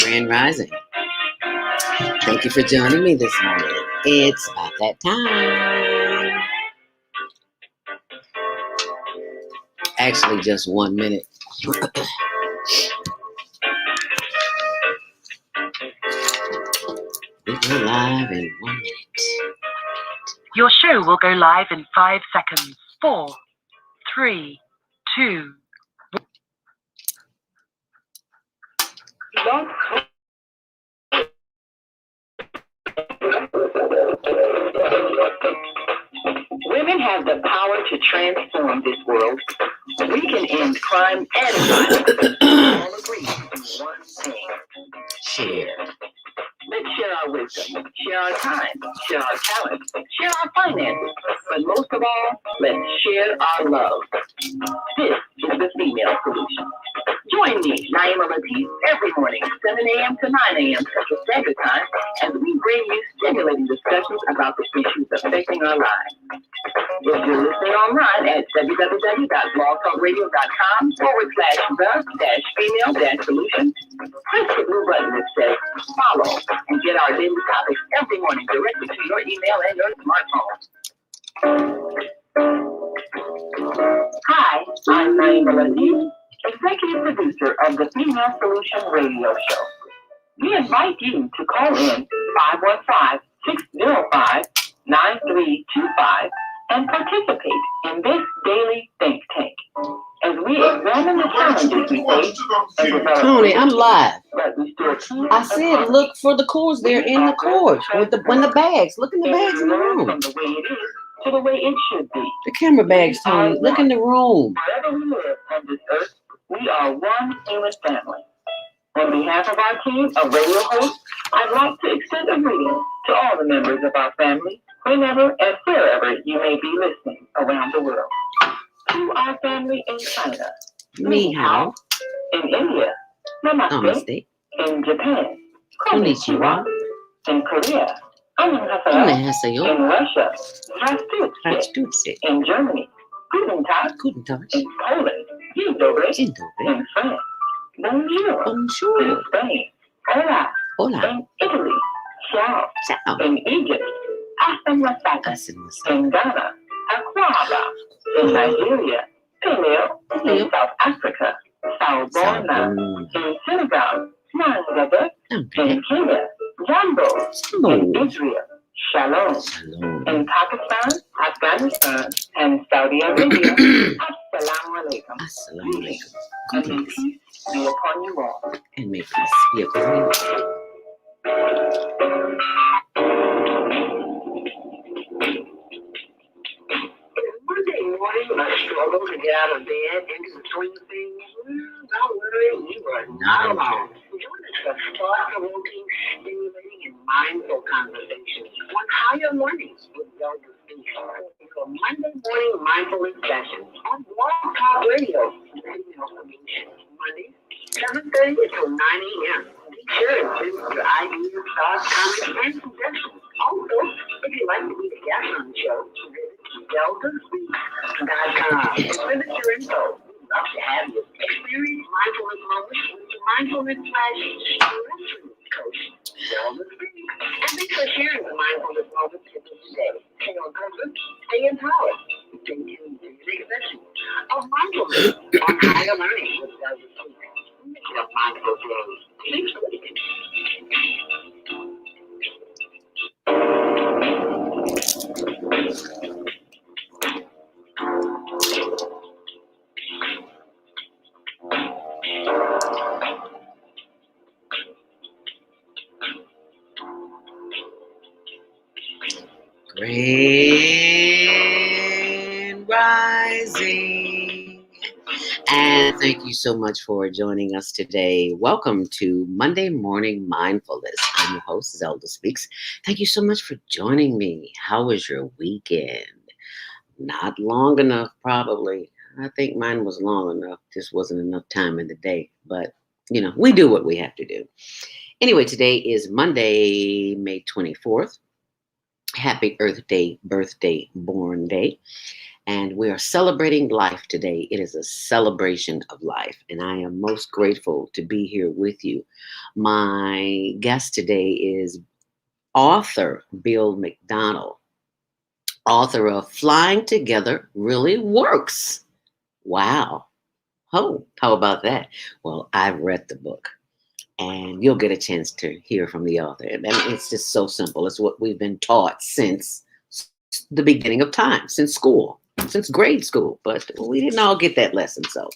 Grand Rising. Thank you for joining me this morning. It's about that time. Actually, just 1 minute. We'll go live in 1 minute. Your show will go live in 5 seconds. 4, 3, 2. Women have the power to transform this world. We can end crime and violence. All agree in one thing. Share. Let's share our wisdom, share our time, share our talent, share our finances, but most of all, let's share our love. This is the Female Solution. Join me, Naima Latif, every morning, 7 a.m. to 9 a.m. Central Standard Time, as we bring you stimulating discussions about the issues affecting our lives. If you're listening online at www.blogtalkradio.com/the-female-solution, press the blue button that says follow and get our daily topics every morning directly to your email and your smartphone. Hi, I'm Naima Latif, Executive Producer of the Female Solution Radio Show. We invite you to call in 515-605-9325 and participate in this daily think tank as we examine the challenges we face and develop. Tony, I'm live. But we still I said look for the cords. They're in the cords with the bags. Look in the bags in the room. From the way it is to the way it should be. The camera bags, Tony. Look in the room. Wherever we live on this earth, we are one human family. On behalf of our team of radio hosts, I'd like to extend a greeting to all the members of our family, whenever and wherever you may be listening around the world. To our family in China, Ni hao. In India, namaste. Namaste. In Japan, Konnichiwa. In Korea, annyeonghaseyo. Annyeonghaseyo. In Russia, здравствуйте. Здравствуйте. In Germany, guten Tag. Guten Tag. In Poland, dzień dobry. Dzień dobry. In France, bonjour. Bonjour. In Spain, hola. Hola. In Italy, ciao. Ciao. In Egypt, asamasaka. Asamasaka. In Ghana, akwaba. In Nigeria, hello. In South Africa, sawubona. In Senegal, nangaba. In Kenya, jambo. In Israel, shalom. In Pakistan, Afghanistan, and Saudi Arabia, assalamu alaikum. Assalamu alaikum. And may peace be upon you all. And may peace be upon you. Monday morning, I struggle to get out of bed into the swing of things. Don't worry, you are not alone. Join us for thought-provoking, stimulating, and mindful conversations on higher mornings with ZeldaSpeaks. For Monday morning mindfulness sessions on Blog Talk Radio. Mondays, 7:30 until 9 a.m. Be sure to send your ideas, thoughts, comments, and suggestions. Also, if you'd like to be a guest on the show, visit ZeldaSpeaks.com and send us your info. We'd love to have you. Experience mindfulness moments with your mindfulness/stress coach, ZeldaSpeaks. And thanks for sharing the mindfulness moments with us today. Stay on purpose, stay empowered. Stay tuned to the next session of mindfulness on higher learning with ZeldaSpeaks. Make it a mindful day. Thanks for listening. Grand Rising. And thank you so much for joining us today. Welcome to Monday Morning Mindfulness. I'm your host, ZeldaSpeaks. Thank you so much for joining me. How was your weekend? Not long enough, probably. I think mine was long enough. Just wasn't enough time in the day. But, you know, we do what we have to do. Anyway, today is Monday, May 24th. Happy Earth Day, birthday, born day. And we are celebrating life today. It is a celebration of life, and I am most grateful to be here with you. My guest today is author Bill McDonald, author of Flying Together Really Works. Wow. Oh, how about that? Well, I've read the book, and you'll get a chance to hear from the author. I mean, it's just so simple. It's what we've been taught since the beginning of time, since school, since grade school. But we didn't all get that lesson. So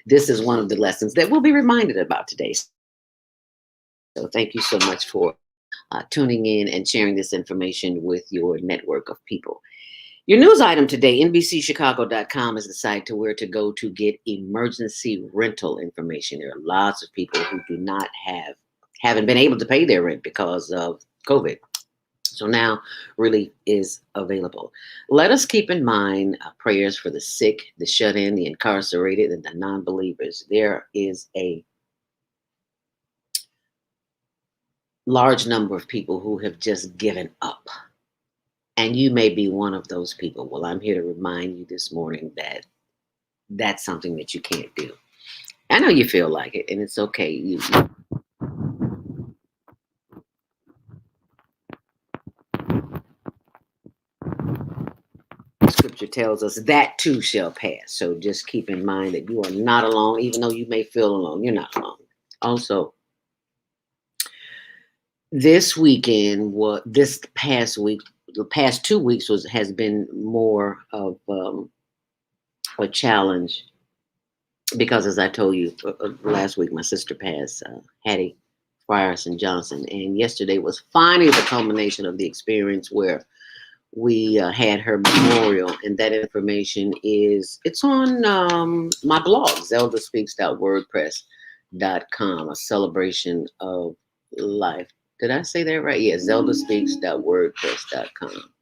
this is one of the lessons that we'll be reminded about today. So thank you so much for tuning in and sharing this information with your network of people. Your news item today, NBCChicago.com is the site to where to go to get emergency rental information. There are lots of people who haven't been able to pay their rent because of COVID. So now relief is available. Let us keep in mind prayers for the sick, the shut-in, the incarcerated, and the non-believers. There is a large number of people who have just given up. And you may be one of those people. Well, I'm here to remind you this morning that that's something that you can't do. I know you feel like it, and it's okay. Scripture tells us that too shall pass. So just keep in mind that you are not alone, even though you may feel alone. You're not alone. Also, this weekend, this past week, the past 2 weeks has been more of a challenge because, as I told you last week, my sister passed, Hattie Frierson Johnson, and yesterday was finally the culmination of the experience where we had her memorial, and that information it's on my blog, ZeldaSpeaks.wordpress.com, a celebration of life. Did I say that right? Yeah, ZeldaSpeaks.wordpress.com.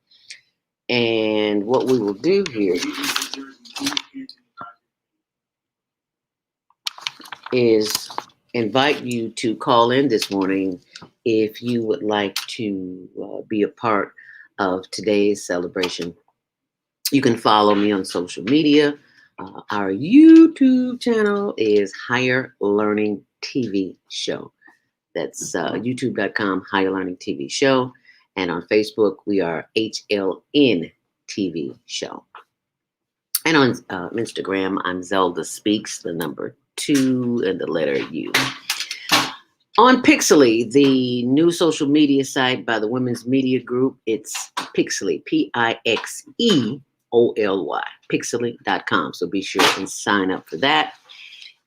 And what we will do here is invite you to call in this morning if you would like to be a part of today's celebration. You can follow me on social media. Our YouTube channel is Higher Learning TV Show. That's youtube.com, Higher Learning TV Show. And on Facebook, we are HLN TV Show. And on Instagram, I'm ZeldaSpeaks, the number 2 and the letter U. On Pixely, the new social media site by the Women's Media Group, it's Pixely, Pixeoly, Pixely.com. So be sure and sign up for that.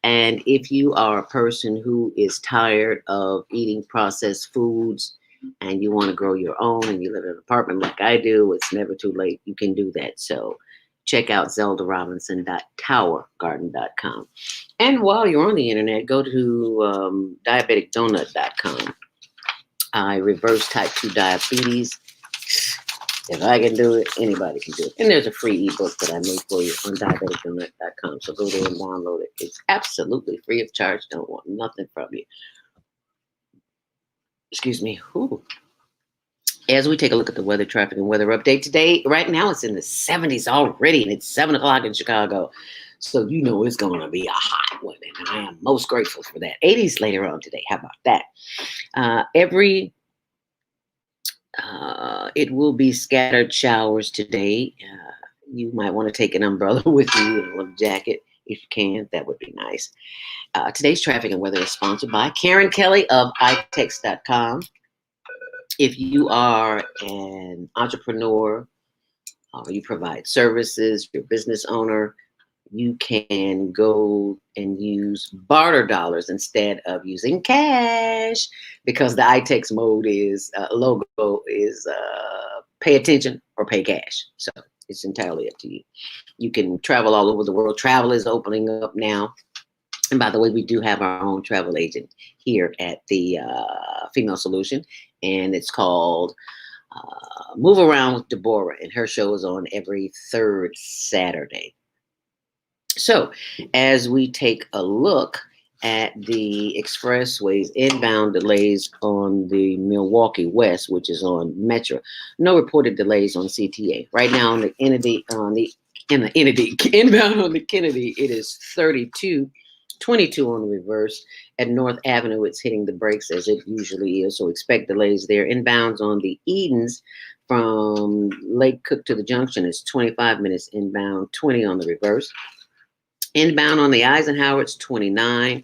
And if you are a person who is tired of eating processed foods and you want to grow your own and you live in an apartment like I do, it's never too late. You can do that. So check out zeldarobinson.towergarden.com. And while you're on the internet, go to diabeticdonut.com. I reverse type 2 diabetes. If I can do it, anybody can do it. And there's a free ebook that I made for you on diabeticdonut.com. So go there and download it. It's absolutely free of charge. Don't want nothing from you. Excuse me. Ooh. As we take a look at the weather, traffic, and weather update today, right now it's in the 70s already, and it's 7 o'clock in Chicago. So you know it's going to be a hot one, and I am most grateful for that. 80s later on today. How about that? It will be scattered showers today. You might want to take an umbrella with you and a little jacket if you can. That would be nice. Today's traffic and weather is sponsored by Karen Kelly of itex.com. If you are an entrepreneur, you provide services, you're a business owner, you can go and use barter dollars instead of using cash, because the iTex mode logo is pay attention or pay cash. So it's entirely up to you. You can travel all over the world. Travel is opening up now. And by the way, we do have our own travel agent here at the Female Solution, and it's called Move Around with Deborah, and her show is on every third Saturday. So as we take a look at the expressways, inbound delays on the Milwaukee West, which is on Metro. No reported delays on CTA. Right now on the Kennedy, inbound on the Kennedy, it is 32, 22 on the reverse. At North Avenue, it's hitting the brakes as it usually is, so expect delays there. Inbounds on the Edens from Lake Cook to the Junction is 25 minutes inbound, 20 on the reverse. Inbound on the Eisenhower, it's 29.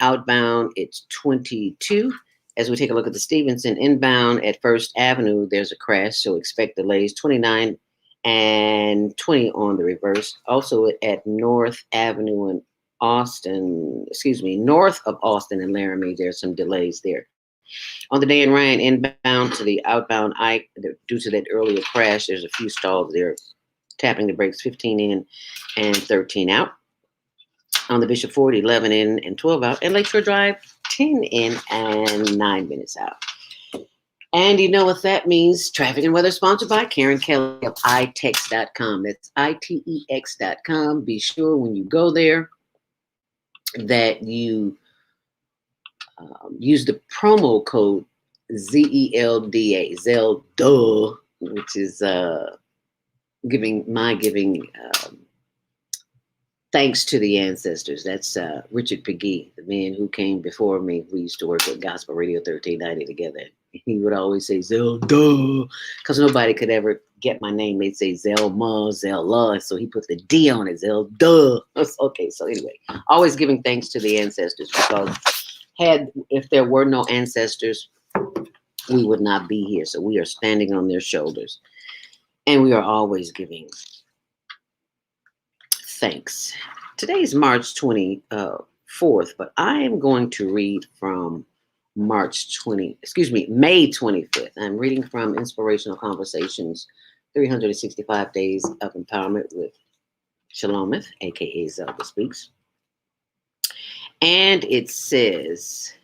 Outbound, it's 22. As we take a look at the Stevenson inbound at First Avenue, there's a crash, so expect delays, 29 and 20 on the reverse. Also at North Avenue and north of Austin and Laramie, there's some delays there. On the day in rain, inbound to the outbound Ike, due to that earlier crash, there's a few stalls there. Tapping the brakes, 15 in and 13 out. On the Bishop Ford, 11 in and 12 out. And Lakeshore Drive, 10 in and 9 minutes out. And you know what that means. Traffic and weather sponsored by Karen Kelly of itex.com. That's itex.com. Be sure when you go there that you use the promo code ZELDA, Zelda, which is giving thanks to the ancestors. That's Richard Pegee, the man who came before me. We used to work at Gospel Radio 1390 together. He would always say Zelda, because nobody could ever get my name. They'd say Zelma, Zella, so he put the D on it, Zelda. Okay, so anyway, always giving thanks to the ancestors, because if there were no ancestors, we would not be here. So we are standing on their shoulders, and we are always giving thanks. Today is March 24th, but I am going to read from May 25th. I'm reading from Inspirational Conversations, 365 Days of Empowerment with Shalomith, aka ZeldaSpeaks. And it says,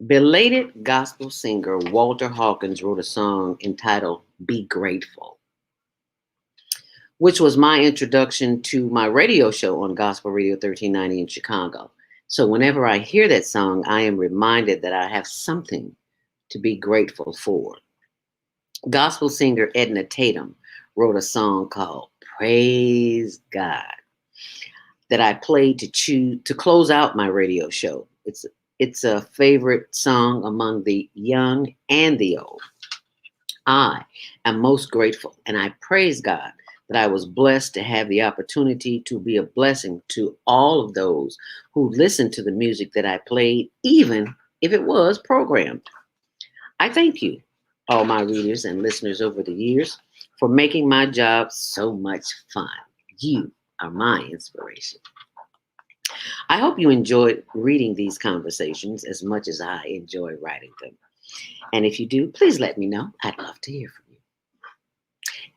belated gospel singer Walter Hawkins wrote a song entitled Be Grateful, which was my introduction to my radio show on Gospel Radio 1390 in Chicago. So whenever I hear that song, I am reminded that I have something to be grateful for. Gospel singer Edna Tatum wrote a song called Praise God that I played to close out my radio show. It's a favorite song among the young and the old. I am most grateful, and I praise God that I was blessed to have the opportunity to be a blessing to all of those who listened to the music that I played, even if it was programmed. I thank you, all my readers and listeners over the years, for making my job so much fun. You are my inspiration. I hope you enjoyed reading these conversations as much as I enjoy writing them. And if you do, please let me know. I'd love to hear from you.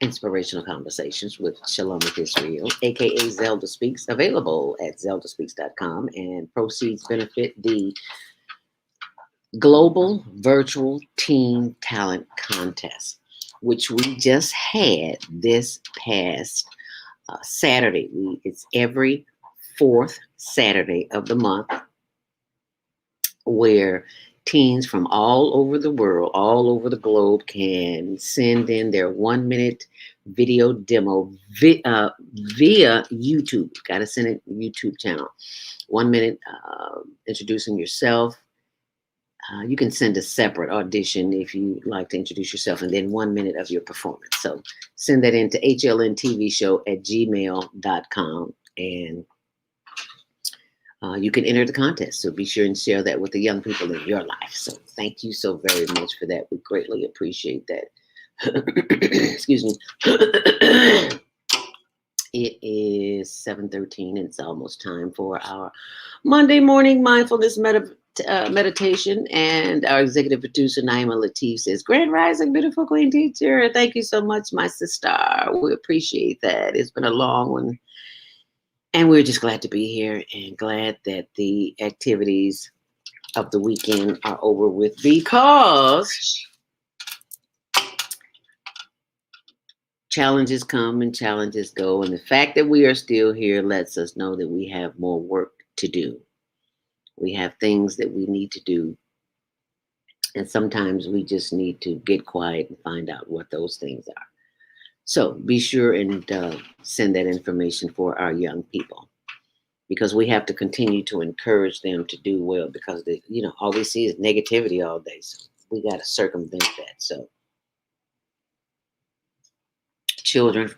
Inspirational Conversations with Shalomith Israel, aka ZeldaSpeaks, available at ZeldaSpeaks.com, and proceeds benefit the Global Virtual Teen Talent Contest, which we just had this past Saturday. It's every fourth Saturday of the month, where teens from all over the world, all over the globe, can send in their 1-minute video demo via YouTube. Got to send it to YouTube channel. 1 minute introducing yourself. You can send a separate audition if you like to introduce yourself, and then 1 minute of your performance. So send that in to hlntvshow@gmail.com, and you can enter the contest. So be sure and share that with the young people in your life. So thank you so very much for that. We greatly appreciate that. Excuse me. It is 7:13. It's almost time for our Monday morning mindfulness meditation. And our executive producer, Naima Latif, says, Grand Rising, beautiful Queen Teacher. Thank you so much, my sister. We appreciate that. It's been a long one. And we're just glad to be here, and glad that the activities of the weekend are over with, because Challenges come and challenges go. And the fact that we are still here lets us know that we have more work to do. We have things that we need to do. And sometimes we just need to get quiet and find out what those things are. So be sure and send that information for our young people, because we have to continue to encourage them to do well, because all we see is negativity all day. So we got to circumvent that. So children,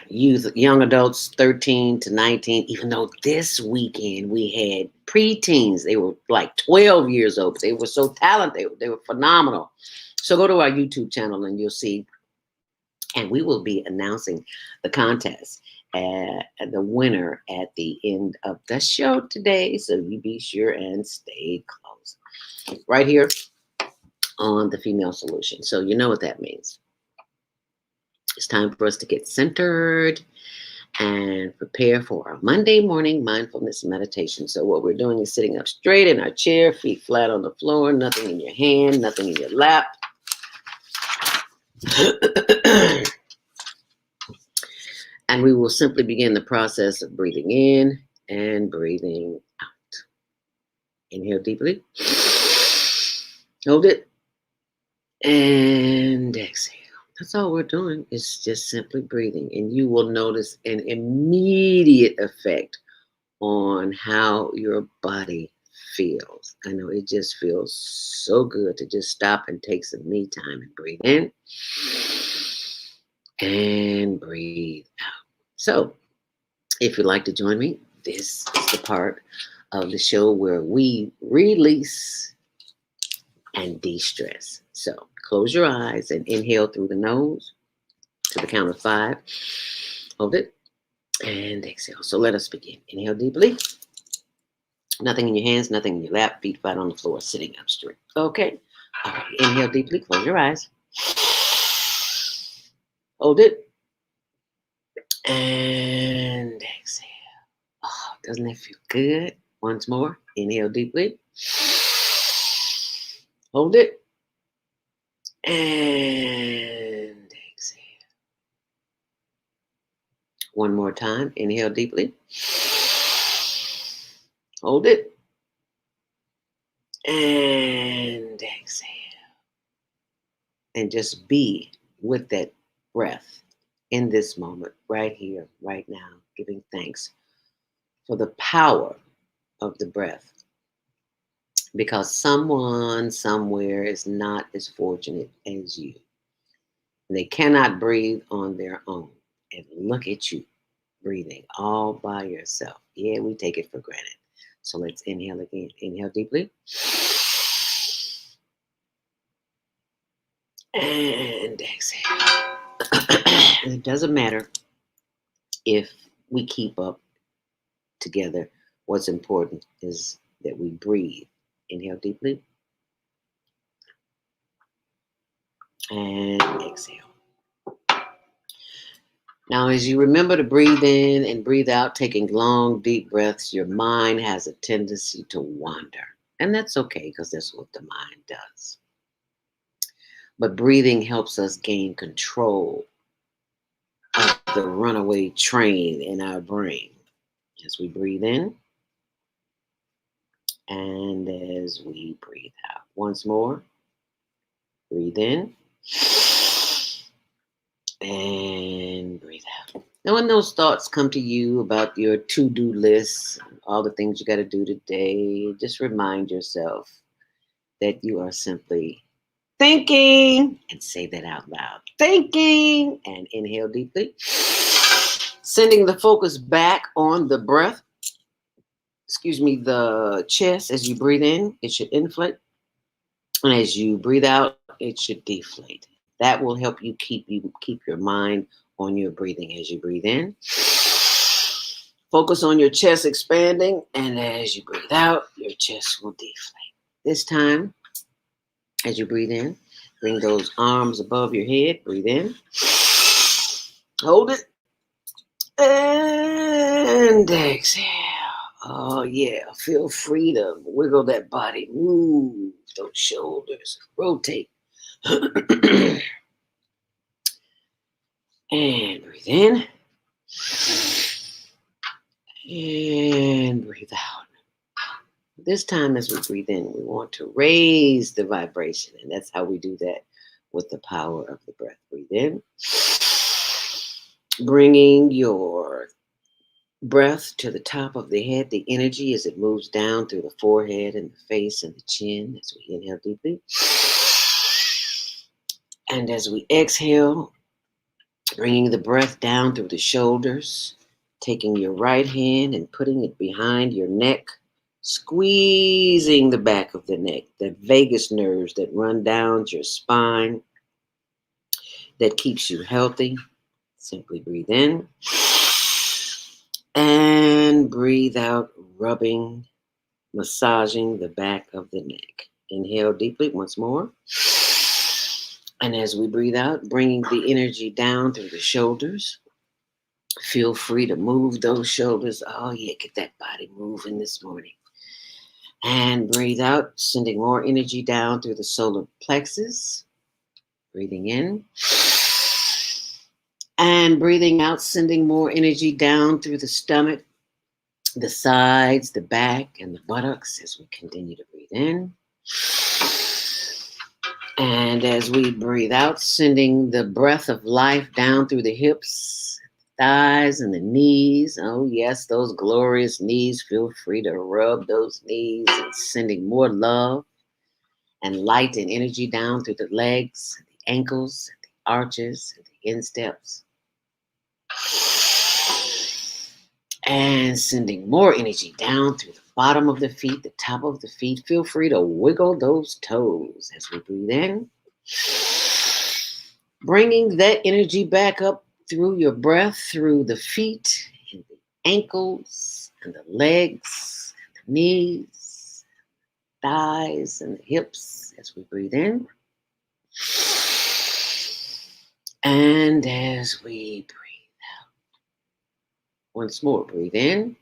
youth, young adults, 13 to 19, even though this weekend we had preteens, they were like 12 years old. They were so talented. They were phenomenal. So go to our YouTube channel and you'll see, and we will be announcing the contest and the winner at the end of the show today. So you be sure and stay close right here on the Female Solution. So you know what that means. It's time for us to get centered and prepare for our Monday morning mindfulness meditation. So what we're doing is sitting up straight in our chair, feet flat on the floor, nothing in your hand, nothing in your lap. And we will simply begin the process of breathing in and breathing out. Inhale deeply. Hold it. And exhale. That's all we're doing, is just simply breathing. And you will notice an immediate effect on how your body feels. I know it just feels so good to just stop and take some me time and breathe in and breathe out. So if you'd like to join me, this is the part of the show where we release and de-stress. So close your eyes and inhale through the nose to the count of 5. Hold it and exhale. So let us begin. Inhale deeply. Nothing in your hands, nothing in your lap, feet flat on the floor, sitting up straight. Okay. All right. Inhale deeply. Close your eyes. Hold it. And exhale. Oh, doesn't that feel good? Once more. Inhale deeply. Hold it. And exhale. One more time. Inhale deeply. Hold it. And exhale. And just be with that breath in this moment, right here, right now, giving thanks for the power of the breath. Because someone somewhere is not as fortunate as you. They cannot breathe on their own. And look at you, breathing all by yourself. Yeah, we take it for granted. So let's inhale again. Inhale deeply. And exhale. And it doesn't matter if we keep up together. What's important is that we breathe. Inhale deeply. And exhale. Now, as you remember to breathe in and breathe out, taking long, deep breaths, your mind has a tendency to wander. And that's okay, because that's what the mind does. But breathing helps us gain control of the runaway train in our brain. As we breathe in and as we breathe out. Once more, breathe in and breathe out. Now, when those thoughts come to you about your to-do list, all the things you got to do today, just remind yourself that you are simply thinking, and say that out loud. Thinking, and inhale deeply. Sending the focus back on the breath. The chest. As you breathe in, it should inflate. And as you breathe out, it should deflate. That will help you keep your mind on your breathing as you breathe in. Focus on your chest expanding, and as you breathe out, your chest will deflate. This time, as you breathe in, bring those arms above your head. Breathe in. Hold it. And exhale. Oh, yeah. Feel free to wiggle that body. Move those shoulders. Rotate. And breathe in. And breathe out. This time as we breathe in, we want to raise the vibration. And that's how we do that with the power of the breath. Breathe in. Bringing your breath to the top of the head, the energy as it moves down through the forehead and the face and the chin as we inhale deeply. And as we exhale, bringing the breath down through the shoulders, taking your right hand and putting it behind your neck, squeezing the back of the neck, the vagus nerves that run down your spine, that keeps you healthy. Simply breathe in. And breathe out, rubbing, massaging the back of the neck. Inhale deeply once more. And as we breathe out, bringing the energy down through the shoulders. Feel free to move those shoulders. Oh, yeah, get that body moving this morning. And breathe out, sending more energy down through the solar plexus. Breathing in. And breathing out, sending more energy down through the stomach, the sides, the back, and the buttocks as we continue to breathe in. And as we breathe out, sending the breath of life down through the hips, thighs, and the knees. Oh, yes, those glorious knees. Feel free to rub those knees and sending more love and light and energy down through the legs, the ankles, the arches, and the insteps. And sending more energy down through the bottom of the feet, the top of the feet. Feel free to wiggle those toes as we breathe in. Bringing that energy back up through your breath, through the feet, and the ankles, and the legs, and the knees, thighs, and the hips as we breathe in. And as we breathe. Once more, breathe in.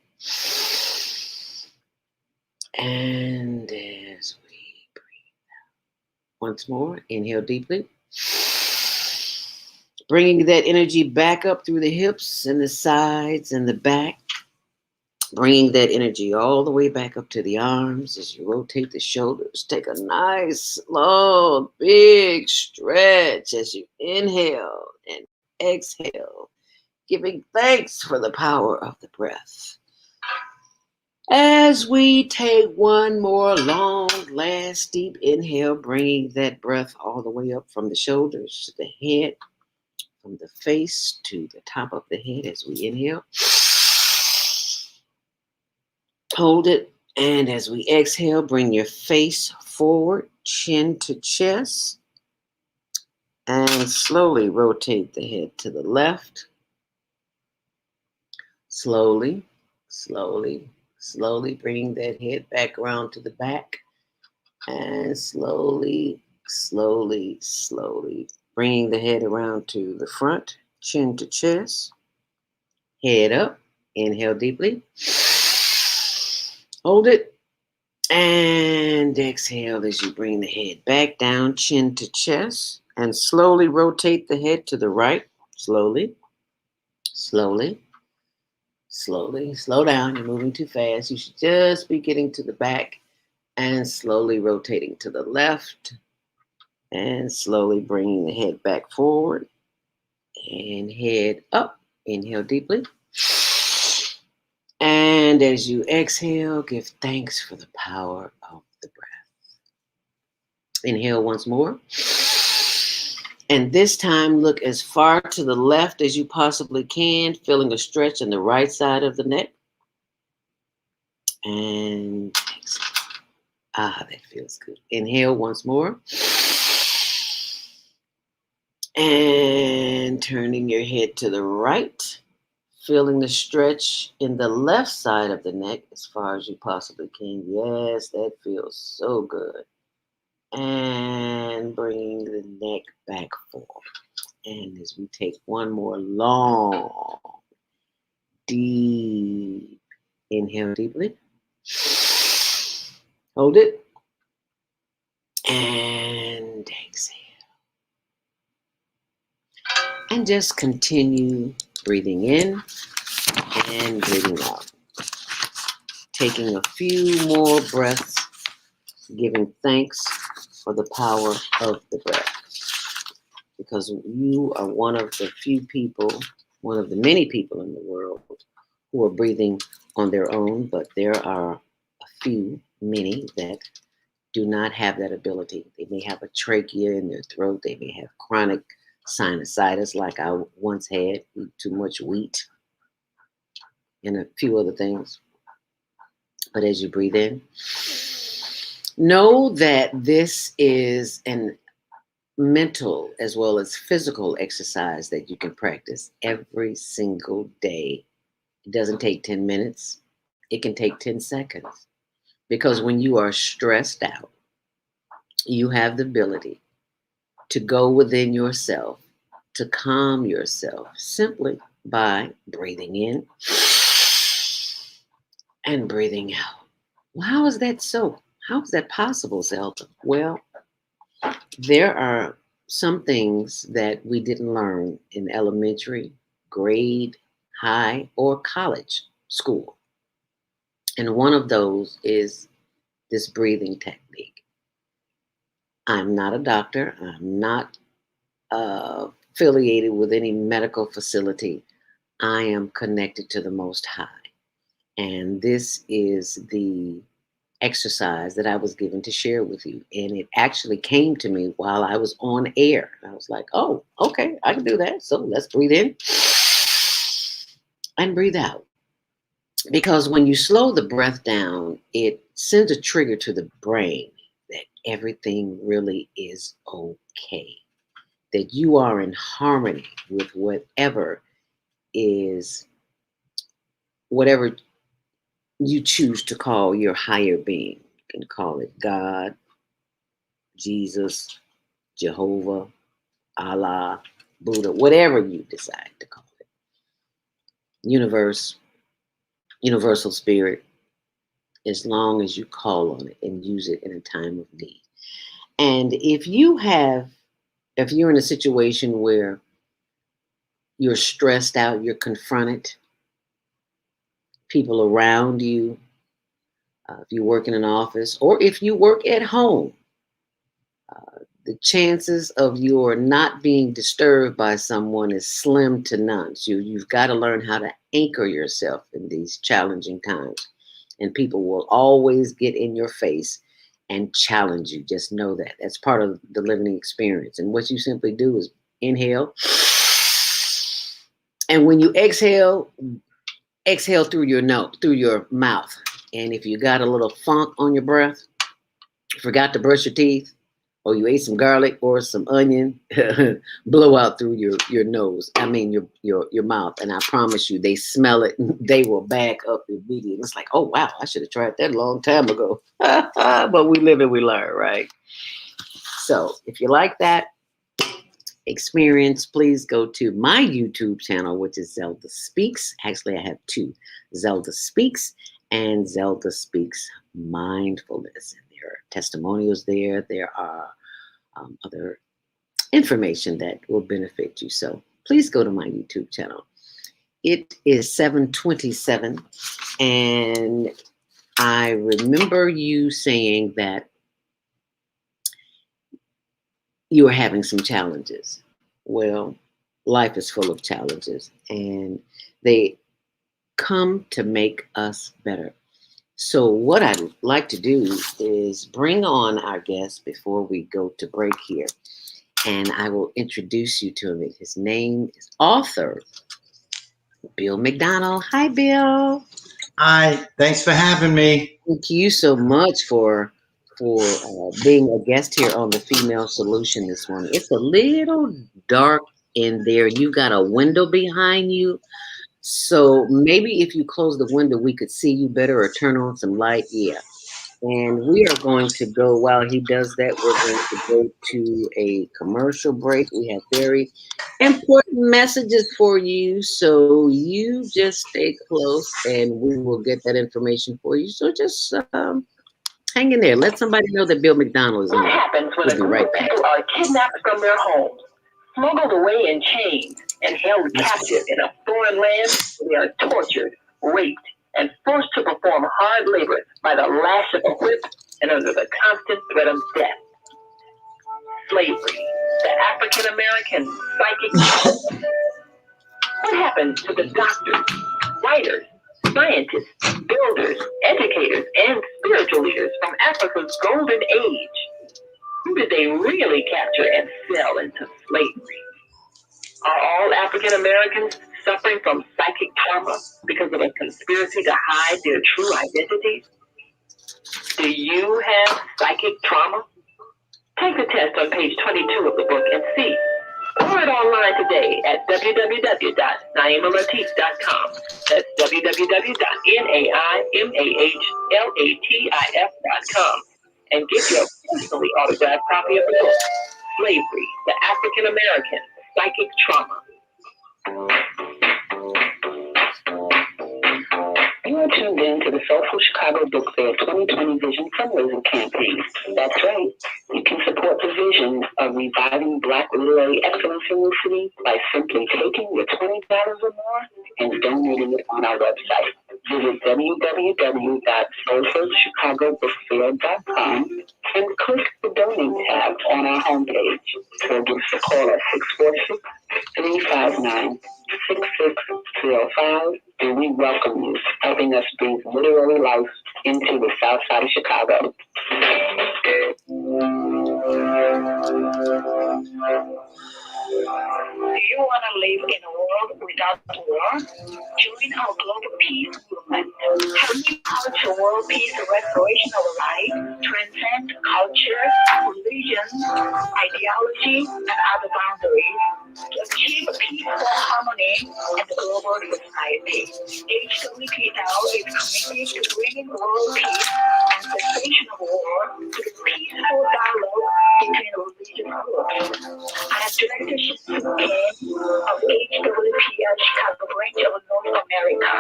And as we breathe out. Once more, inhale deeply. Bringing that energy back up through the hips and the sides and the back. Bringing that energy all the way back up to the arms as you rotate the shoulders. Take a nice, long, big stretch as you inhale and exhale. Giving thanks for the power of the breath. As we take one more long, last deep inhale, bringing that breath all the way up from the shoulders to the head, from the face to the top of the head as we inhale. Hold it, and as we exhale, bring your face forward, chin to chest, and slowly rotate the head to the left. Slowly, slowly, slowly bring that head back around to the back. And slowly, slowly, slowly bringing the head around to the front, chin to chest. Head up. Inhale deeply. Hold it. And exhale as you bring the head back down, chin to chest. And slowly rotate the head to the right. Slowly, slowly. Slowly, slow down. You're moving too fast. You should just be getting to the back and slowly rotating to the left and slowly bringing the head back forward and head up. Inhale deeply. And as you exhale, give thanks for the power of the breath. Inhale once more. And this time, look as far to the left as you possibly can, feeling a stretch in the right side of the neck. And exhale. Ah, that feels good. Inhale once more. And turning your head to the right, feeling the stretch in the left side of the neck as far as you possibly can. Yes, that feels so good. And bringing the neck back forward. And as we take one more long, deep inhale deeply. Hold it. And exhale. And just continue breathing in and breathing out. Taking a few more breaths, giving thanks for the power of the breath. Because you are one of the few people, one of the many people in the world who are breathing on their own, but there are a few, many, that do not have that ability. They may have a trachea in their throat. They may have chronic sinusitis, like I once had, eat too much wheat, and a few other things. But as you breathe in, know that this is an mental as well as physical exercise that you can practice every single day. It doesn't take 10 minutes. It can take 10 seconds. Because when you are stressed out, you have the ability to go within yourself, to calm yourself simply by breathing in and breathing out. Well, how is that so? How is that possible, Zelda? Well, there are some things that we didn't learn in elementary, grade, high, or college school. And one of those is this breathing technique. I'm not a doctor. I'm not affiliated with any medical facility. I am connected to the Most High. And this is the exercise that I was given to share with you. And it actually came to me while I was on air. I was like, oh, okay, I can do that. So let's breathe in and breathe out. Because when you slow the breath down, it sends a trigger to the brain that everything really is okay, that you are in harmony with whatever you choose to call your higher being. You can call it God, Jesus, Jehovah, Allah, Buddha, whatever you decide to call it. Universe, universal spirit, as long as you call on it and use it in a time of need. And if you're in a situation where you're stressed out, you're confronted, people around you, if you work in an office, or if you work at home, the chances of your not being disturbed by someone is slim to none. So you've got to learn how to anchor yourself in these challenging times. And people will always get in your face and challenge you. Just know that. That's part of the living experience. And what you simply do is inhale. And when you exhale through your nose, through your mouth. And if you got a little funk on your breath, forgot to brush your teeth, or you ate some garlic or some onion, blow out through your nose. I mean your mouth. And I promise you, they smell it. They will back up immediately. It's like, oh wow, I should have tried that a long time ago. But we live and we learn, right? So if you like that experience, please go to my YouTube channel, which is ZeldaSpeaks. Actually, I have two, ZeldaSpeaks and ZeldaSpeaks Mindfulness. And there are testimonials there. There are other information that will benefit you. So please go to my YouTube channel. It is 7:27, and I remember you saying that you are having some challenges. Well, life is full of challenges, and they come to make us better. So what I'd like to do is bring on our guest before we go to break here, and I will introduce you to him. His name is author Bill McDonald. Hi, Bill. Hi, thanks for having me. Thank you so much for being a guest here on the Female Solution this morning. It's a little dark in there. You got a window behind you. So maybe if you close the window, we could see you better, or turn on some light. Yeah. And we are going to go, while he does that, we're going to go to a commercial break. We have very important messages for you. So you just stay close and we will get that information for you. So just hang in there. Let somebody know that Bill McDonald is on. What happens when a group of people are kidnapped from their homes, Smuggled away in chains and held captive in a foreign land, they are tortured, raped, and forced to perform hard labor by the lash of a whip and under the constant threat of death. Slavery, the African American psychic. What happened to the doctors, writers, scientists, builders, educators, and spiritual leaders from Africa's golden age? Who did they really capture and sell into slavery? Are all African Americans suffering from psychic trauma because of a conspiracy to hide their true identities? Do you have psychic trauma? Take the test on page 22 of the book and see. Order it online today at www.naimalatif.com. That's www.naimalatif.com. And get your personally autographed copy of the book, Slavery, the African American Psychic Trauma. You are tuned in to the Soulful Chicago Book Fair 2020 Vision Fundraising Campaign. That's right. You can support the vision of reviving Black literary excellence in the city by simply taking your $20 or more and donating it on our website. Visit www.soulfulchicagobookfair.com and click the Donate tab on our homepage. Or give us a call at 646-359-6605, and we welcome you, helping us breathe literary life into the South Side of Chicago. Do you want to live in a world without war? Join our global peace movement. Helping culture, world peace, and restoration of life transcend culture, religion, ideology, and other boundaries to achieve peaceful harmony in the global society. HWPL is committed to bringing world peace and cessation of war to the peaceful dialogue between religious groups. I am Director of HWPL Chicago branch of North America.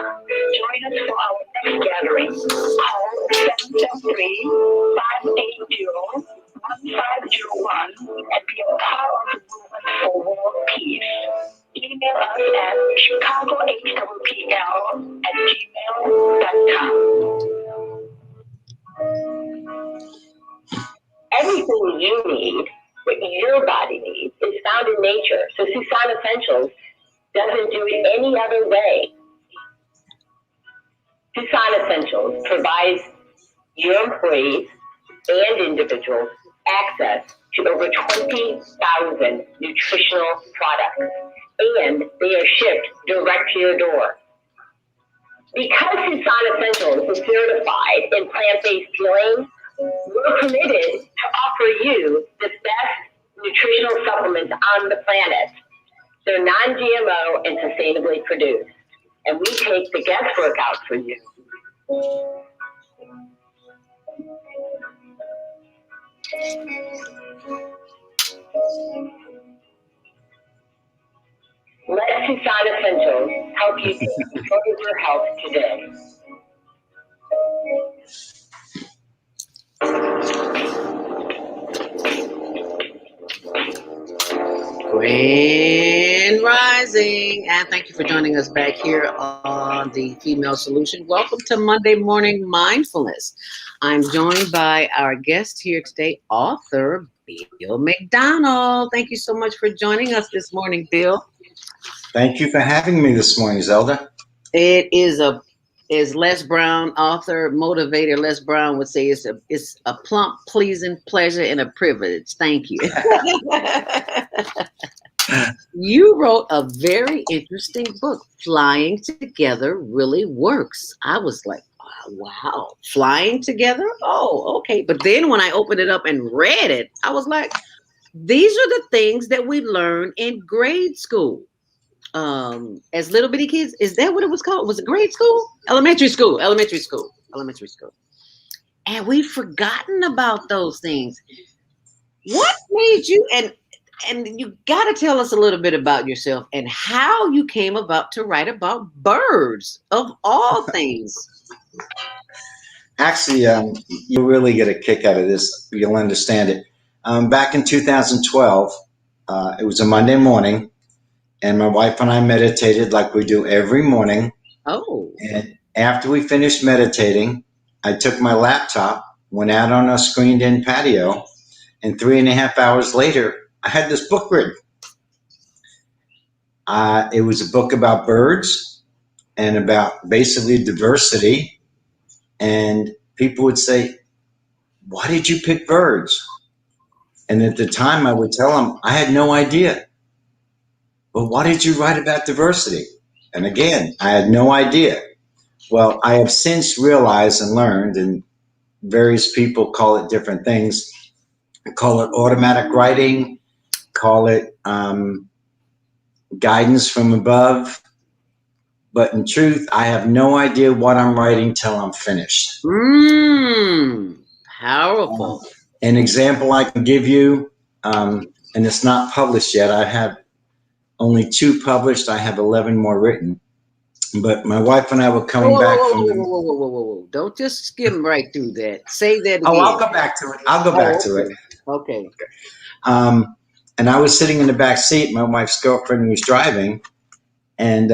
Join us for our next gathering. Call 773-580-1501 and be a part of the movement for world peace. Email us at chicagohwpl@gmail.com. Everything you need, what your body needs, is found in nature. So Susan Essentials doesn't do it any other way. Susan Essentials provides your employees and individuals access to over 20,000 nutritional products, and they are shipped direct to your door. Because Susan Essentials is certified in plant-based healing, we're committed to offer you the best nutritional supplements on the planet. They're non-GMO and sustainably produced, and we take the guesswork out for you. Let Susan Essentials help you take control of your health today. Grand Rising, and thank you for joining us back here on the Female Solution. Welcome to Monday Morning Mindfulness. I'm joined by our guest here today, author Bill McDonald. Thank you so much for joining us this morning, Bill. Thank you for having me this morning, Zelda. It is as Les Brown, author, motivator Les Brown would say, it's a plump, pleasing pleasure and a privilege. Thank you. You wrote a very interesting book, Flying Together Really Works. I was like, wow, flying together? Oh, okay. But then when I opened it up and read it, I was like, these are the things that we learn in grade school. As little bitty kids. Is that what it was called? Was it grade school? Elementary school. And we've forgotten about those things. What made you, and you got to tell us a little bit about yourself and how you came about to write about birds of all things. Actually, you'll really get a kick out of this. You'll understand it. Back in 2012, It was a Monday morning, and my wife and I meditated like we do every morning. Oh. And after we finished meditating, I took my laptop, went out on a screened-in patio, and 3.5 hours later, I had this book written. It was a book about birds and about basically diversity. And people would say, "Why did you pick birds?" And at the time, I would tell them, I had no idea. "Well, why did you write about diversity?" And again, I had no idea. Well, I have since realized and learned, and various people call it different things. Call it automatic writing, call it guidance from above. But in truth, I have no idea what I'm writing till I'm finished. Powerful. An example I can give you, and it's not published yet. I have only 2 published. I have 11 more written. But my wife and I were coming back from. Whoa. Don't just skim right through that. Say that again. Oh, I'll go back to it. Okay. And I was sitting in the back seat. My wife's girlfriend was driving. And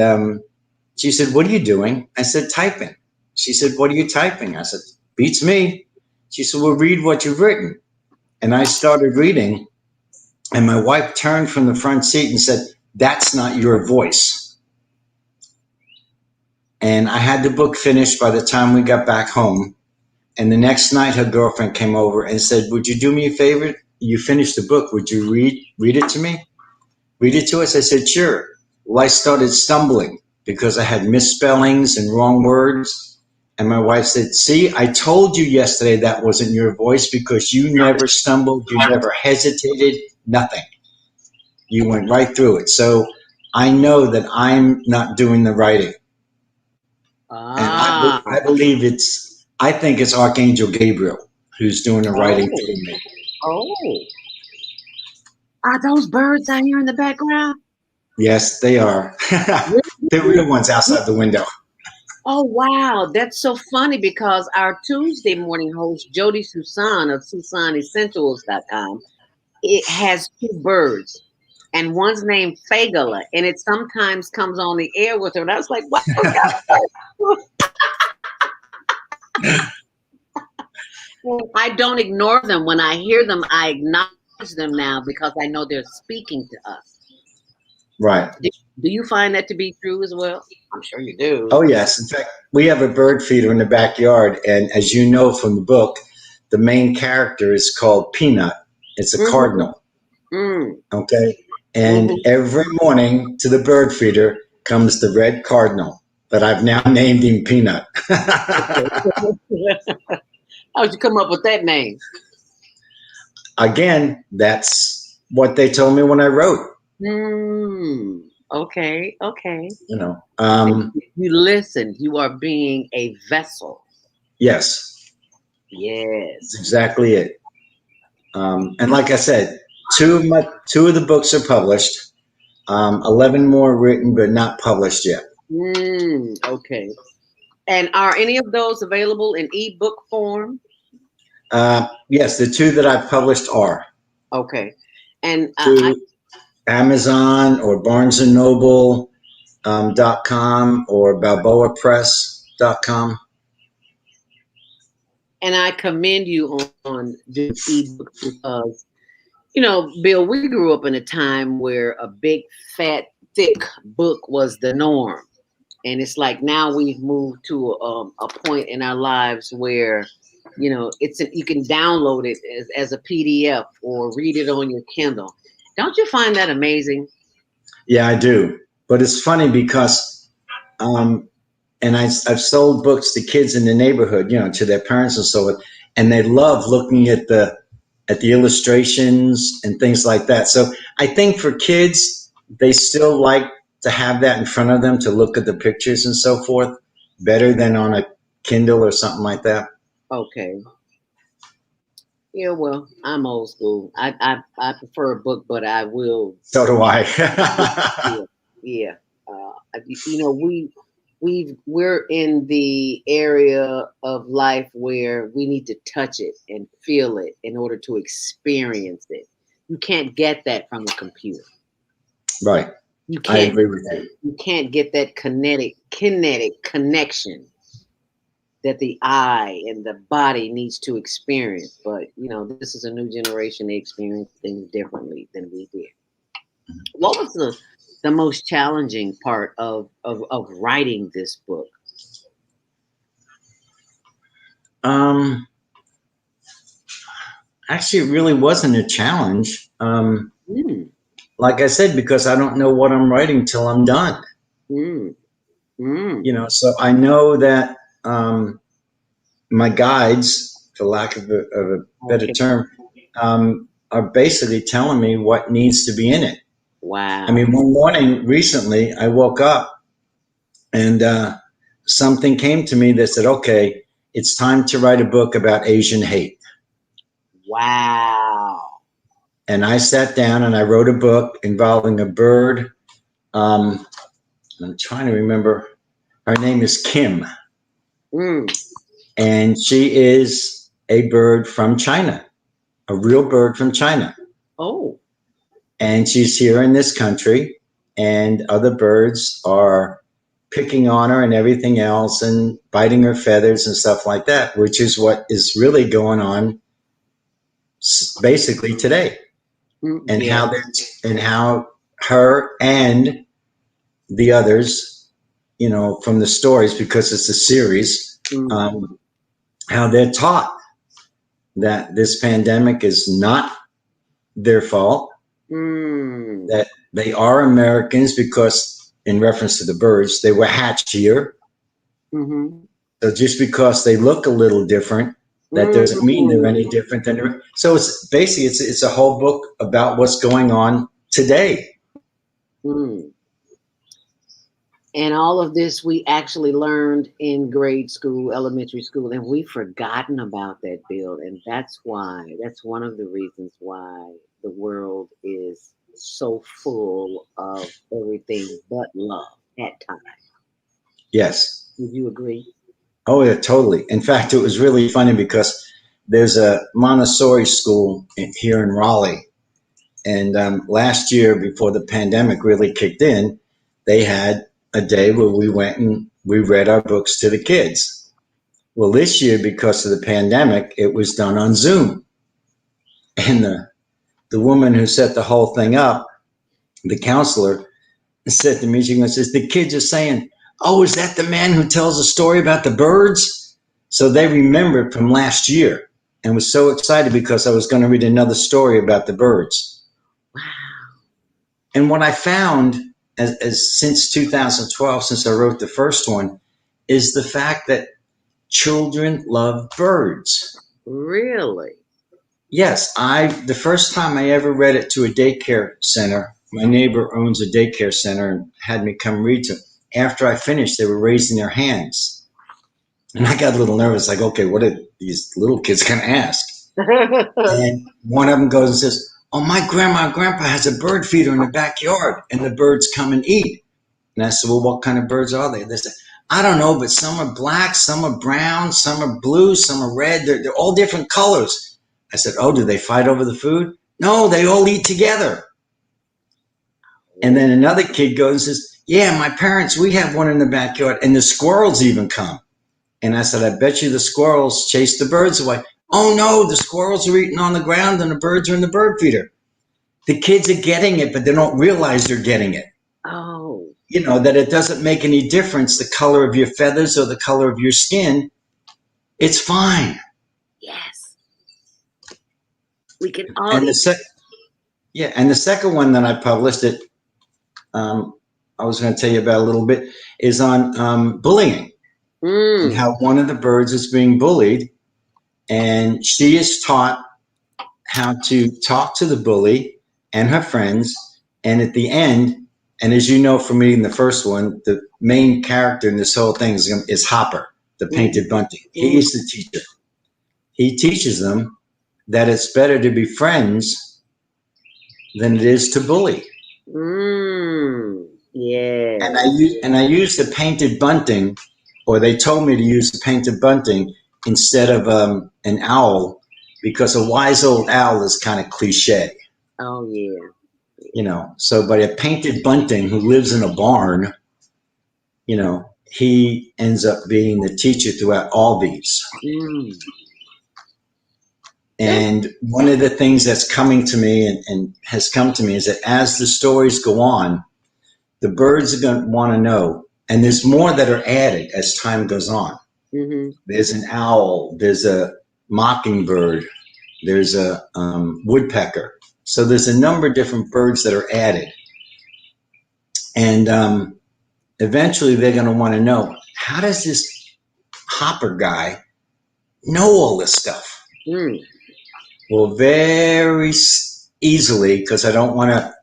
she said, "What are you doing?" I said, "Typing." She said, "What are you typing?" I said, "Beats me." She said, "Well, read what you've written." And I started reading. And my wife turned from the front seat and said, "That's not your voice." And I had the book finished by the time we got back home. And the next night, her girlfriend came over and said, "Would you do me a favor? You finished the book. Would you read it to me? Read it to us?" I said, "Sure." Well, I started stumbling because I had misspellings and wrong words. And my wife said, "See, I told you yesterday that wasn't your voice because you never stumbled. You never hesitated, nothing. You went right through it." So I know that I'm not doing the writing. And I believe I think it's Archangel Gabriel who's doing the writing through me. Oh. Are those birds out here in the background? Yes, they are. The real ones outside the window. Oh, wow. That's so funny because our Tuesday morning host, Jody Susan of SusanEssentials.com, it has 2 birds. And one's named Fagala, and it sometimes comes on the air with her. And I was like, wow. I don't ignore them. When I hear them, I acknowledge them now because I know they're speaking to us. Right. Do you find that to be true as well? I'm sure you do. Oh, yes. In fact, we have a bird feeder in the backyard. And as you know from the book, the main character is called Peanut. It's a cardinal. Okay. And every morning to the bird feeder comes the red cardinal, but I've now named him Peanut. How'd you come up with that name? Again, that's what they told me when I wrote. Okay. You know, you listened. You are being a vessel. Yes. That's exactly it. And like I said, two of the books are published. 11 more written, but not published yet. Okay. And are any of those available in ebook form? Yes, the 2 that I've published are. Okay. And Amazon or Barnes and Noble .com or BalboaPress.com. And I commend you on doing ebooks because, you know, Bill, we grew up in a time where a big, fat, thick book was the norm. And it's like now we've moved to a point in our lives where, you know, you can download it as a PDF or read it on your Kindle. Don't you find that amazing? Yeah, I do. But it's funny because, and I've sold books to kids in the neighborhood, you know, to their parents and so on, and they love looking at the illustrations and things like that. So I think for kids, they still like to have that in front of them to look at the pictures and so forth better than on a Kindle or something like that. Okay. Yeah, well, I'm old school. I prefer a book, but I will. So do I. Yeah. You know, we're in the area of life where we need to touch it and feel it in order to experience it. You can't get that from a computer. Right. You I can't. agree with you. You can't get that kinetic connection that the eye and the body needs to experience. But this is a new generation. They experience things differently than we did. What was the most challenging part of writing this book? Actually, it really wasn't a challenge. Mm, Like I said, because I don't know what I'm writing till I'm done. mm, mm. So I know that my guides, for lack of a better Okay. term, are basically telling me what needs to be in it. Wow. I mean, one morning recently, I woke up and something came to me that said, okay, it's time to write a book about Asian hate. Wow. And I sat down and I wrote a book involving a bird. I'm trying to remember. Her name is Kim. Mm. And she is a bird from China, a real bird from China. Oh. And she's here in this country, and other birds are picking on her and everything else and biting her feathers and stuff like that, which is what is really going on basically today. And Yeah. how her and the others, from the stories, because it's a series, how they're taught that this pandemic is not their fault, that they are Americans because, in reference to the birds, they were hatched here. Mm-hmm. So just because they look a little different, that doesn't mean they're any different than. So it's basically it's a whole book about what's going on today. Mm. And all of this we actually learned in grade school, elementary school, and we've forgotten about that, Bill. And that's one of the reasons why the world is so full of everything but love at times. Yes. Would you agree? Oh, yeah, totally. In fact, it was really funny because there's a Montessori school here in Raleigh. And last year, before the pandemic really kicked in, they had a day where we went and we read our books to the kids. Well, this year, because of the pandemic, it was done on Zoom. And the woman who set the whole thing up, the counselor, said to me, she says, the kids are saying, oh, is that the man who tells a story about the birds? So they remembered from last year and was so excited because I was going to read another story about the birds. Wow. And what I found as since 2012, since I wrote the first one, is the fact that children love birds. Really? Yes, the first time I ever read it to a daycare center, my neighbor owns a daycare center and had me come read to them. After I finished, they were raising their hands. And I got a little nervous, like, okay, what are these little kids going to ask? And one of them goes and says, oh, my grandma and grandpa has a bird feeder in the backyard, and the birds come and eat. And I said, well, what kind of birds are they? They said, I don't know, but some are black, some are brown, some are blue, some are red. They're all different colors. I said, oh, do they fight over the food? No, they all eat together. And then another kid goes and says, yeah, my parents, we have one in the backyard, and the squirrels even come. And I said, I bet you the squirrels chase the birds away. Oh, no, the squirrels are eating on the ground, and the birds are in the bird feeder. The kids are getting it, but they don't realize they're getting it. Oh. That it doesn't make any difference, the color of your feathers or the color of your skin. It's fine. Yes. We can all And the second one that I published, I was going to tell you about a little bit, is on bullying and how one of the birds is being bullied, and she is taught how to talk to the bully and her friends, and at the end, and as you know from reading the first one, the main character in this whole thing is Hopper, the painted bunting. He is the teacher. He teaches them that it's better to be friends than it is to bully. Yeah. And I use the painted bunting, or they told me to use the painted bunting instead of an owl, because a wise old owl is kind of cliche. Oh yeah. You know, so but a painted bunting who lives in a barn, you know, he ends up being the teacher throughout all these. Mm. And one of the things that's coming to me and has come to me is that as the stories go on, the birds are going to want to know, and there's more that are added as time goes on. Mm-hmm. There's an owl, there's a mockingbird, there's a woodpecker. So there's a number of different birds that are added. And eventually they're going to want to know, how does this Hopper guy know all this stuff? Mm. Well, very easily, because I don't want to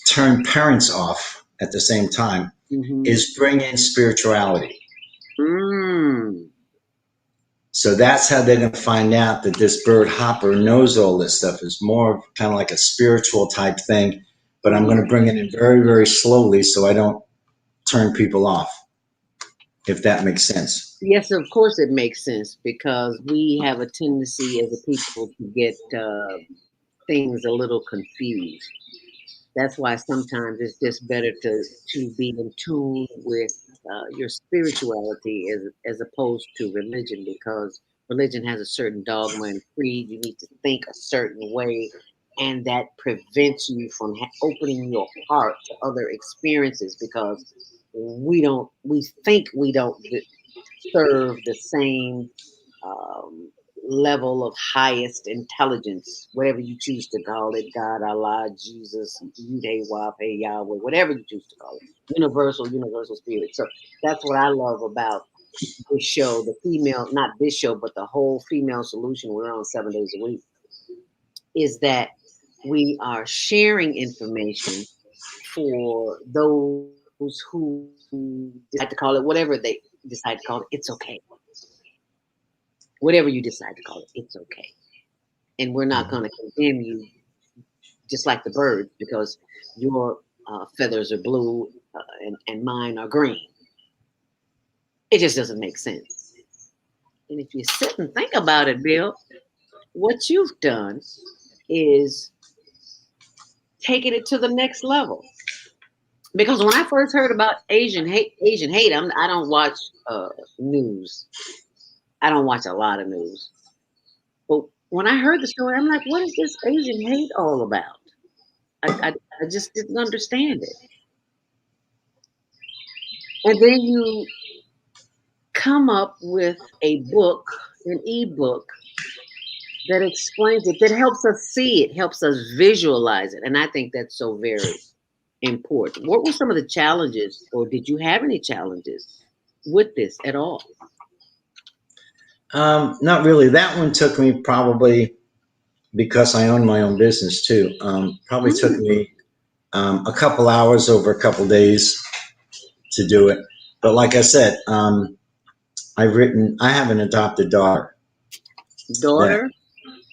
turn parents off at the same time, Mm-hmm. is bring in spirituality. Mm. So that's how they're going to find out that this bird Hopper knows all this stuff. Is more kind of like a spiritual type thing, but I'm going to bring it in very, very slowly so I don't turn people off, if that makes sense. Yes, of course it makes sense, because we have a tendency as a people to get things a little confused. That's why sometimes it's just better to be in tune with your spirituality as opposed to religion, because religion has a certain dogma and creed. You need to think a certain way, and that prevents you from opening your heart to other experiences, because we think we don't serve the same um, level of highest intelligence, whatever you choose to call it, God, Allah, Jesus, Yud, Wah, Yahweh, whatever you choose to call it, universal spirit. So that's what I love about this show, the female, not this show, but the whole female solution. We're on 7 days a week, is that we are sharing information for those who decide to call it whatever they decide to call it. It's okay. Whatever you decide to call it, it's okay. And we're not going to condemn you just like the birds, because your feathers are blue and mine are green. It just doesn't make sense. And if you sit and think about it, Bill, what you've done is taking it to the next level. Because when I first heard about Asian hate, I don't watch news. I don't watch a lot of news. But when I heard the story, I'm like, what is this Asian hate all about? I just didn't understand it. And then you come up with a book, an ebook that explains it, that helps us see it, helps us visualize it. And I think that's so very important. What were some of the challenges, or did you have any challenges with this at all? Not really. That one took me probably, because I own my own business too. Probably took me a couple hours over a couple days to do it. But like I said, I have an adopted daughter. Daughter?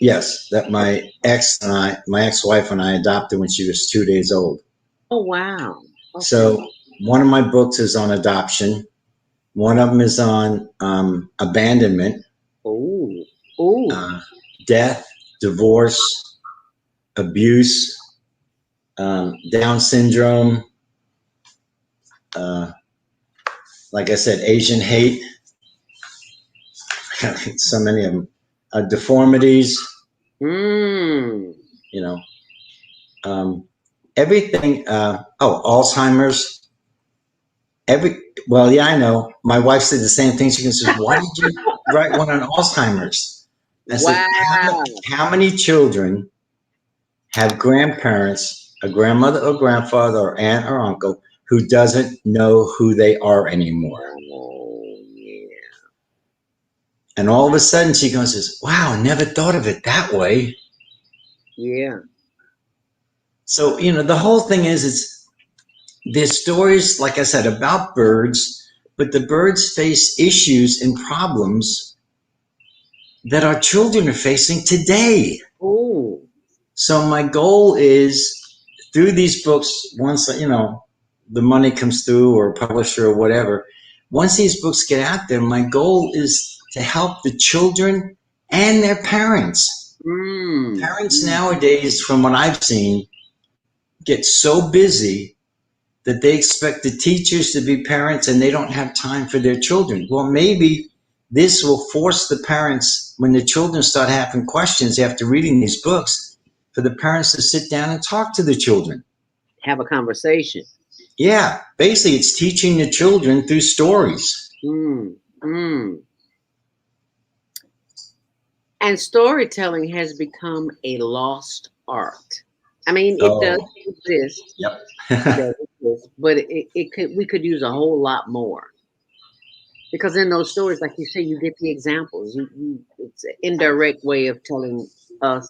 Yes, that my ex-wife and I adopted when she was 2 days old. Oh, wow. Okay. So one of my books is on adoption. One of them is on abandonment. Death, divorce, abuse, Down syndrome, like I said, Asian hate, so many of them, deformities, you know, everything, Alzheimer's, I know. My wife said the same thing. She says, why did you write one on Alzheimer's? I said, how many children have grandparents, a grandmother or grandfather or aunt or uncle, who doesn't know who they are anymore? Oh, yeah. And all of a sudden she goes, wow, I never thought of it that way. Yeah. So, the whole thing is, there's stories, like I said, about birds, but the birds face issues and problems that our children are facing today. Oh. So my goal is, through these books, once, the money comes through, or a publisher or whatever, once these books get out there, my goal is to help the children and their parents Parents nowadays, from what I've seen, get so busy that they expect the teachers to be parents and they don't have time for their children. Well, maybe this will force the parents, when the children start having questions after reading these books, for the parents to sit down and talk to the children. Have a conversation. Yeah, basically it's teaching the children through stories. And storytelling has become a lost art. I mean, it does exist. Yep. It does exist, but we could use a whole lot more. Because in those stories, like you say, you get the examples. It's an indirect way of telling us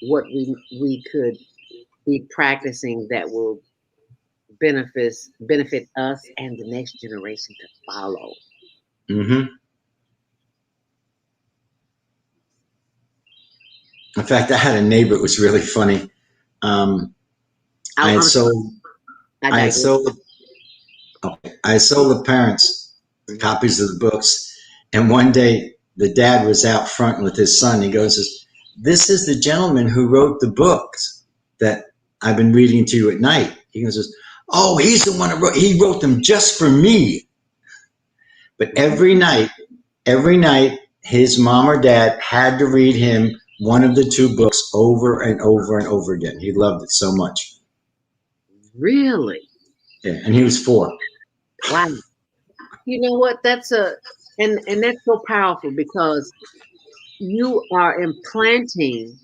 what we could be practicing that will benefit us and the next generation to follow. In fact, I had a neighbor. It was really funny. I sold the parents copies of the books, and one day the dad was out front with his son. He goes, "This is the gentleman who wrote the books that I've been reading to you at night." He goes, "Oh, he's the one who he wrote them just for me." But every night, his mom or dad had to read him one of the two books over and over and over again. He loved it so much. Really? Yeah, and he was 4. Wow. You know what? That's and that's so powerful because you are implanting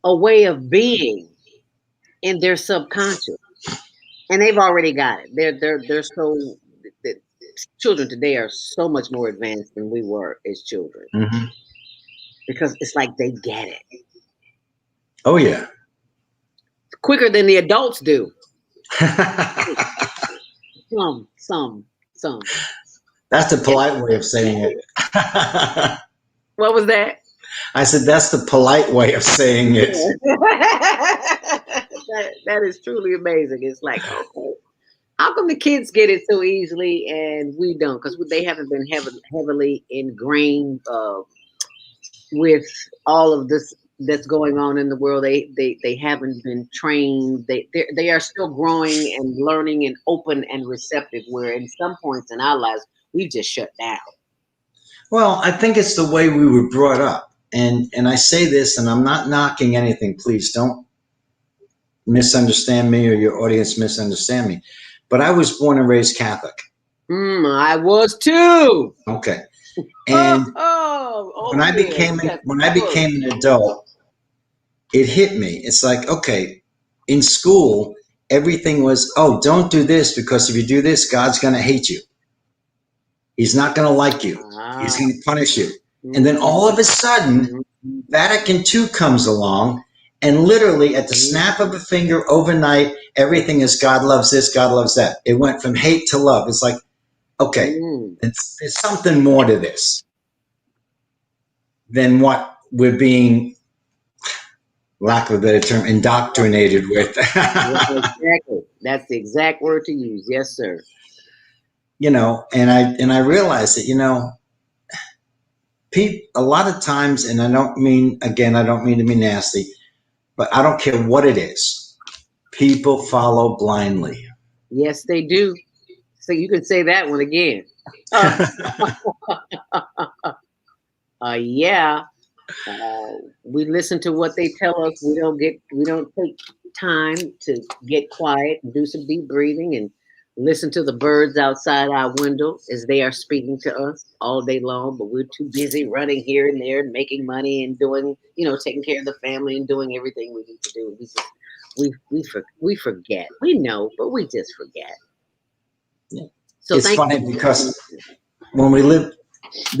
a way of being in their subconscious, and they've already got it. They're so. Children today are so much more advanced than we were as children because it's like they get it. Oh yeah, quicker than the adults do. Some. That's the polite way of saying it. What was that? I said that's the polite way of saying it. That is truly amazing. It's like, okay, how come the kids get it so easily and we don't? Because they haven't been heavily ingrained with all of this that's going on in the world. They haven't been trained. They are still growing and learning and open and receptive, where in some points in our lives we've just shut down. Well, I think it's the way we were brought up. And I say this, and I'm not knocking anything. Please don't misunderstand me or your audience misunderstand me. But I was born and raised Catholic. I was too. Okay. And when I became an adult, it hit me. It's like, okay, in school, everything was, oh, don't do this because if you do this, God's going to hate you. He's not going to like you. He's going to punish you. And then all of a sudden, Vatican II comes along, and literally at the snap of a finger overnight, everything is God loves this, God loves that. It went from hate to love. It's like, okay, there's something more to this than what we're being, lack of a better term, indoctrinated with. Exactly. That's the exact word to use. Yes, sir. You know, and I realized that, you know, a lot of times, and I don't mean to be nasty, but I don't care what it is. People follow blindly. Yes, they do. So you can say that one again. Yeah. We listen to what they tell us. We don't take time to get quiet and do some deep breathing and listen to the birds outside our window as they are speaking to us all day long, but we're too busy running here and there and making money and doing, taking care of the family and doing everything we need to do. We forget. We know, but we just forget. Yeah. So it's funny because when we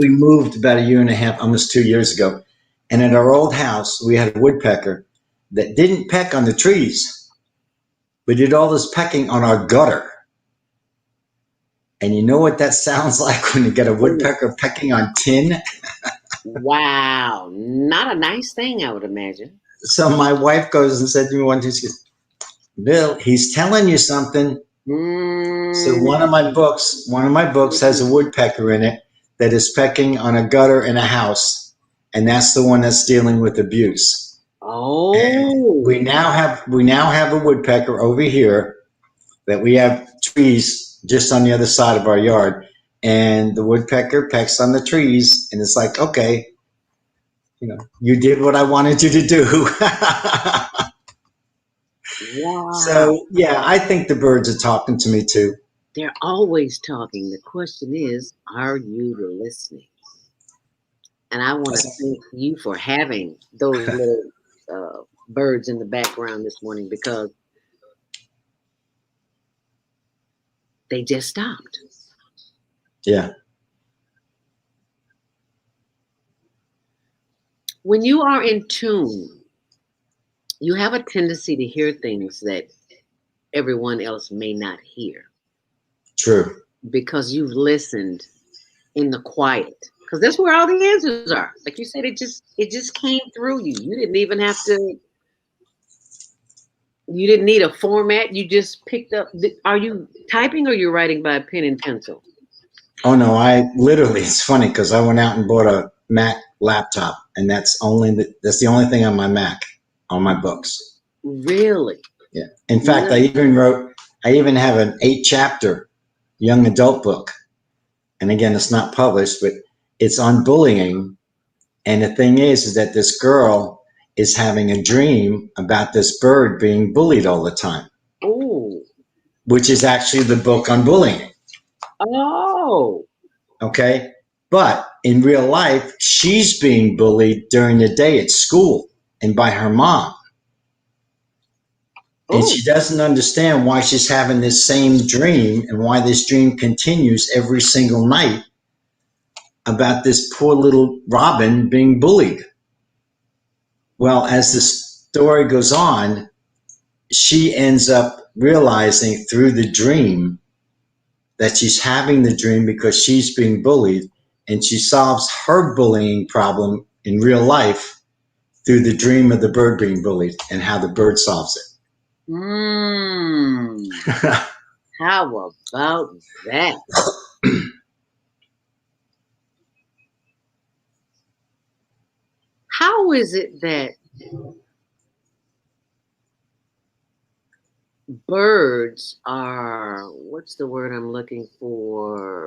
moved about 1.5 years, almost 2 years ago, and at our old house, we had a woodpecker that didn't peck on the trees, but did all this pecking on our gutter. And you know what that sounds like when you get a woodpecker pecking on tin? Wow. Not a nice thing, I would imagine. So my wife goes and said to me one day, she goes, Bill, he's telling you something. So one of my books has a woodpecker in it that is pecking on a gutter in a house. and that's the one that's dealing with abuse. And Oh. we now have a woodpecker over here that we have trees just on the other side of our yard, and the woodpecker pecks on the trees, and it's like, okay, you did what I wanted you to do. Wow. So yeah, I think the birds are talking to me too. They're always talking. The question is, are you listening? And I want to thank you for having those little birds in the background this morning, because they just stopped. Yeah. When you are in tune, you have a tendency to hear things that everyone else may not hear. True. Because you've listened in the quiet. Because that's where all the answers are. Like you said, it just came through you. You didn't even have to. You didn't need a format. You just picked up. Are you typing or you're writing by pen and pencil? Oh no, I literally. It's funny because I went out and bought a Mac laptop, and that's the only thing on my Mac, on my books. Really? Yeah. In fact, I even have an 8-chapter young adult book, and again, it's not published, but it's on bullying. And the thing is that this girl is having a dream about this bird being bullied all the time. Oh. Which is actually the book on bullying. Oh. Okay. But in real life, she's being bullied during the day at school and by her mom. And she doesn't understand why she's having this same dream and why this dream continues every single night about this poor little Robin being bullied. Well, as the story goes on, she ends up realizing through the dream that she's having the dream because she's being bullied, and she solves her bullying problem in real life through the dream of the bird being bullied and how the bird solves it. How about that? How is it that birds are, what's the word I'm looking for?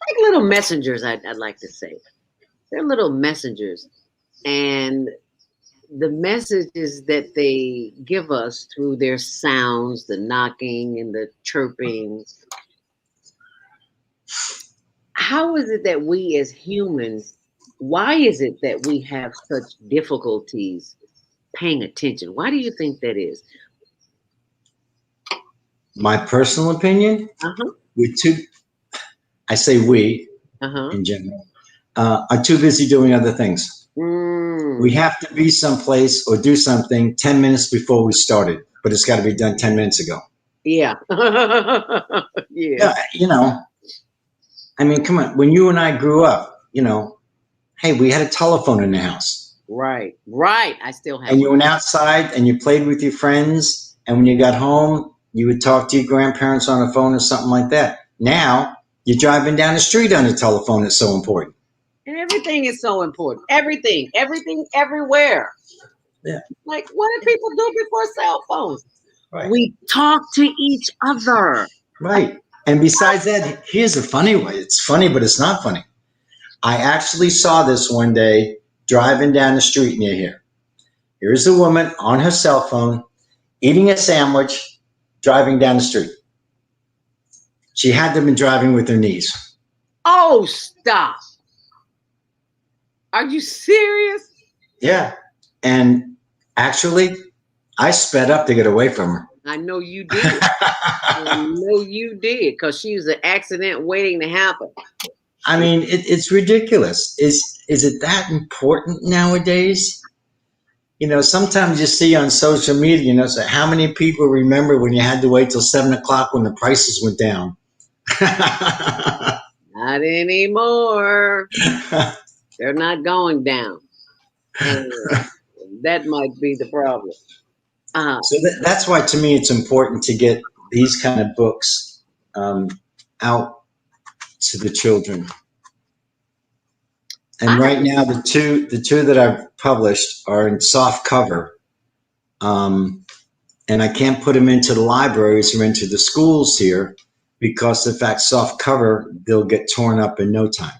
Like little messengers, I'd like to say. They're little messengers. And the messages that they give us through their sounds, the knocking and the chirping, how is it that we as humans, why is it that we have such difficulties paying attention? Why do you think that is? My personal opinion, I say we in general, are too busy doing other things. We have to be someplace or do something 10 minutes before we started, but it's got to be done 10 minutes ago. Yeah. Yeah. I mean, come on. When you and I grew up, hey, we had a telephone in the house. Right. I still have. And you went outside and you played with your friends. And when you got home, you would talk to your grandparents on the phone or something like that. Now you're driving down the street on the telephone. It's so important. And everything is so important. Everything, everywhere. Yeah. Like, what did people do before cell phones? Right. We talk to each other. Right. And besides that, here's a funny way. It's funny, but it's not funny. I actually saw this one day driving down the street near here. Here's a woman on her cell phone eating a sandwich, driving down the street. She had to have been driving with her knees. Oh, stop. Are you serious? Yeah. And actually, I sped up to get away from her. I know you did. I know you did, because she was an accident waiting to happen. I mean, it's ridiculous. Is it that important nowadays? Sometimes you see on social media, so how many people remember when you had to wait till 7 o'clock when the prices went down? Not anymore. They're not going down. And that might be the problem. So that's why, to me, it's important to get these kind of books out to the children. And right now, the two that I've published are in soft cover, and I can't put them into the libraries or into the schools here because of that soft cover, they'll get torn up in no time.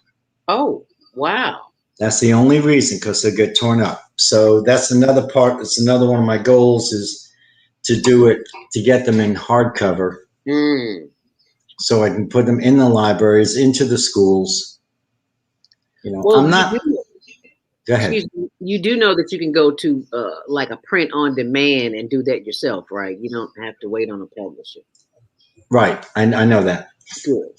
Oh, wow. That's the only reason, because they'll get torn up. So that's another part. It's another one of my goals is to do it, to get them in hardcover, so I can put them in the libraries, into the schools. Well, I'm not. Go ahead. You do know that you can go to like a print on demand and do that yourself, right? You don't have to wait on a publisher. Right. I know that. Good.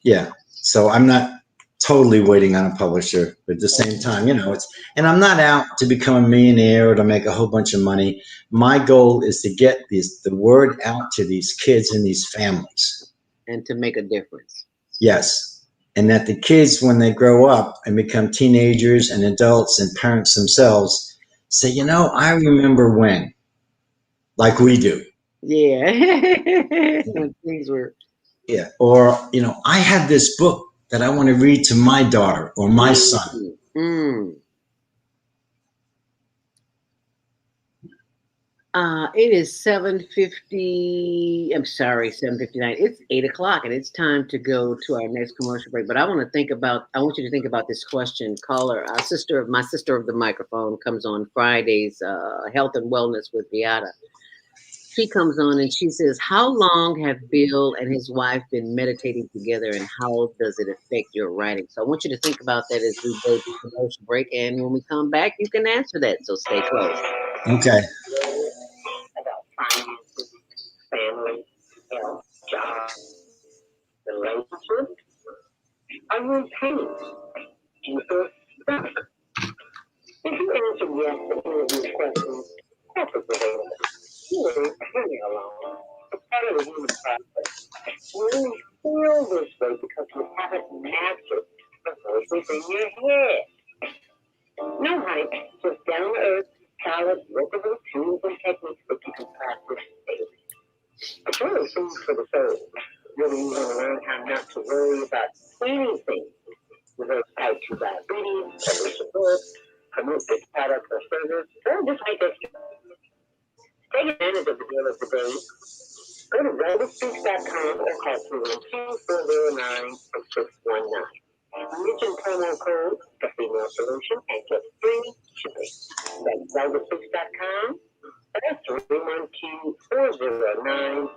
Yeah. So I'm not totally waiting on a publisher, but at the same time, and I'm not out to become a millionaire or to make a whole bunch of money. My goal is to get the word out to these kids and these families. And to make a difference. Yes. And that the kids, when they grow up and become teenagers and adults and parents themselves, say, I remember when, like we do. Yeah. When things were. Yeah. Or, I had this book that I want to read to my daughter or my son. It is 7:50. I'm sorry, 7:59. It's 8:00, and it's time to go to our next commercial break. But I want you to think about this question. Caller, my sister of the microphone comes on Fridays, health and wellness with Beata. She comes on and she says, how long have Bill and his wife been meditating together, and how does it affect your writing? So I want you to think about that as we go to the commercial break. And when we come back, you can answer that. So stay close. Okay. About finances, family, health, job, relationships. Are you in pain? Do you feel stuck? If you answer yes to any of these questions, help is available. You ain't alone. It's part of the human process. You only feel this way because you haven't mastered the voices in your head. No hype, just down to earth, solid, workable tools and techniques that you can practice daily. It's really food for the soul. Really, you want to learn how not to worry about anything. Reverse type 2 diabetes, publish a book, promote this product or service, or just make it. Take advantage of the deal of the day. Go to ZeldaSpeaks.com or call 212-409-6619. Mention promo code The Female Solution and get free shipping. That's ZeldaSpeaks.com or 312-409-6619.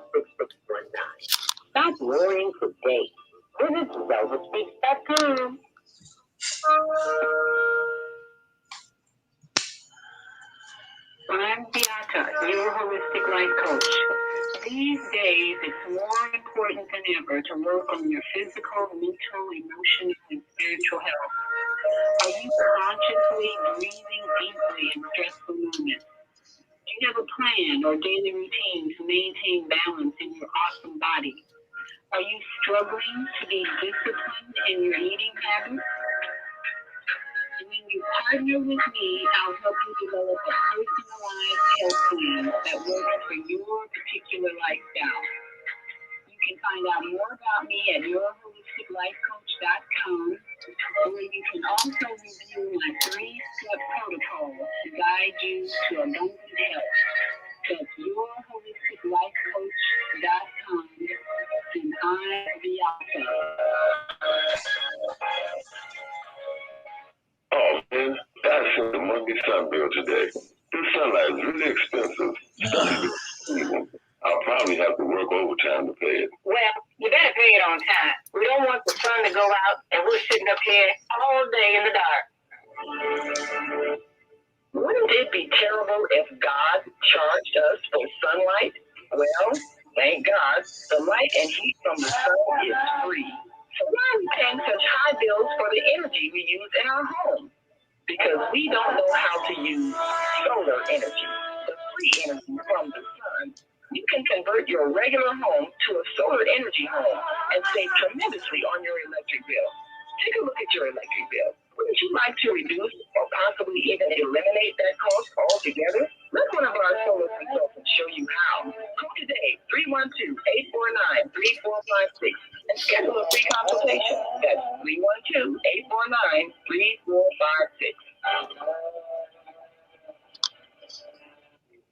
Stop worrying today. Visit ZeldaSpeaks.com. I'm Beata, your holistic life coach. These days, it's more important than ever to work on your physical, mental, emotional, and spiritual health. Are you consciously breathing deeply in stressful moments? Do you have a plan or daily routine to maintain balance in your awesome body? Are you struggling to be disciplined in your eating habits? When you partner with me, I'll help you develop a personalized health plan that works for your particular lifestyle. You can find out more about me at yourholisticlifecoach.com, where you can also review my 3-step protocol to guide you to abundant health. That's yourholisticlifecoach.com, and I'm Beata. Oh man, that's the Monday sun bill today. This sunlight is really expensive. I'll probably have to work overtime to pay it. Well, you better pay it on time. We don't want the sun to go out and we're sitting up here all day in the dark. Wouldn't it be terrible if God charged us for sunlight? Well, thank God, the light and heat from the sun is free. So why are we paying such high bills for the energy we use in our home? Because we don't know how to use solar energy, the free energy from the sun. You can convert your regular home to a solar energy home and save tremendously on your electric bill. Take a look at your electric bill. Wouldn't you like to reduce or possibly even eliminate that cost altogether? Let one of our solar consultants show you how. Call today, 312-849-3456, and schedule a free consultation. That's 312-849-3456.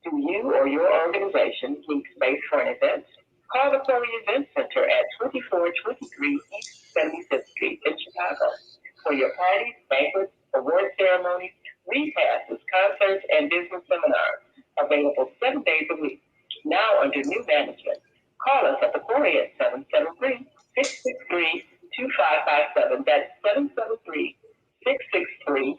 Do you or your organization need space for an event? Call the Chloe Event Center at 2423 East 75th Street in Chicago for your parties, banquets, award ceremonies, repasses, concerts, and business seminars. Available 7 days a week. Now under new management. Call us at the Chloe at 773-663-2557. That's 773-663-2557.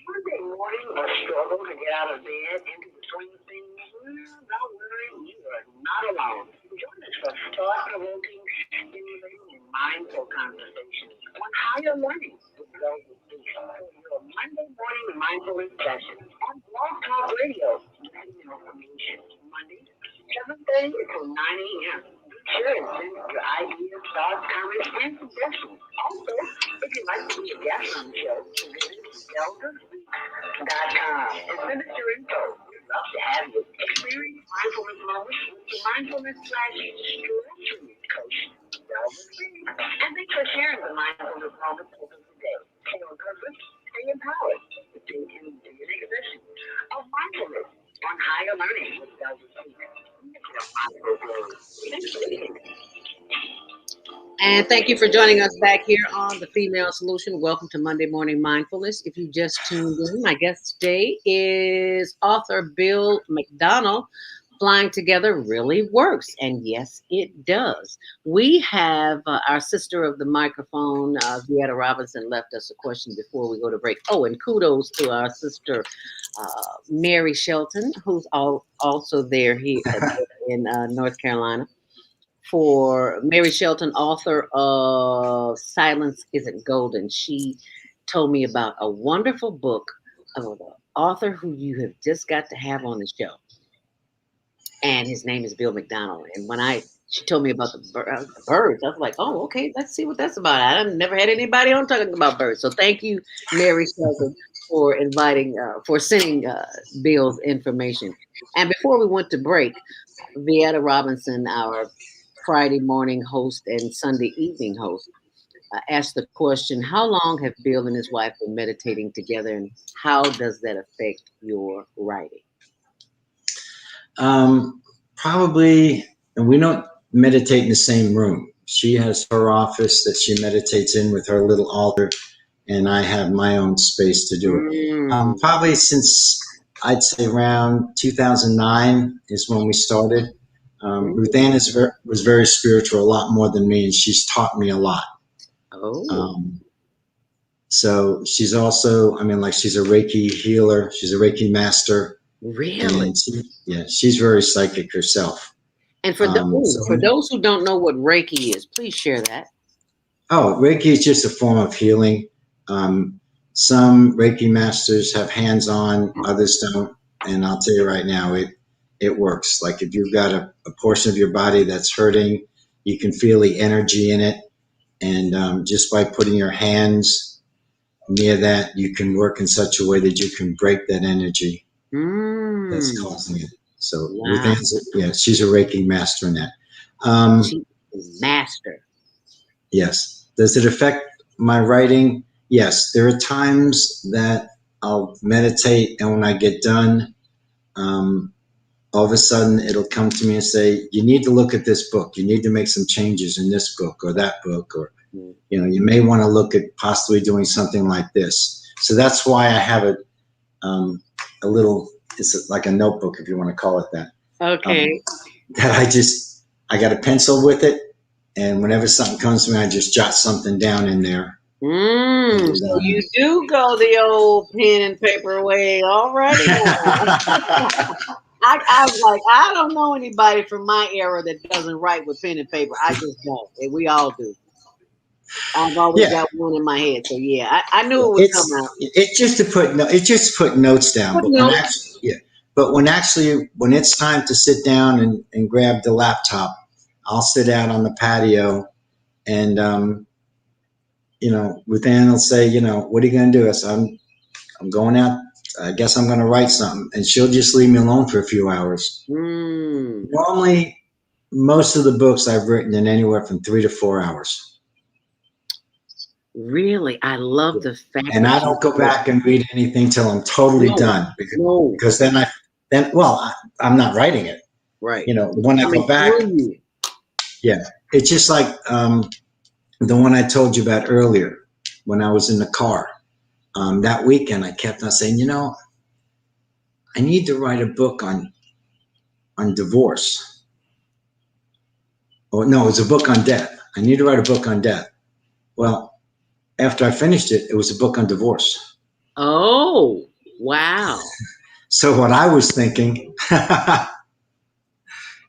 Monday morning or struggle to get out of bed into the swing of things? Well, don't worry, you are not alone. Join us for thought-provoking, stimulating, and mindful conversations on higher learning with ZeldaSpeaks for your Monday morning mindfulness session on Blog Talk Radio. Information Monday, 7:30 to 9 a.m. Sure, and send your ideas, thoughts, comments, and suggestions. Also, if you'd like to be a guest on the show, visit ZeldaSpeaks.com and send us your info. We'd love to have you. Experience mindfulness moments with your mindfulness/stretching coach, Zelda Speaks. And thanks for sharing the mindfulness moments with us today. Stay on purpose, stay empowered. Stay tuned to your next session of mindfulness on higher learning with Zelda Speaks. And thank you for joining us back here on The Female Solution. Welcome to Monday Morning Mindfulness. If you just tuned in, my guest today is author Bill McDonald. Flying together really works. And yes, it does. We have our sister of the microphone, Vieta Robinson, left us a question before we go to break. Oh, and kudos to our sister, Mary Shelton, who's also there here in North Carolina. For Mary Shelton, author of Silence Isn't Golden. She told me about a wonderful book of an author who you have just got to have on the show. And his name is Bill McDonald. And when she told me about the birds, I was like, oh, okay, let's see what that's about. I've never had anybody on talking about birds. So thank you, Mary Shelton, for for sending Bill's information. And before we went to break, Vieta Robinson, our Friday morning host and Sunday evening host, asked the question, how long have Bill and his wife been meditating together, and how does that affect your writing? Probably, and we don't meditate in the same room. She has her office that she meditates in with her little altar, and I have my own space to do it. Probably since I'd say around 2009 is when we started. Ruth Ann was very spiritual, a lot more than me, and she's taught me a lot. Oh. So she's also, she's a Reiki healer. She's a Reiki master. Really? And she's very psychic herself. And for those who don't know what Reiki is, please share that. Oh, Reiki is just a form of healing. Some Reiki masters have hands-on, others don't. And I'll tell you right now, it works. Like if you've got a portion of your body that's hurting, you can feel the energy in it. And just by putting your hands near that, you can work in such a way that you can break that energy that's causing it. So wow. She's a Reiki master in that. She's master. Yes. Does it affect my writing? Yes. There are times that I'll meditate, and when I get done, all of a sudden it'll come to me and say, you need to look at this book. You need to make some changes in this book or that book, or, you may want to look at possibly doing something like this. So that's why I have a little, it's like a notebook, if you want to call it that. Okay. That I got a pencil with it. And whenever something comes to me, I just jot something down in there. So you do go the old pen and paper way already. I was like, I don't know anybody from my era that doesn't write with pen and paper. I just don't. And we all do. I've always got one in my head. So I knew it would come out. It's just to put notes down. But when it's time to sit down and grab the laptop, I'll sit out on the patio, and Ruth Ann will say, what are you going to do? I said, I'm going out I guess I'm going to write something. And she'll just leave me alone for a few hours. Mm, Normally, most of the books I've written in anywhere from 3 to 4 hours. really, I love the fact And I that you don't go back and read anything till I'm totally no, done. no, Because I'm not writing it. right. You know, It's when I coming go back, through you. yeah. It's just like the one I told you about earlier when I was in the car. That weekend, I kept on saying, I need to write a book on divorce. Oh, no, it was a book on death. I need to write a book on death. Well, after I finished it, it was a book on divorce. Oh, wow. So what I was thinking,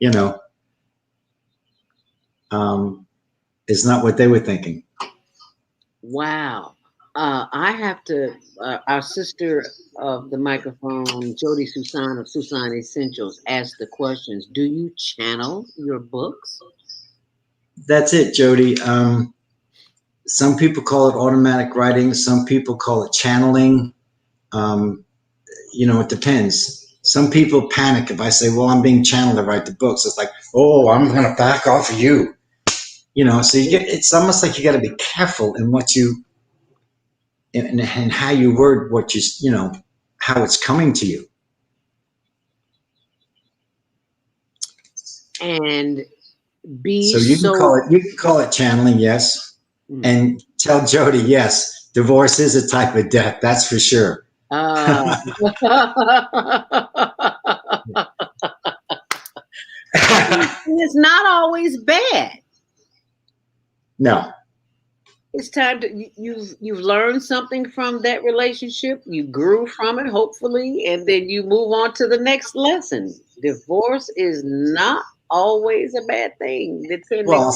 you know, is not what they were thinking. Wow. I have to, our sister of the microphone, Jody Susan of Susan Essentials, asked the questions. Do you channel your books? That's it, Jody. Some people call it automatic writing. Some people call it channeling. It depends. Some people panic if I say, well, I'm being channeled to write the books. It's like, oh, I'm going to back off of you. So it's almost like you got to be careful in what you, and how you word what how it's coming to you. And be So you can call it channeling, yes. Mm. And tell Jody, yes, divorce is a type of death. That's for sure. It's not always bad. No. It's time to you've learned something from that relationship. You grew from it, hopefully, and then you move on to the next lesson. Divorce is not always a bad thing, depending on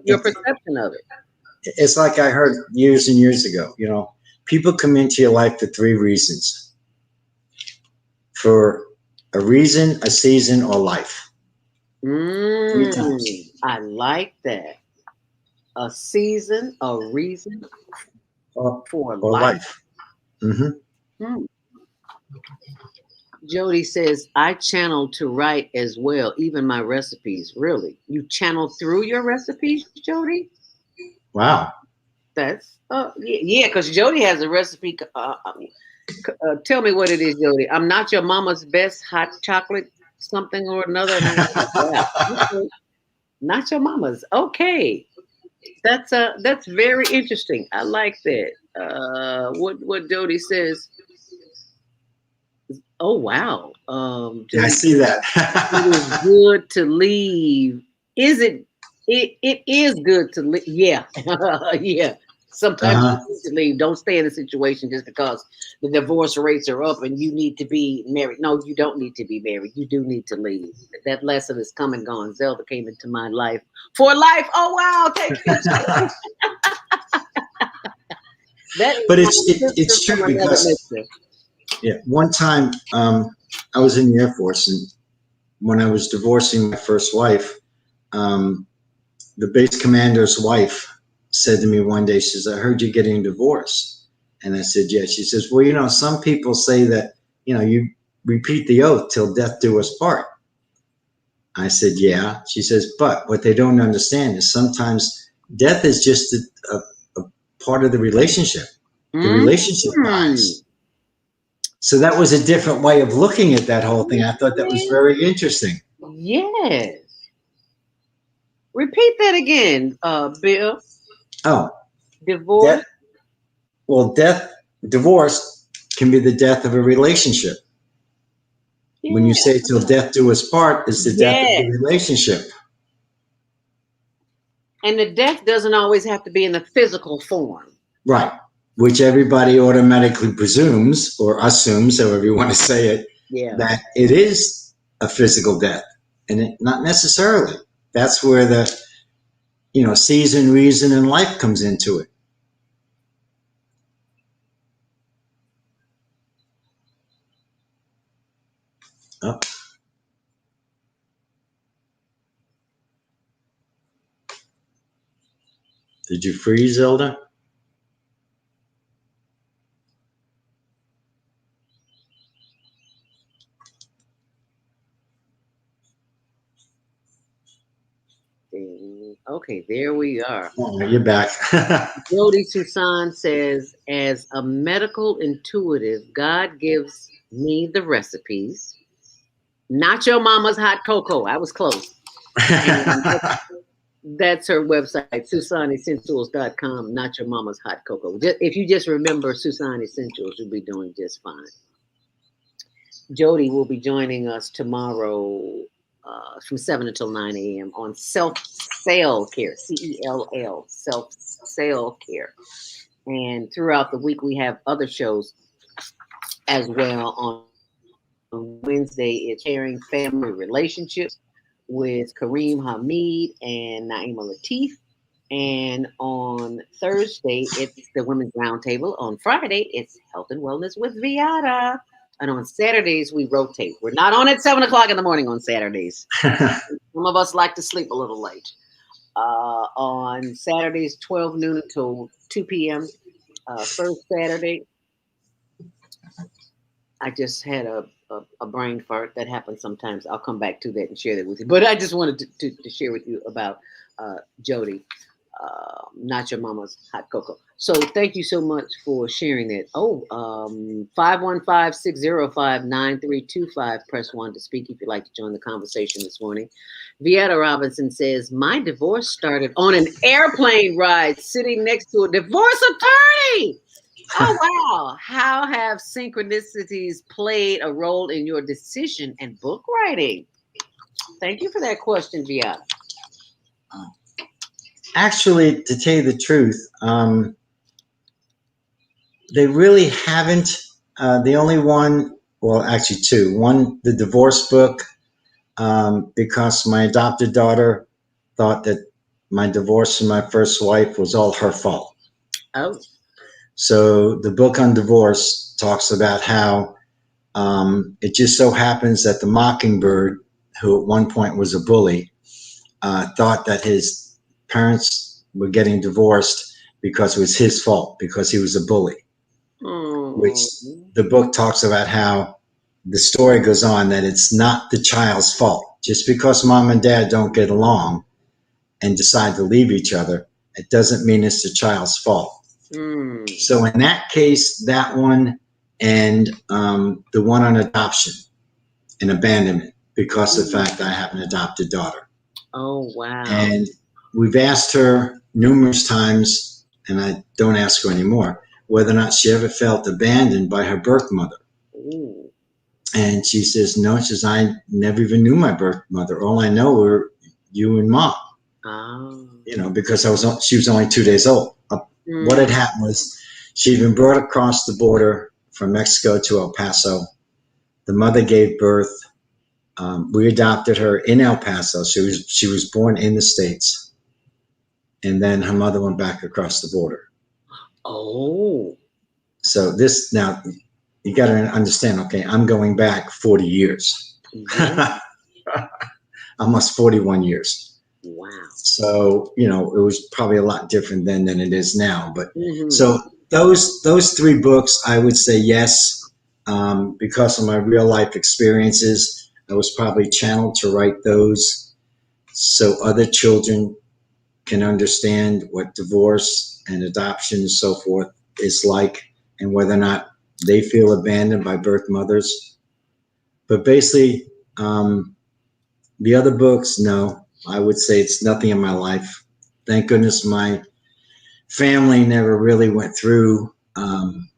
your perception of it. It's like I heard years and years ago. People come into your life for 3 reasons: for a reason, a season, or life. 3 times. I like that. A season, a reason for life. Mm-hmm. Jody says, I channel to write as well, even my recipes. Really? You channel through your recipes, Jody? Wow. That's, yeah, because Jody has a recipe. Tell me what it is, Jody. I'm not your mama's best hot chocolate something or another. And I'm like, wow, okay. Not your mama's. Okay. That's very interesting. I like that. What Jody says. Oh wow. Yeah, I see that. It is good to leave. Is it? It is good to leave. Yeah, yeah. Sometimes you need to leave. Don't stay in a situation just because the divorce rates are up and you need to be married. No, you don't need to be married. You do need to leave. That lesson is come and gone. Zelda came into my life for life. Oh wow, thank you. But it's true because one time I was in the Air Force, and when I was divorcing my first wife, the base commander's wife said to me one day, she says, I heard you're getting divorced. And I said, yeah. She says, well, some people say that, you repeat the oath till death do us part. I said, yeah. She says, but what they don't understand is sometimes death is just a part of the relationship. The relationship dies. So that was a different way of looking at that whole thing. I thought that was very interesting. Yes. Repeat that again, Bill. Oh. Divorce? Divorce can be the death of a relationship. Yeah. When you say till death do us part, it's the death of the relationship. And the death doesn't always have to be in the physical form. Right. Which everybody automatically presumes or assumes, however you want to say it, that it is a physical death. And not necessarily. That's where the, season, reason, and life comes into it. Oh. Did you freeze, Zelda? Okay, there we are. Oh, you're back. Jody Susan says, as a medical intuitive, God gives me the recipes. Not your mama's hot cocoa. I was close. And that's her website, SusanEssentials.com. Not your mama's hot cocoa. If you just remember Susan Essentials, you'll be doing just fine. Jody will be joining us tomorrow from 7 until 9 a.m. on self-sale care, CELL, self-sale care. And throughout the week, we have other shows as well. On Wednesday, it's Sharing Family Relationships with Kareem Hamid and Naima Latif. And on Thursday, it's the Women's Roundtable. On Friday, it's Health and Wellness with Viata. And on Saturdays, we rotate. We're not on at 7 o'clock in the morning on Saturdays. Some of us like to sleep a little late. On Saturdays, 12 noon until 2 p.m. First Saturday, I just had a brain fart. That happens sometimes. I'll come back to that and share that with you. But I just wanted to share with you about Jody, Not Your Mama's Hot Cocoa. So thank you so much for sharing that. 515-605-9325. Press 1 to speak if you'd like to join the conversation this morning. Vieta Robinson says, my divorce started on an airplane ride sitting next to a divorce attorney. Oh, wow. How have synchronicities played a role in your decision and book writing? Thank you for that question, Vieta. Actually, to tell you the truth, they really haven't. The only one, well, actually two. One, the divorce book, because my adopted daughter thought that my divorce from my first wife was all her fault. Oh. So the book on divorce talks about how it just so happens that the mockingbird, who at one point was a bully, thought that his parents were getting divorced because it was his fault, because he was a bully. Which the book talks about how the story goes on that it's not the child's fault. Just because mom and dad don't get along and decide to leave each other, it doesn't mean it's the child's fault. So in that case, that one and the one on adoption and abandonment, because of the fact that I have an adopted daughter. Oh, wow. And we've asked her numerous times, and I don't ask her anymore, whether or not she ever felt abandoned by her birth mother. Ooh. And she says, no, she says, I never even knew my birth mother. All I know were you and mom. Oh. You know, because she was only 2 days old. What had happened was she'd been brought across the border from Mexico to El Paso. The mother gave birth. We adopted her in El Paso. She was born in the States. And then her mother went back across the border. Oh. So this, now, you got to understand, okay, I'm going back 40 years. Yeah. Almost 41 years. Wow. So, you know, it was probably a lot different then than it is now. But so those three books, I would say yes, because of my real life experiences. I was probably channeled to write those so other children can understand what divorce and adoption and so forth is like, and whether or not they feel abandoned by birth mothers. But basically, the other books, no, I would say it's nothing in my life. Thank goodness my family never really went through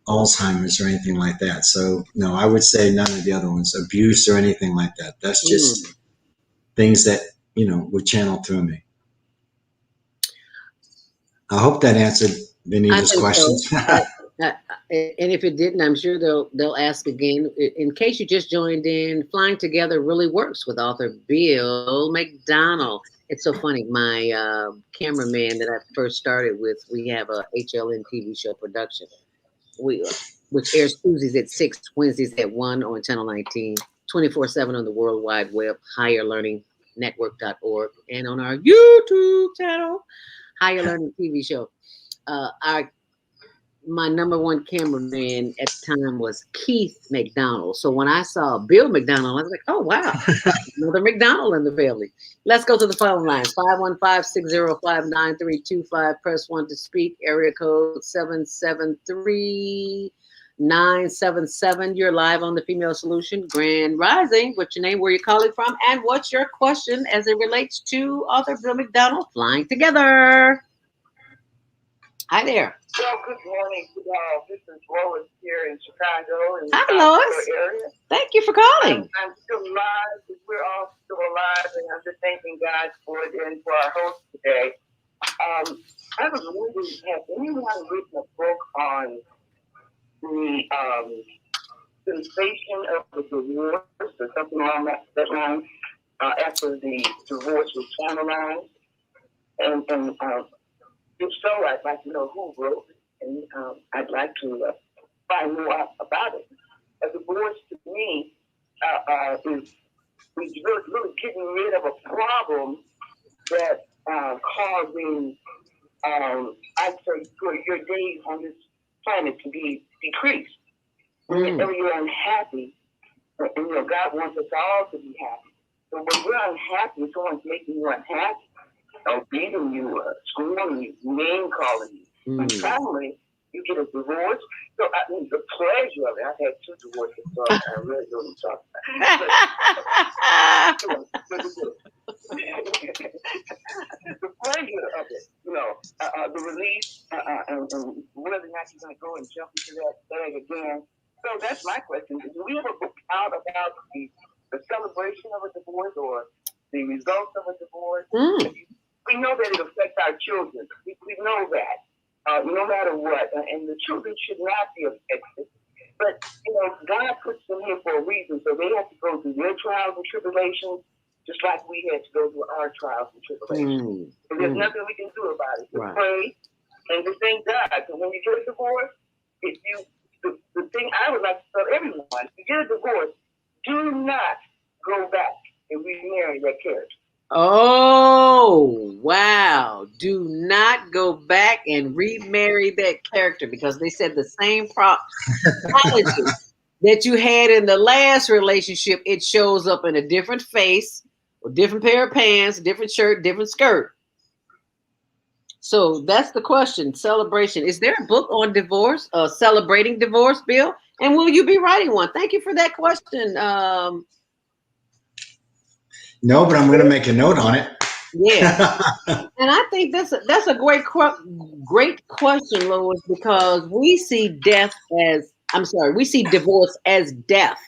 Alzheimer's or anything like that. So, no, I would say none of the other ones, abuse or anything like that. That's just things that, you know, were channeled through me. I hope that answered Benita's questions. So. And if it didn't, I'm sure they'll ask again. In case you just joined in, Flying Together really works with author Bill McDonald. It's so funny. My cameraman that I first started with, we have a HLN TV show production, which airs Tuesdays at 6, Wednesdays at 1 on Channel 19, 24/7 on the World Wide Web, higherlearningnetwork.org, and on our YouTube channel, Higher Learning TV show. Our my number one cameraman at the time was Keith McDonald. So when I saw Bill McDonald, I was like, oh, wow, another McDonald in the family. Let's go to the phone lines. 515-605-9325. Press 1 to speak. Area code 773-977. You're live on the Female Solution. Grand Rising. What's your name? Where you calling from? And what's your question as it relates to author Bill McDonald flying together? Hi there. Well, good morning. This is Lois here in Chicago, in the Hi, Chicago Lois. area. Thank you for calling. I'm still alive. We're all still alive, and I'm just thanking God for it and for our host today. I was wondering, has anyone written a book on the sensation of the divorce or something along that line after the divorce was finalized? And if so, I'd like to know who wrote it, and I'd like to find more out about it. A divorce to me is really getting rid of a problem that causing, I'd say, for your days on this planet to be decreased. Whenever you're unhappy, and God wants us all to be happy. So when you're unhappy, someone's making you unhappy, beating you, schooling you, name calling you. And finally, you get a divorce. So I mean, the pleasure of it. I've had 2 divorces, so I really don't talk about it. The pleasure of it, the release, and whether or not you're going to go and jump into that bag again. So that's my question. Do we have a book out about the celebration of a divorce or the results of a divorce? We know that it affects our children. We know that, no matter what. And the children should not be affected. But, God puts them here for a reason. So they have to go through their trials and tribulations, just like we had to go through our trials and tribulations. And there's nothing we can do about it. Just pray and just thank God. So when you get a divorce, the thing I would like to tell everyone, if you get a divorce, do not go back and remarry that character. Oh, wow. Do not go back and remarry that character because they said the same qualities that you had in the last relationship, it shows up in a different face, a different pair of pants, different shirt, different skirt. So that's the question. Celebration. Is there a book on divorce, celebrating divorce, Bill? And will you be writing one? Thank you for that question. No, but I'm going to make a note on it. Yeah, and I think that's a great question, Lois, because we see divorce as death,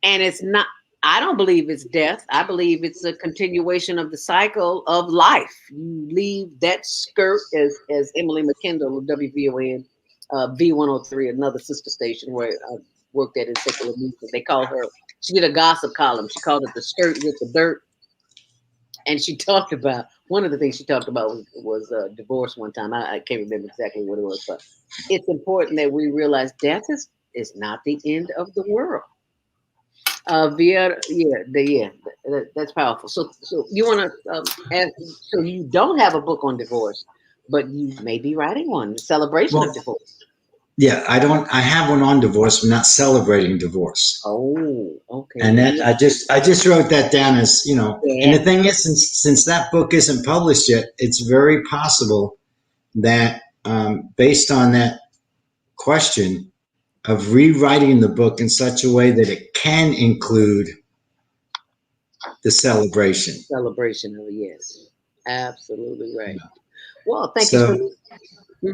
and it's not. I don't believe it's death. I believe it's a continuation of the cycle of life. You leave that skirt, as Emily McKendall of WVON, V103, another sister station where I worked at in secular music. They call her. She did a gossip column. She called it the skirt with the dirt. And she talked about, one of the things she talked about was divorce one time. I can't remember exactly what it was, but it's important that we realize death is not the end of the world. That's powerful. So you want to ask, so you don't have a book on divorce, but you may be writing one, celebration of divorce. Yeah, I have one on divorce, but not celebrating divorce. Oh, okay. And that I just wrote that down as, And the thing is, since that book isn't published yet, it's very possible that based on that question of rewriting the book in such a way that it can include the celebration. Celebration of yes. Absolutely right. Yeah. Well, thank you for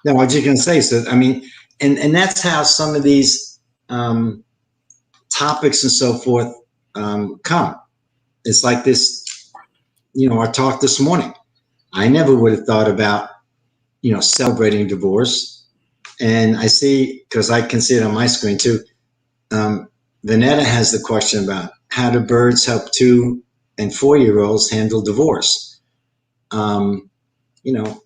No, I was just going to say, so, I mean, and that's how some of these topics and so forth come. It's like this, our talk this morning. I never would have thought about, celebrating divorce. And I see, because I can see it on my screen too, Vanetta has the question about how do birds help 2- and 4-year-olds handle divorce? A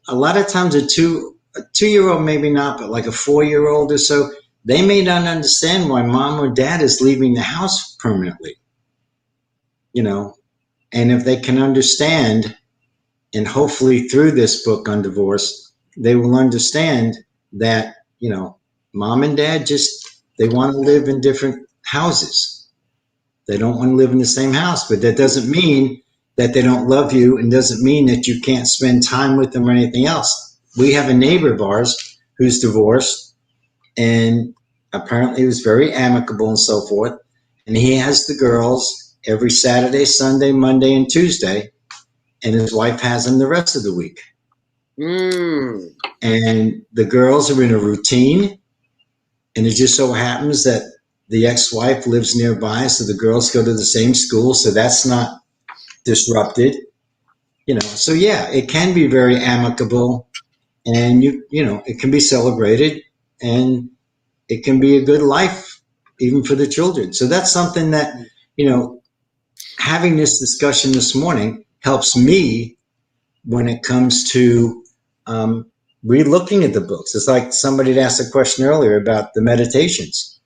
lot of times a 2-year-old maybe not, but like a 4-year-old or so, they may not understand why mom or dad is leaving the house permanently. And if they can understand, and hopefully through this book on divorce, they will understand that, mom and dad they want to live in different houses. They don't want to live in the same house, but that doesn't mean that they don't love you, and doesn't mean that you can't spend time with them or anything else. We have a neighbor of ours who's divorced, and apparently he was very amicable and so forth. And he has the girls every Saturday, Sunday, Monday, and Tuesday, and his wife has them the rest of the week. And the girls are in a routine, and it just so happens that the ex-wife lives nearby, so the girls go to the same school, so that's not disrupted. So yeah, it can be very amicable, and it can be celebrated, and it can be a good life even for the children. So that's something that, having this discussion this morning helps me when it comes to re-looking at the books. It's like somebody had asked a question earlier about the meditations.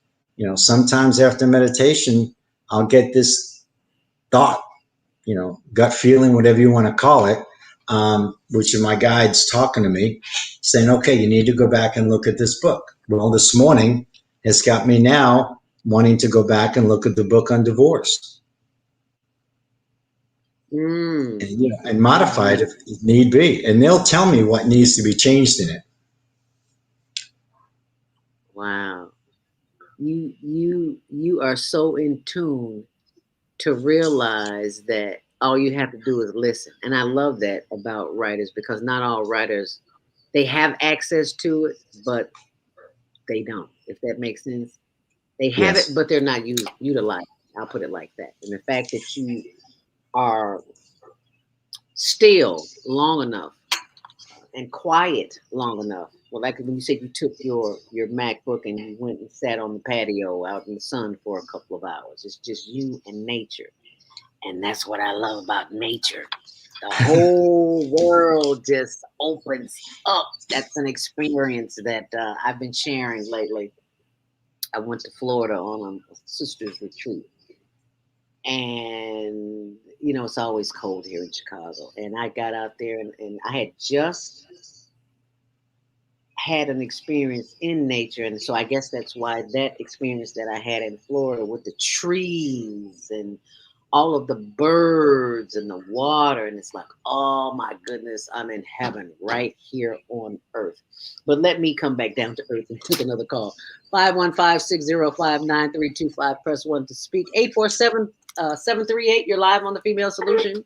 Sometimes after meditation, I'll get this thought, gut feeling, whatever you want to call it, which are my guides talking to me, saying, okay, you need to go back and look at this book. Well, this morning has got me now wanting to go back and look at the book on divorce. And modify it if need be. And they'll tell me what needs to be changed in it. Wow. You are so in tune to realize that all you have to do is listen. And I love that about writers, because not all writers, they have access to it, but they don't, if that makes sense. They have it, but they're not utilized. I'll put it like that. And the fact that you are still long enough and quiet long enough. Well, like when you said you took your MacBook and you went and sat on the patio out in the sun for a couple of hours. It's just you and nature. And that's what I love about nature. The whole world just opens up. That's an experience that I've been sharing lately. I went to Florida on a sister's retreat. And, it's always cold here in Chicago. And I got out there and I had just had an experience in nature. And so I guess that's why that experience that I had in Florida with the trees and all of the birds and the water, and it's like, oh my goodness, I'm in heaven right here on earth. But let me come back down to earth and take another call. 515-605-9325. Press 1 to speak. 847-738. You're live on the Female Solution.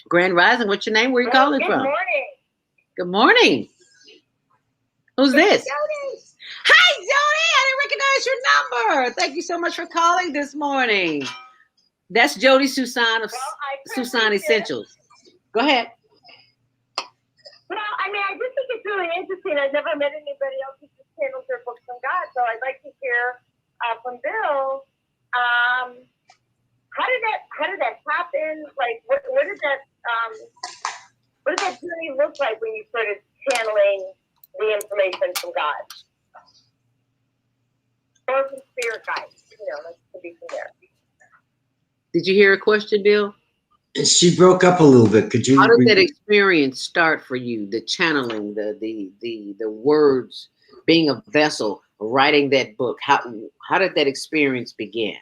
Grand Rising. What's your name? Where are you calling from? Good morning. Good morning. Who's this? Jody. Hi, Jody. I didn't recognize your number. Thank you so much for calling this morning. That's Jody Susan of Susan Essentials. Go ahead. Well, I just think it's really interesting. I've never met anybody else who just handles their books from God. So I'd like to hear from Bill. How did that happen? Like, what did that journey look like when you started channeling the information from God? Or from spirit guides, let's be from there. Did you hear a question, Bill? She broke up a little bit. Could you? How did that experience start for you? The channeling, the words, being a vessel, writing that book. How did that experience begin?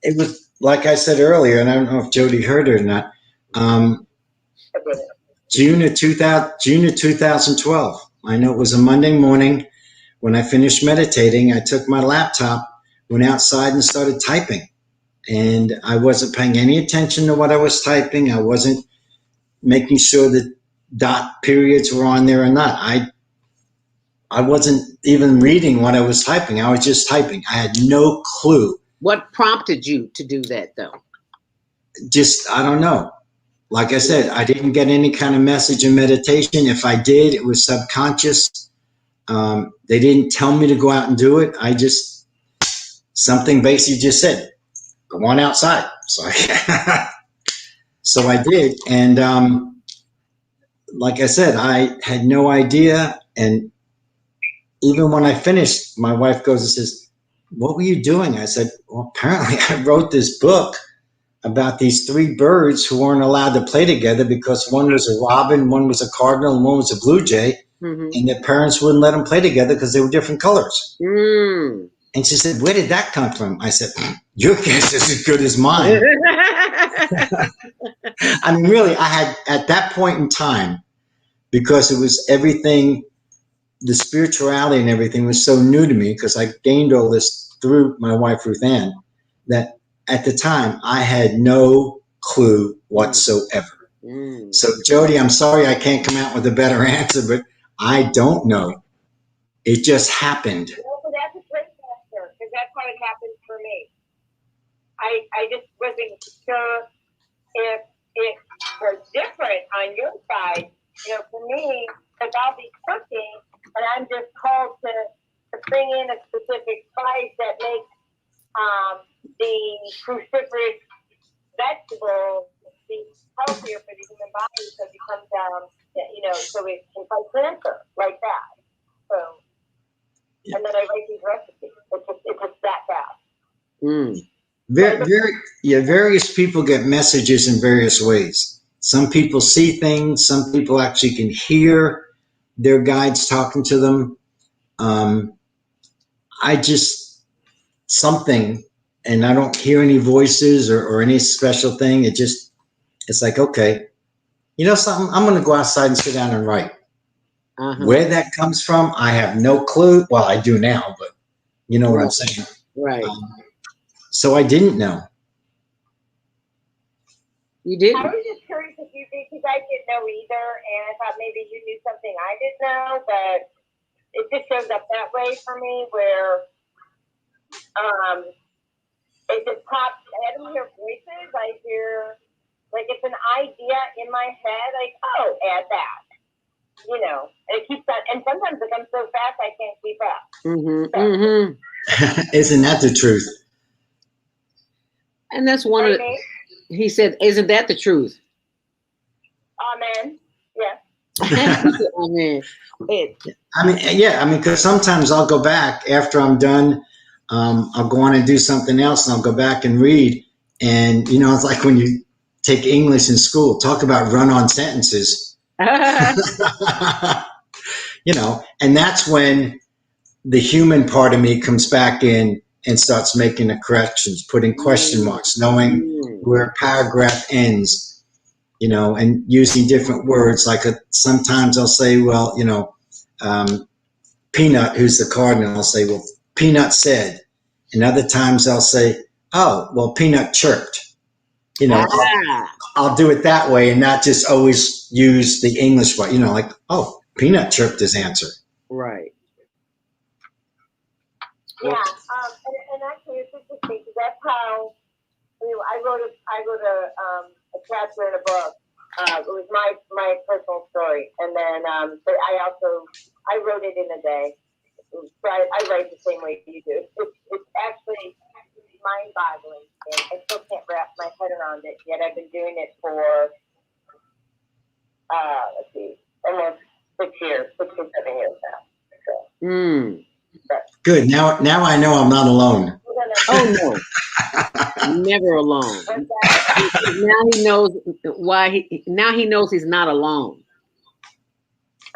It was like I said earlier, and I don't know if Jody heard it or not. June of 2012. I know it was a Monday morning when I finished meditating. I took my laptop, went outside, and started typing. And I wasn't paying any attention to what I was typing. I wasn't making sure that dot periods were on there or not. I wasn't even reading what I was typing. I was just typing. I had no clue. What prompted you to do that, though? Just, I don't know. Like I said, I didn't get any kind of message in meditation. If I did, it was subconscious. They didn't tell me to go out and do it. Something basically just said, go on outside. So I did. And like I said, I had no idea. And even when I finished, my wife goes and says, what were you doing? I said, well, apparently I wrote this book about these three birds who weren't allowed to play together because one was a robin, one was a cardinal, and one was a blue jay. and their parents wouldn't let them play together because they were different colors. Mm. And she said, "Where did that come from?" I said, "Your guess is as good as mine." I mean, really, I had at that point in time, because it was everything, the spirituality and everything was so new to me because I gained all this through my wife, Ruth Ann, that at the time I had no clue whatsoever. Mm. So, Jody, I'm sorry I can't come out with a better answer, but I don't know. It just happened. Well, so that's a great answer because that's how it happened for me. I just wasn't sure if it was different on your side. You know, for me, because I'll be cooking and I'm just called to bring in a specific spice that makes the cruciferous vegetable be healthier for the human body, so it becomes, so it can fight cancer like that. So, and then I write these recipes. It's just that fast. Mm. Various people get messages in various ways. Some people see things. Some people actually can hear their guides talking to them. I just something, and I don't hear any voices or any special thing. It's like, okay, you know something? I'm going to go outside and sit down and write. Where that comes from, I have no clue. Well, I do now, but you know what I'm saying. Right. So I didn't know. You didn't? I was just curious if you did, because I didn't know either, and I thought maybe you knew something I didn't know, but it just shows up that way for me, where it just pops. I don't hear voices. I hear, like, it's an idea in my head, like, oh, add that. You know, and it keeps on, and sometimes it comes so fast I can't keep up. Isn't that the truth? And that's one of the, he said, isn't that the truth? Amen. Yeah. Amen. Because sometimes I'll go back after I'm done. I'll go on and do something else, and I'll go back and read. And you know, it's like when you take English in school. Talk about run-on sentences. You know, and that's when the human part of me comes back in and starts making the corrections, putting question marks, knowing where a paragraph ends, you know, and using different words. Like sometimes I'll say, well, you know, Peanut, who's the cardinal, I'll say, well, Peanut said. And other times I'll say, oh, well, Peanut chirped. You know, I'll do it that way and not just always use the English way, you know, like, oh, Peanut chirped his answer. Right. Yeah, and actually it's interesting because that's how, I wrote a chapter in a book. It was my personal story, and then but I wrote it in a day. So I write the same way you do. It's actually mind-boggling, and I still can't wrap my head around it yet. I've been doing it for almost 6 or 7 years now. So. Good. Now I know I'm not alone. Oh no, never alone. Now he knows why. Now he knows he's not alone.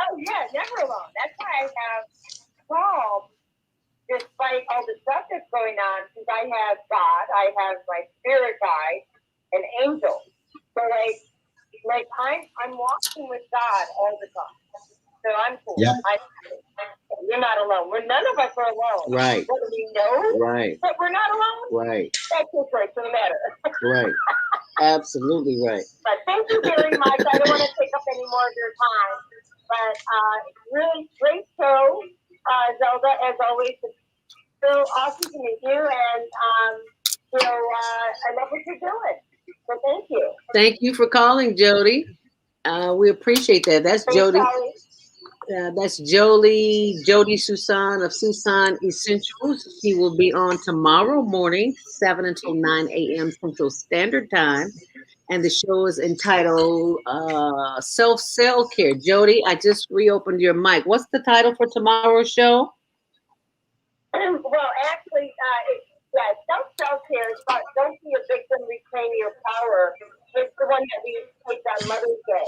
Oh yeah, never alone. That's why I have calm despite all the stuff that's going on. Because I have God, I have my spirit guide, and angels. So like I'm walking with God all the time. So I'm cool. Yeah. You're not alone. None of us are alone. Right. Whether we know that we're not alone, right. That's just right. Doesn't matter. Right. Absolutely right. But thank you very much. I don't want to take up any more of your time. But really great show, Zelda, as always. It's so awesome to meet you, and I love what you're doing. So thank you. Thank you for calling, Jody. We appreciate that. That's Jody. That's Jody Susan of Susan Essentials. She will be on tomorrow morning, 7 until 9 a.m. Central Standard Time. And the show is entitled Self-Care. Jody, I just reopened your mic. What's the title for tomorrow's show? Well, actually, self-care is about don't be a victim, reclaim your power. It's the one that we take on Mother's Day.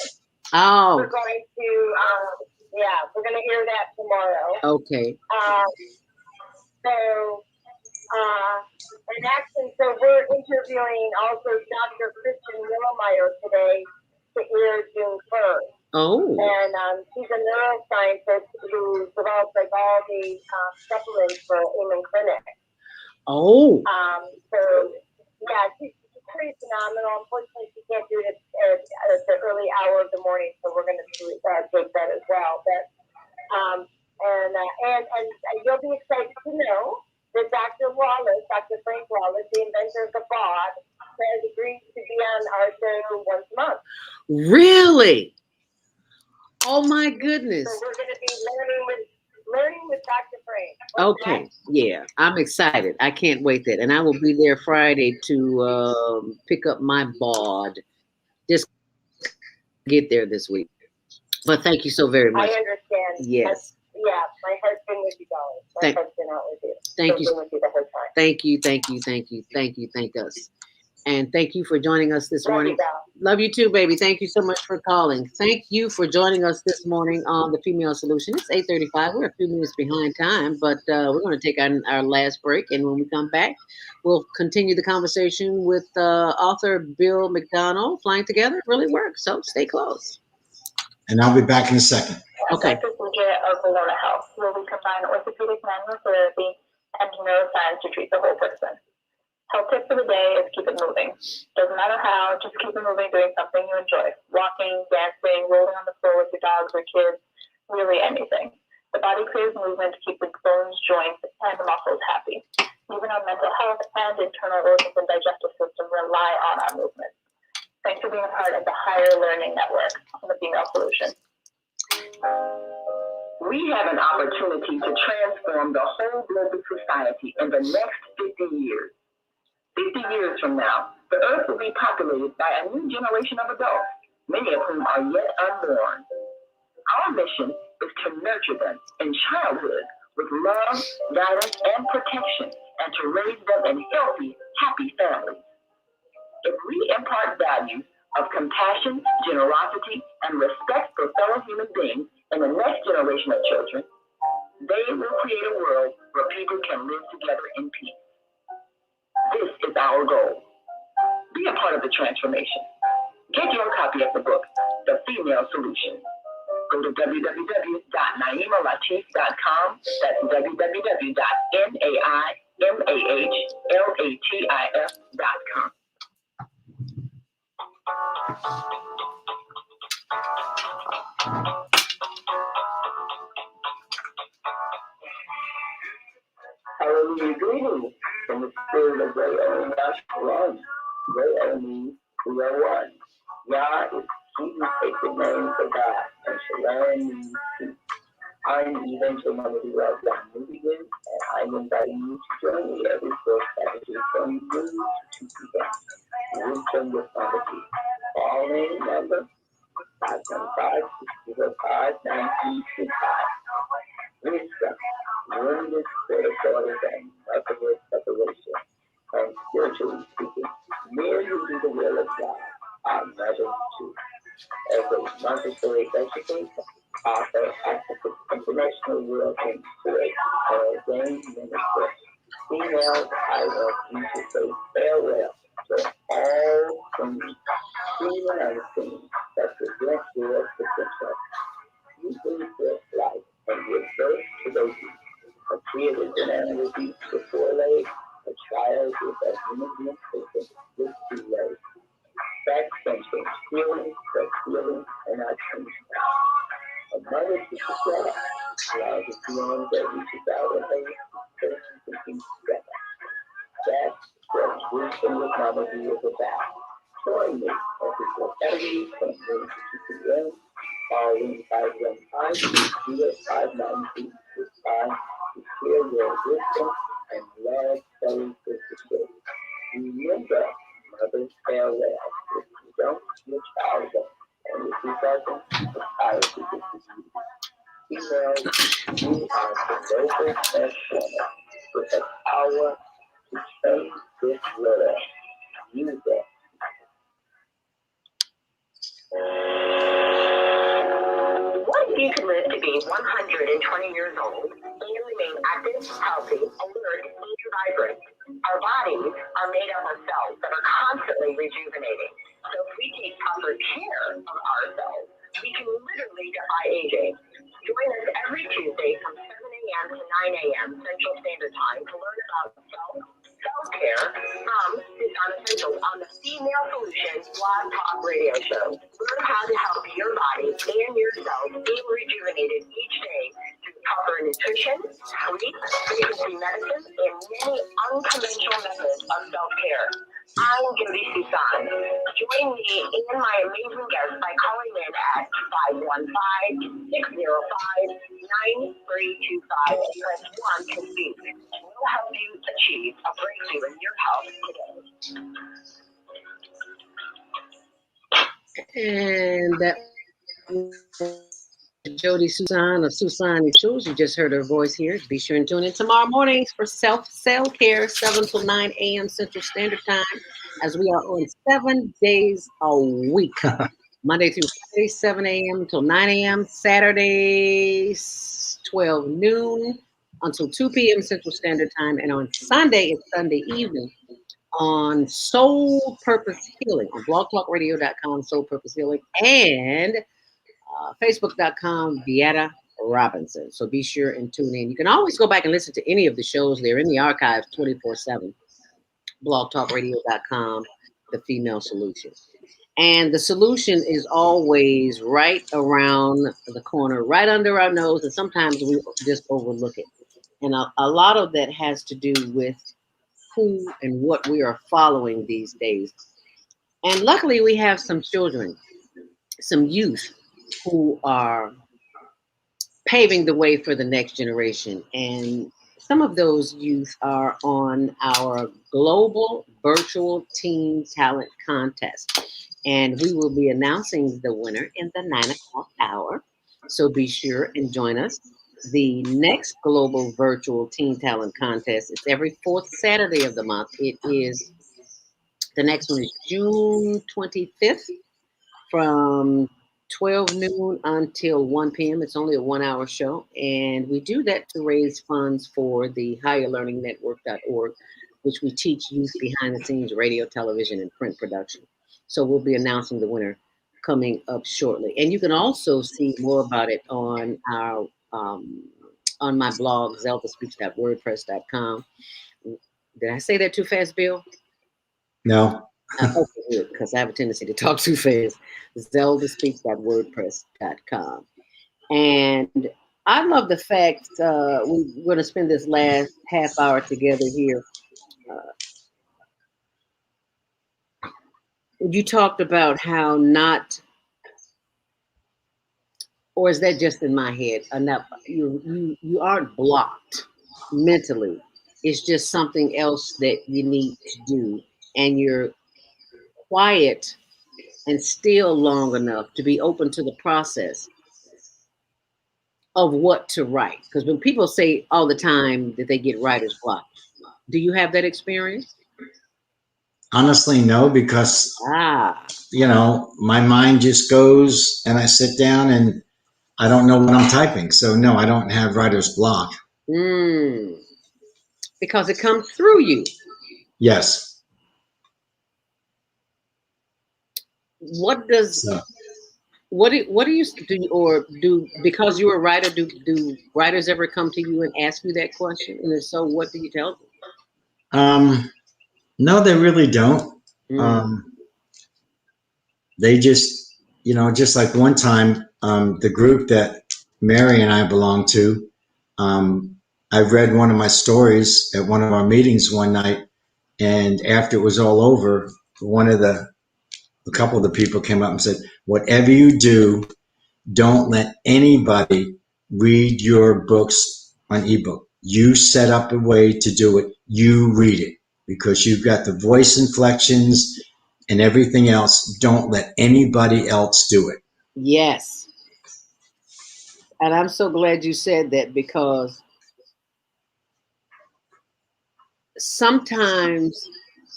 Oh. We're going to Okay. And actually, so we're interviewing also Dr. Christian Willmeyer today to air June 1st. Oh. And she's a neuroscientist who develops like all the supplements for Amen Clinic. Oh. So yeah, she's pretty phenomenal. Unfortunately, she can't do it at the early hour of the morning, so we're going to take that as well. But and you'll be excited to know that Dr. Frank Wallace, the inventor of the bod, has agreed to be on our show once a month. Really? Oh my goodness. So we're going to be learning with Dr. Frank. Okay, yeah, I'm excited. I can't wait that, and I will be there Friday to pick up my bod. Just get there this week. But thank you so very much. I understand. Yes. Yeah, my heart's been with you, darling. My heart's been out with you. Thank you. Been with you the whole time. Thank us. And thank you for joining us this morning. You, love you too, baby. Thank you so much for calling. Thank you for joining us this morning on The Female Solution. It's 8:35. We're a few minutes behind time, but we're going to take our last break. And when we come back, we'll continue the conversation with author Bill McDonald. Flying Together really works, so stay close. And I'll be back in a second. Okay. Dr. Suja of Valona Health, where we combine orthopedic manual therapy and neuroscience to treat the whole person. Health tip for the day is keep it moving. Doesn't matter how, just keep it moving, doing something you enjoy. Walking, dancing, rolling on the floor with your dogs or kids, really anything. The body clears movement to keep the bones, joints, and muscles happy. Even our mental health and internal organs and digestive system rely on our movement. Thanks for being a part of the Higher Learning Network on The Female Solution. We have an opportunity to transform the whole global society in the next 50 years. 50 years from now, the earth will be populated by a new generation of adults, many of whom are yet unborn. Our mission is to nurture them in childhood with love, guidance, and protection, and to raise them in healthy, happy families. If we impart values of compassion, generosity, and respect for fellow human beings in the next generation of children, they will create a world where people can live together in peace. This is our goal. Be a part of the transformation. Get your copy of the book, The Female Solution. Go to www.naimalatif.com. That's www.naimalatif.com. Hallelujah, greetings from the spirit of great enemy, Shalom. Great enemy, we are one. Yah is Jesus' sacred name for God, and Shalom means peace. I'm eventually of Yah Nubian, and I'm inviting you to join me every fourth Saturday from noon to 2 p.m. Wisdom with Pharmacy. Call in number 515-605-9325. Wisdom, wounded spiritual and multiple separation, and spiritually speaking, merely do the will of God are measured to. As a Montessori education, author, activist, international world and spirit, and ordained minister, females, I want you to say farewell to all things, seen and unseen, that present your potential. You bring forth life and give birth to those a created banana beats with 4 legs, a child with a human being with 2 legs. That sentence, healing, self-healing, and our change. A mother teaches God, allows us to learn that we should out and age, person to be together. That's what wisdom with Mama B is about. Join me as we go Saturdays from noon to 2 p.m. Calling 515-605-9325 to share your wisdom and love telling sisterhood. Remember, mothers farewell. If you don't, your child won't. And if you doesn't, the child will get to you. Females, you are the global transformer with the power to change this world. Use it. What if you could live to be 120 years old and remain active, healthy, alert, and vibrant. Our bodies are made up of cells that are constantly rejuvenating. So if we take proper care of ourselves, we can literally defy aging. Join us every Tuesday from 7 a.m. to 9 a.m. Central Standard Time to learn about self-care from Susanna Central on the Female Solutions Blog Talk Radio Show. Learn how to help your body and yourself feel rejuvenated each day through proper nutrition, sleep, frequency medicine, and many unconventional methods of self-care. I'm Jody Susan. Join me and my amazing guests by calling in at 515-605-9325 and press 1 to speak. We'll help you achieve a breakthrough in your health today. And that Jody Susan of Susan Shoes. You just heard her voice here. Be sure and tune in tomorrow mornings for self-care, 7 till 9 a.m. Central Standard Time, as we are on 7 days a week. Monday through Friday, 7 a.m. till 9 a.m. Saturdays, 12 noon until 2 p.m. Central Standard Time. And on Sunday, it's Sunday evening on Soul Purpose Healing on blogtalkradio.com, Soul Purpose Healing, and Facebook.com, Beata Robinson. So be sure and tune in. You can always go back and listen to any of the shows. They're in the archives 24/7. Blogtalkradio.com, The Female Solution. And the solution is always right around the corner, right under our nose, and sometimes we just overlook it. And a lot of that has to do with who and what we are following these days. And luckily, we have some children, some youth who are paving the way for the next generation. And some of those youth are on our global virtual teen talent contest. And we will be announcing the winner in the 9 o'clock hour. So be sure and join us. The next global virtual teen talent contest is every fourth Saturday of the month. The next one is June 25th from 12 noon until 1 p.m. It's only a 1-hour show. And we do that to raise funds for the higherlearningnetwork.org, which we teach youth behind the scenes radio, television, and print production. So we'll be announcing the winner coming up shortly. And you can also see more about it on our on my blog, ZeldaSpeaks.wordpress.com. Did I say that too fast, Bill? No. Okay, good, because I have a tendency to talk too fast. ZeldaSpeaks.wordpress.com. And I love the fact we're going to spend this last half hour together here. You talked about how not, or is that just in my head? Enough, you aren't blocked mentally. It's just something else that you need to do, and you're quiet and still long enough to be open to the process of what to write. Because when people say all the time that they get writer's block, do you have that experience? Honestly, no, because my mind just goes and I sit down and I don't know what I'm typing. So no, I don't have writer's block. Because it comes through you. Yes. What do you do, or do, because you're a writer, do writers ever come to you and ask you that question? And if so, what do you tell them? No, they really don't. They just, just like one time, the group that Mary and I belong to, I read one of my stories at one of our meetings one night, and after it was all over, a couple of the people came up and said, whatever you do, don't let anybody read your books on ebook. You set up a way to do it. You read it because you've got the voice inflections and everything else. Don't let anybody else do it. Yes. And I'm so glad you said that, because sometimes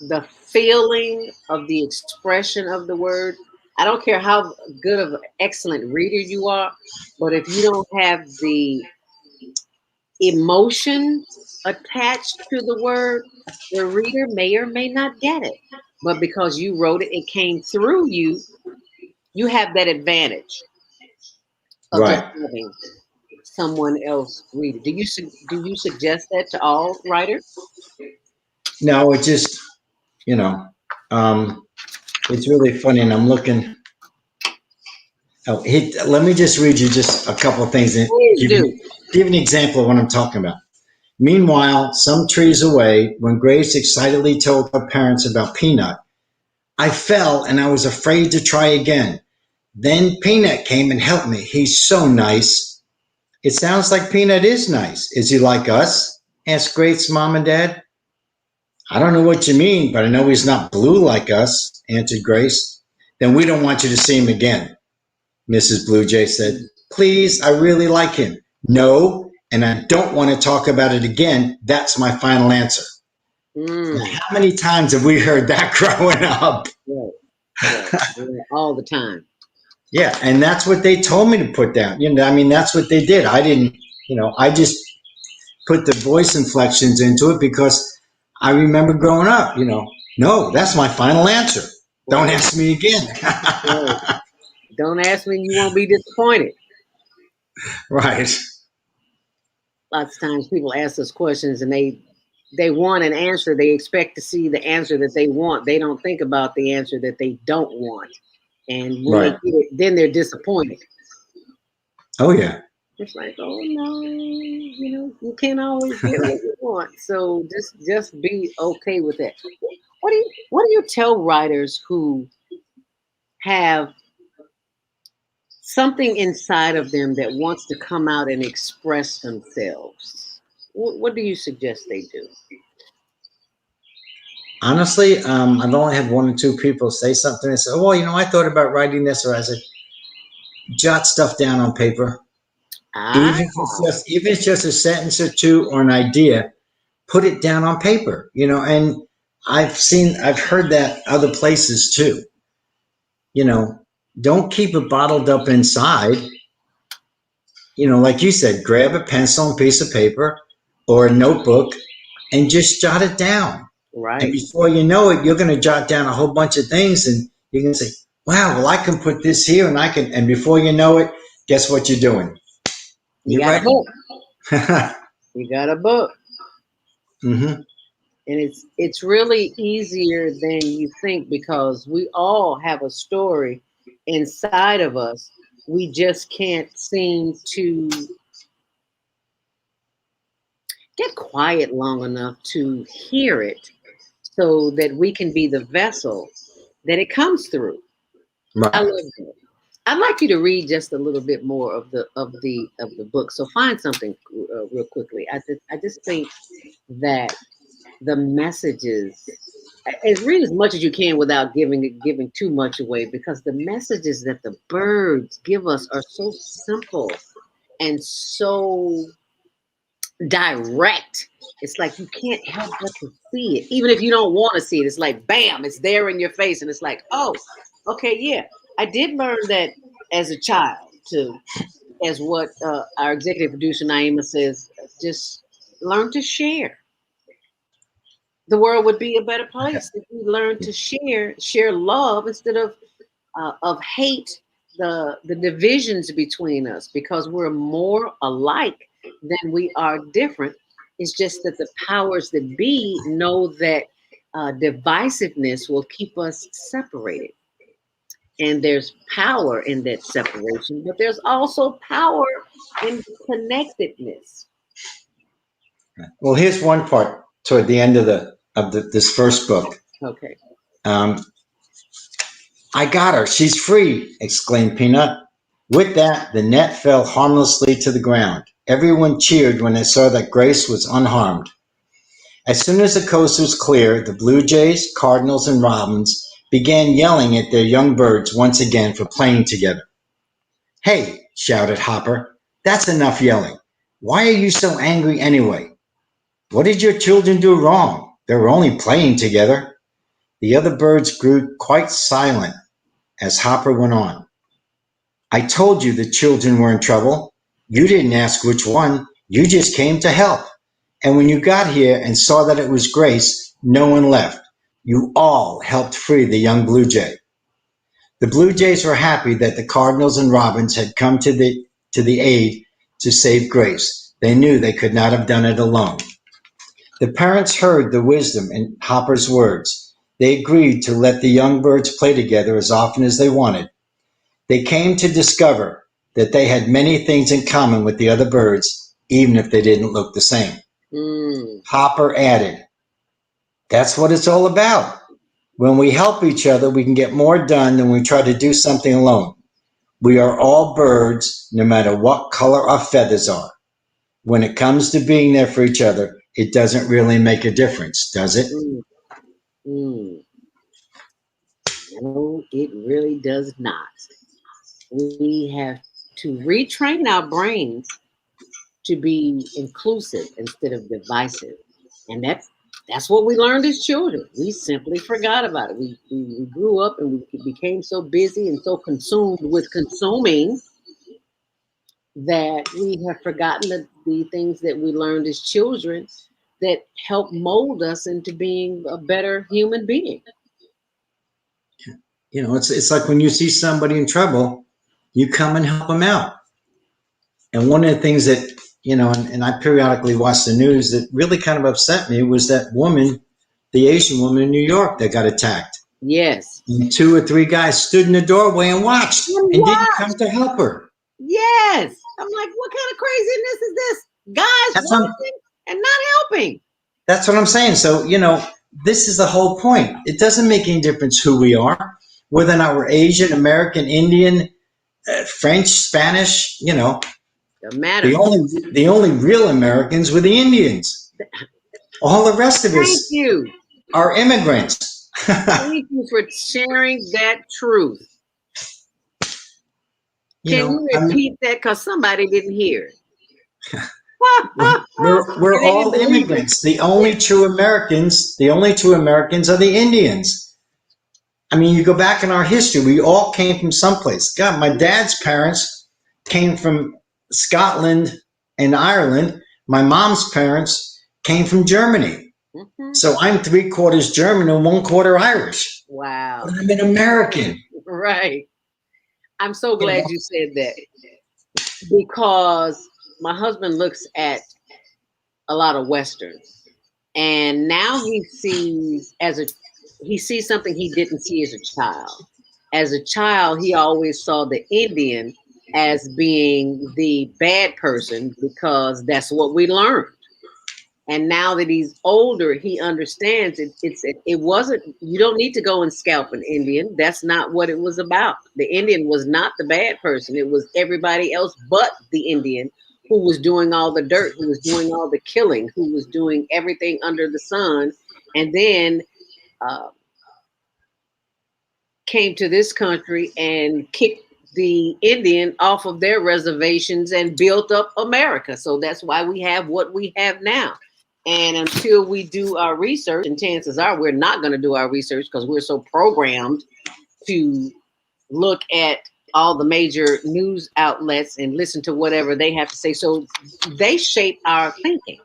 the feeling of the expression of the word I don't care how good of an excellent reader you are, but if you don't have the emotion attached to the word, the reader may or may not get it. But because you wrote it, it came through you, you have that advantage of just Right. having someone else read it. Do you suggest that to all writers? No, it just, you know, um, it's really funny. And I'm looking. Oh, let me just read you just a couple of things and Please do. give an example of what I'm talking about. Meanwhile, some trees away, when Grace excitedly told her parents about Peanut, I fell and I was afraid to try again. Then Peanut came and helped me. He's so nice. It sounds like Peanut is nice. Is he like us? Asked Grace's mom and dad. I don't know what you mean, but I know he's not blue like us, answered Grace. Then we don't want you to see him again, Mrs. Blue Jay said. Please, I really like him. No, and I don't want to talk about it again. That's my final answer. Mm. How many times have we heard that growing up? Right. All the time. Yeah, and that's what they told me to put down. I mean, that's what they did. I didn't, I just put the voice inflections into it because I remember growing up, no, that's my final answer. Right. Don't ask me again. Right. Don't ask me, you won't be disappointed. Right. Lots of times people ask us questions and they want an answer. They expect to see the answer that they want. They don't think about the answer that they don't want. And when they get it, then they're disappointed. Oh, yeah. It's like, oh, no, you can't always get what you want. So just be okay with that. What do you tell writers who have something inside of them that wants to come out and express themselves? What do you suggest they do? Honestly, I've only had one or two people say something and say, oh, well, I thought about writing this, or I said, jot stuff down on paper. Even if it's just a sentence or two or an idea, put it down on paper, and I've heard that other places too. Don't keep it bottled up inside. Like you said, grab a pencil and piece of paper or a notebook and just jot it down. Right. And before you know it, you're going to jot down a whole bunch of things and you can say, wow, well, I can put this here and before you know it, guess what you're doing? You got a book. You got a book. Mm-hmm. And it's really easier than you think because we all have a story inside of us. We just can't seem to get quiet long enough to hear it so that we can be the vessel that it comes through. Right. I love that. I'd like you to read just a little bit more of the book. So find something real quickly. I just think that the messages, read as much as you can without giving too much away, because the messages that the birds give us are so simple and so direct. It's like you can't help but to see it, even if you don't want to see it. It's like bam, it's there in your face, and it's like, oh, okay, yeah. I did learn that as a child too, as what our executive producer Naima says. Just learn to share. The world would be a better place if we learn to share love instead of hate, the divisions between us, because we're more alike than we are different. It's just that the powers that be know that divisiveness will keep us separated. And there's power in that separation, but there's also power in connectedness. Well, here's one part toward the end of this first book. Okay. I got her. She's free, exclaimed Peanut. With that, the net fell harmlessly to the ground. Everyone cheered when they saw that Grace was unharmed. As soon as the coast was clear, the blue jays, cardinals, and robins began yelling at their young birds once again for playing together. Hey, shouted Hopper, that's enough yelling. Why are you so angry anyway? What did your children do wrong? They were only playing together. The other birds grew quite silent. as Hopper went on. I told you the children were in trouble. You didn't ask which one. You just came to help. And when you got here and saw that it was Grace, no one left. You all helped free the young Blue Jay. The Blue Jays were happy that the Cardinals and Robins had come to the aid to save Grace. They knew they could not have done it alone. The parents heard the wisdom in Hopper's words. They agreed to let the young birds play together as often as they wanted. They came to discover that they had many things in common with the other birds, even if they didn't look the same. Hopper added, "That's what it's all about. When we help each other, we can get more done than when we try to do something alone. We are all birds, no matter what color our feathers are. When it comes to being there for each other, it doesn't really make a difference, does it?" No, it really does not. We have to retrain our brains to be inclusive instead of divisive. And that's what we learned as children. We simply forgot about it. We grew up and we became so busy and so consumed with consuming that we have forgotten the things that we learned as children that help mold us into being a better human being. You know, it's like when you see somebody in trouble, you come and help them out. And one of the things that, you know, and I periodically watch the news that really kind of upset me was that woman, the Asian woman in New York that got attacked. Yes. And 2 or 3 guys stood in the doorway and watched and didn't come to help her. Yes. I'm like, what kind of craziness is this? Guys watching and not helping. That's what I'm saying. So, you know, this is the whole point. It doesn't make any difference who we are, whether or not we're Asian, American, Indian, French, Spanish, you know. Doesn't matter. The only real Americans were the Indians. All the rest of us are immigrants. Thank you for sharing that truth. Can you repeat that? Because somebody didn't hear it. We're all immigrants. The only two Americans are the Indians. I mean, you go back in our history, we all came from someplace. God, my dad's parents came from Scotland and Ireland. My mom's parents came from Germany. So I'm 3/4 German and 1/4 Irish. Wow. But I'm an American. Right. I'm so glad you said that, because my husband looks at a lot of Westerns, and now he sees something he didn't see as a child. As a child, he always saw the Indian as being the bad person because that's what we learned. And now that he's older, he understands it wasn't, you don't need to go and scalp an Indian. That's not what it was about. The Indian was not the bad person. It was everybody else but the Indian who was doing all the dirt, who was doing all the killing, who was doing everything under the sun. And then came to this country and kicked the Indian off of their reservations and built up America. So that's why we have what we have now. And until we do our research, and chances are we're not going to do our research because we're so programmed to look at all the major news outlets and listen to whatever they have to say. So they shape our thinking.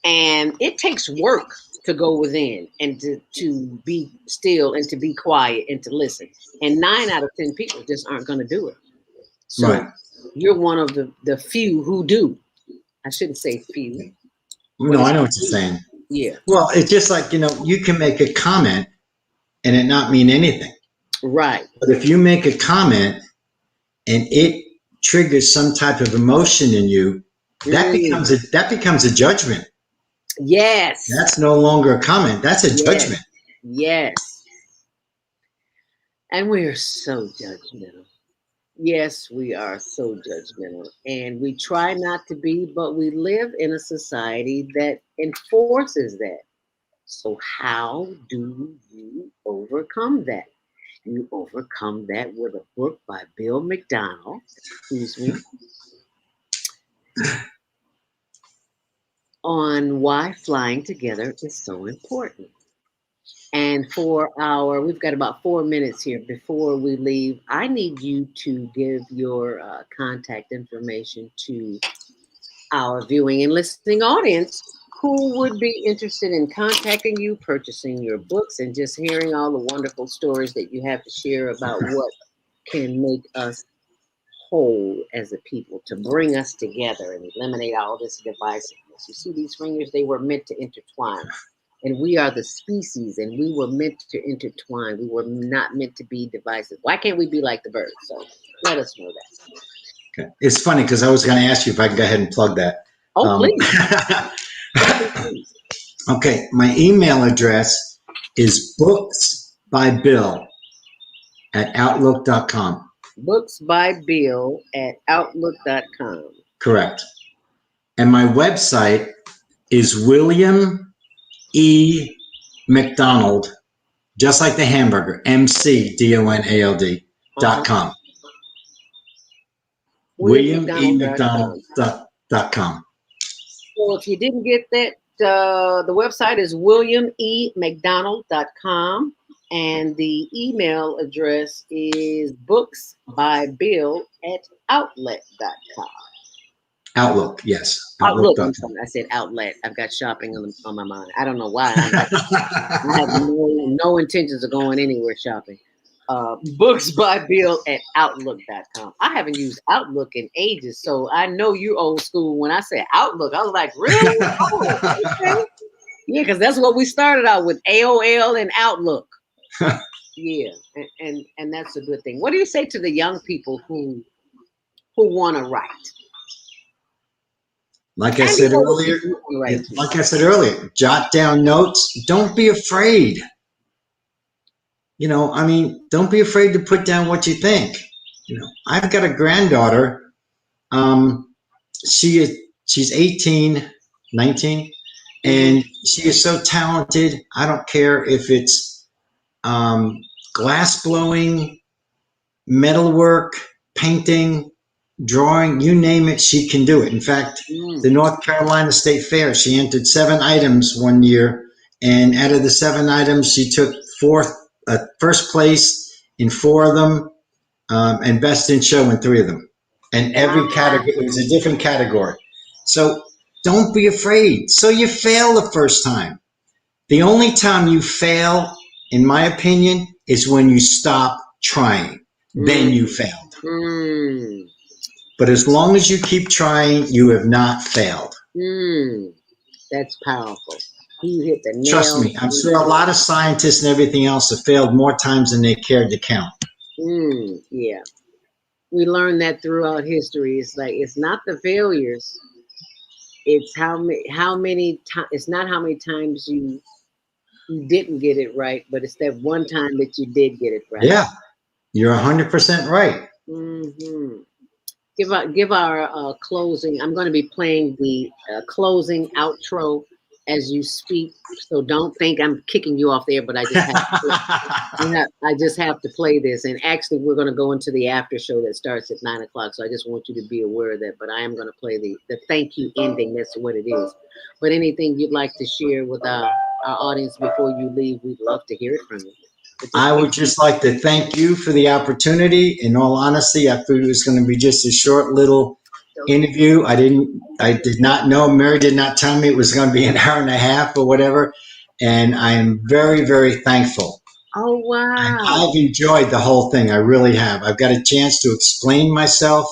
And it takes work to go within and to be still and to be quiet and to listen. And 9 out of 10 people just aren't going to do it. So you're one of the few who do. I shouldn't say few. No, I know what you're saying. Yeah. Well, it's just like, you know, you can make a comment and it not mean anything. Right. But if you make a comment and it triggers some type of emotion in you, that becomes a judgment. Yes. That's no longer a comment. That's a judgment. Yes. And we are so judgmental. Yes, we are so judgmental. And we try not to be, but we live in a society that enforces that. So how do you overcome that? You overcome that with a book by Bill McDonald. Excuse me. On why flying together is so important. And we've got about 4 minutes here before we leave. I need you to give your contact information to our viewing and listening audience who would be interested in contacting you, purchasing your books, and just hearing all the wonderful stories that you have to share about what can make us whole as a people, to bring us together and eliminate all this divisiveness. You see, these fingers, they were meant to intertwine. And we are the species, and we were meant to intertwine. We were not meant to be divisive. Why can't we be like the birds? So let us know that. Okay. It's funny because I was going to ask you if I can go ahead and plug that. Oh, please. Okay, my email address is booksbybill@outlook.com. Booksbybill@outlook.com. Correct. And my website is William E. McDonald, just like the hamburger, McDonald.com. WilliamEMcDonald.com. So if you didn't get that, the website is WilliamEMcDonald.com, and the email address is booksbybill@outlet.com. Outlook, yes. Outlook. I'm sorry, I said outlet. I've got shopping on my mind. I don't know why. I have no intentions of going anywhere shopping. Booksbybill@outlook.com. I haven't used Outlook in ages, so I know you're old school. When I say Outlook, I was like, really? Oh, okay. Yeah, because that's what we started out with, AOL and Outlook. Yeah, and that's a good thing. What do you say to the young people who want to write? Like I said earlier, jot down notes. Don't be afraid. Don't be afraid to put down what you think. I've got a granddaughter. She's 18, 19, and she is so talented. I don't care if it's glass blowing, metalwork, painting, drawing, you name it, she can do it. In fact, the North Carolina State Fair, she entered 7 items one year, and out of the 7 items, she took first place in 4 of them, and best in show in 3 of them. And every category, it was a different category. So don't be afraid. So you fail the first time. The only time you fail, in my opinion, is when you stop trying. Then you failed. But as long as you keep trying, you have not failed. That's powerful. You hit the nail. Trust me, I'm sure a lot of scientists and everything else have failed more times than they cared to count. Yeah. We learned that throughout history. It's like, it's not the failures. It's how many times. It's not how many times you didn't get it right, but it's that one time that you did get it right. Yeah, you're 100% right. Give our closing. I'm going to be playing the closing outro as you speak, so don't think I'm kicking you off there, but I just have to play this. And actually, we're going to go into the after show that starts at 9 o'clock, so I just want you to be aware of that. But I am going to play the thank you ending. That's what it is. But anything you'd like to share with our audience before you leave, we'd love to hear it from you. I would just like to thank you for the opportunity. In all honesty, I thought it was going to be just a short little interview. I did not know. Mary did not tell me it was going to be an hour and a half or whatever. And I am very, very thankful. Oh, wow. I've enjoyed the whole thing. I really have. I've got a chance to explain myself,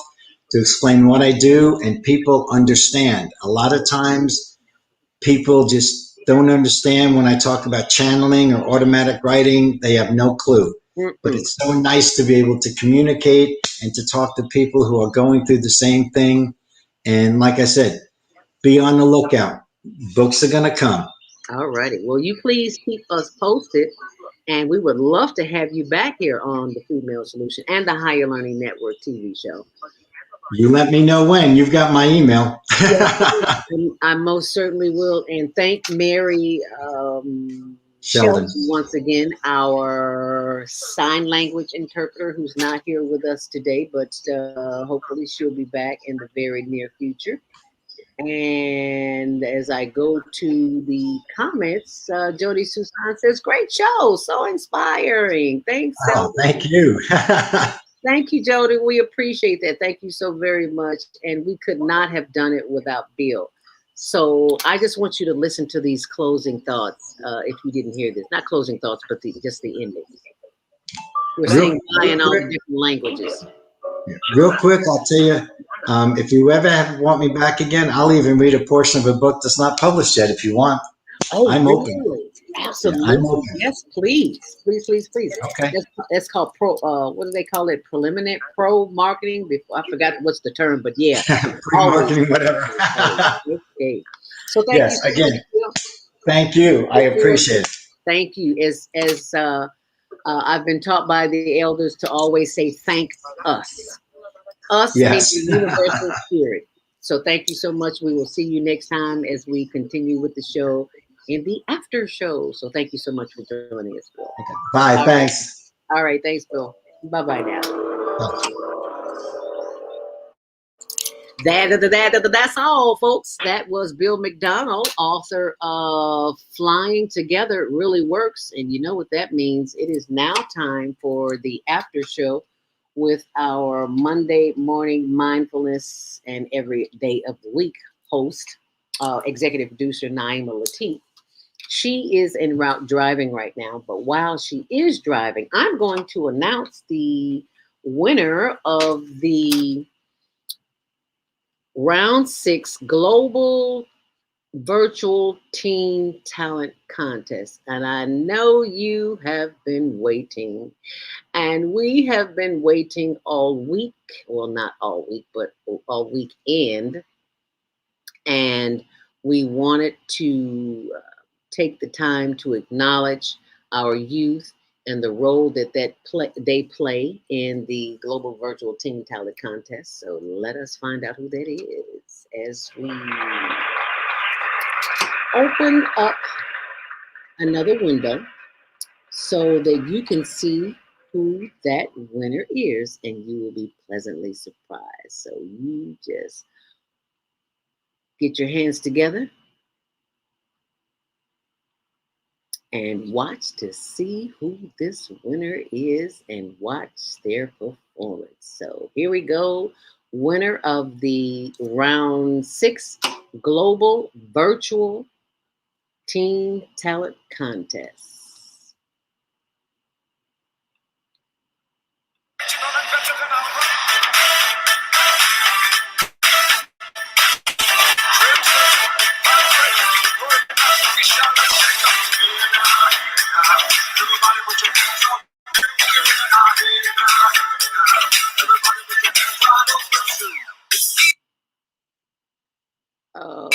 to explain what I do, and people understand. A lot of times people just don't understand when I talk about channeling or automatic writing. They have no clue. But it's so nice to be able to communicate and to talk to people who are going through the same thing. And like I said, be on the lookout. Books are going to come. All righty. Well, you please keep us posted. And we would love to have you back here on the Female Solution and the Higher Learning Network TV show. You let me know when. You've got my email. Yes, I most certainly will. And thank Mary Sheldon once again, our sign language interpreter, who's not here with us today, but hopefully she'll be back in the very near future. And as I go to the comments, Jody Susan says, great show, so inspiring. Thanks, Oh, Zelda. thank you. Thank you, Jody. We appreciate that. Thank you so very much. And we could not have done it without Bill. So I just want you to listen to these closing thoughts. If you didn't hear this, not closing thoughts, but just the ending. We're saying bye in all the different languages. Real quick, I'll tell you, if you ever want me back again, I'll even read a portion of a book that's not published yet if you want. Oh, I'm really? open. Absolutely. Yeah, I'm open. Yes, please. Please, please, please. Okay. That's called what do they call it? Preliminary pro marketing? Before I forgot what's the term, but yeah. Pre-marketing, whatever. Okay. So thank Yes, you. again, thank you. I appreciate it. Thank you. As I've been taught by the elders to always say thank us. Us Yes. means the universal spirit. So thank you so much. We will see you next time as we continue with the show in the after show. So thank you so much for joining us, Bill. Okay. Bye. All Thanks. right. All right. Thanks, Bill. Bye-bye now. Bye. That's all, folks. That was Bill McDonald, author of Flying Together It Really Works. And you know what that means. It is now time for the after show with our Monday morning mindfulness and every day of the week host, executive producer Naima Latif. She is en route driving right now, but while she is driving, I'm going to announce the winner of the Round 6 Global Virtual Teen Talent Contest. And I know you have been waiting. And we have been waiting all week. Well, not all week, but all weekend. And we wanted to take the time to acknowledge our youth and the role that they play in the Global Virtual Teen Talent Contest. So let us find out who that is as we open up another window so that you can see who that winner is, and you will be pleasantly surprised. So you just get your hands together and watch to see who this winner is and watch their performance. So here we go. Winner of the Round 6 Global Virtual Teen Talent Contest. Oh,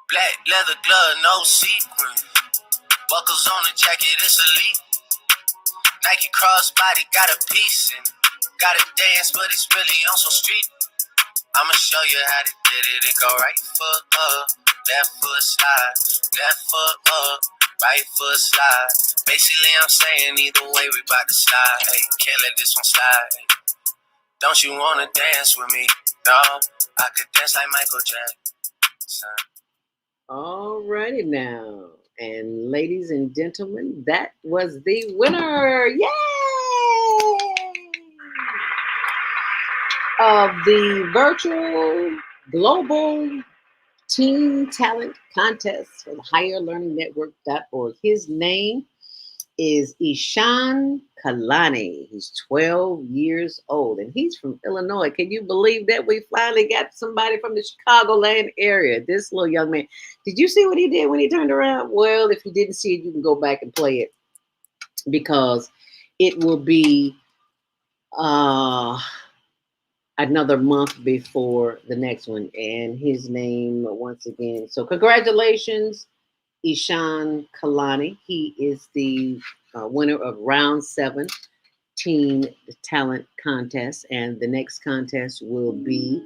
Black leather glove, no sequin. Buckles on the jacket, it's elite. Nike crossbody, got a piece and gotta dance, but it's really on some street. I'ma show you how to get it. It go right foot up, left foot slide, left foot up, right foot slide. Basically, I'm saying either way we bout to slide. Hey, can't let this one slide. Hey, don't you wanna dance with me? No, I could dance like Michael Jackson. alrighty now. And ladies and gentlemen, that was the winner. Yay! Of the virtual global teen talent contest for the Higher Learning Network.org. His name is Ishan Kalani. He's 12 years old and he's from Illinois. Can you believe that we finally got somebody from the Chicagoland area? This little young man. Did you see what he did when he turned around? Well, if you didn't see it, you can go back and play it because it will be another month before the next one. And his name, once again. So congratulations, Ishan Kalani. He is the winner of round 7 teen talent contest. And the next contest will be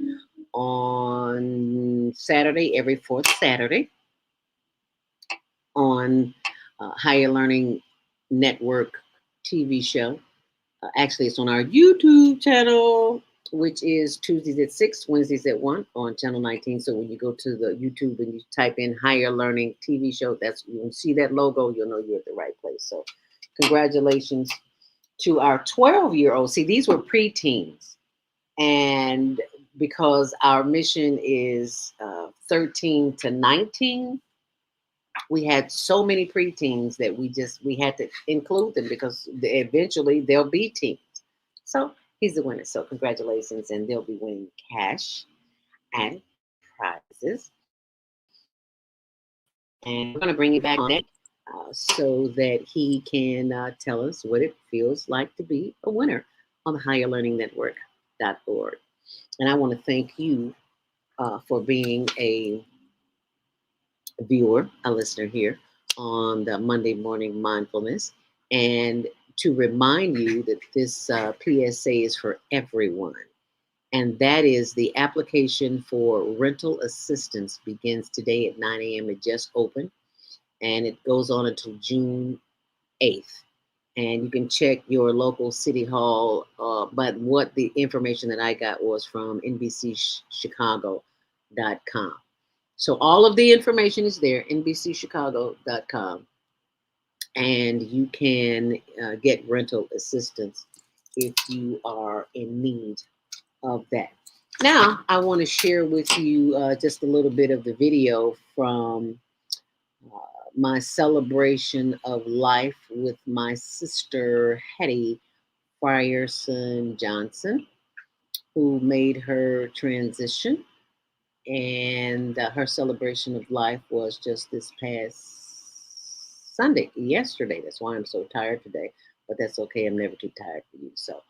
on Saturday, every 4th Saturday on Higher Learning Network TV show. Actually, it's on our YouTube channel, which is Tuesdays at 6, Wednesdays at 1 on channel 19. So when you go to the YouTube and you type in Higher Learning TV show, that's you'll see that logo, you'll know you're at the right place. So congratulations to our 12-year-old. See, these were preteens. And because our mission is 13 to 19, we had so many preteens that we had to include them because eventually they'll be teens. So he's the winner. So congratulations, and they'll be winning cash and prizes. And we're going to bring you back on it so that he can tell us what it feels like to be a winner on the Higher Learning Network.org. And I want to thank you for being a viewer, a listener here on the Monday Morning Mindfulness, and to remind you that this PSA is for everyone. And that is the application for rental assistance begins today at 9 a.m. It just opened and it goes on until June 8th. And you can check your local city hall. But what the information that I got was from NBCChicago.com. So all of the information is there, NBCChicago.com. And you can get rental assistance if you are in need of that. Now, I want to share with you just a little bit of the video from my celebration of life with my sister, Hetty Frierson Johnson, who made her transition. And her celebration of life was just this past Sunday, yesterday. That's why I'm so tired today, but that's okay. I'm never too tired for you. So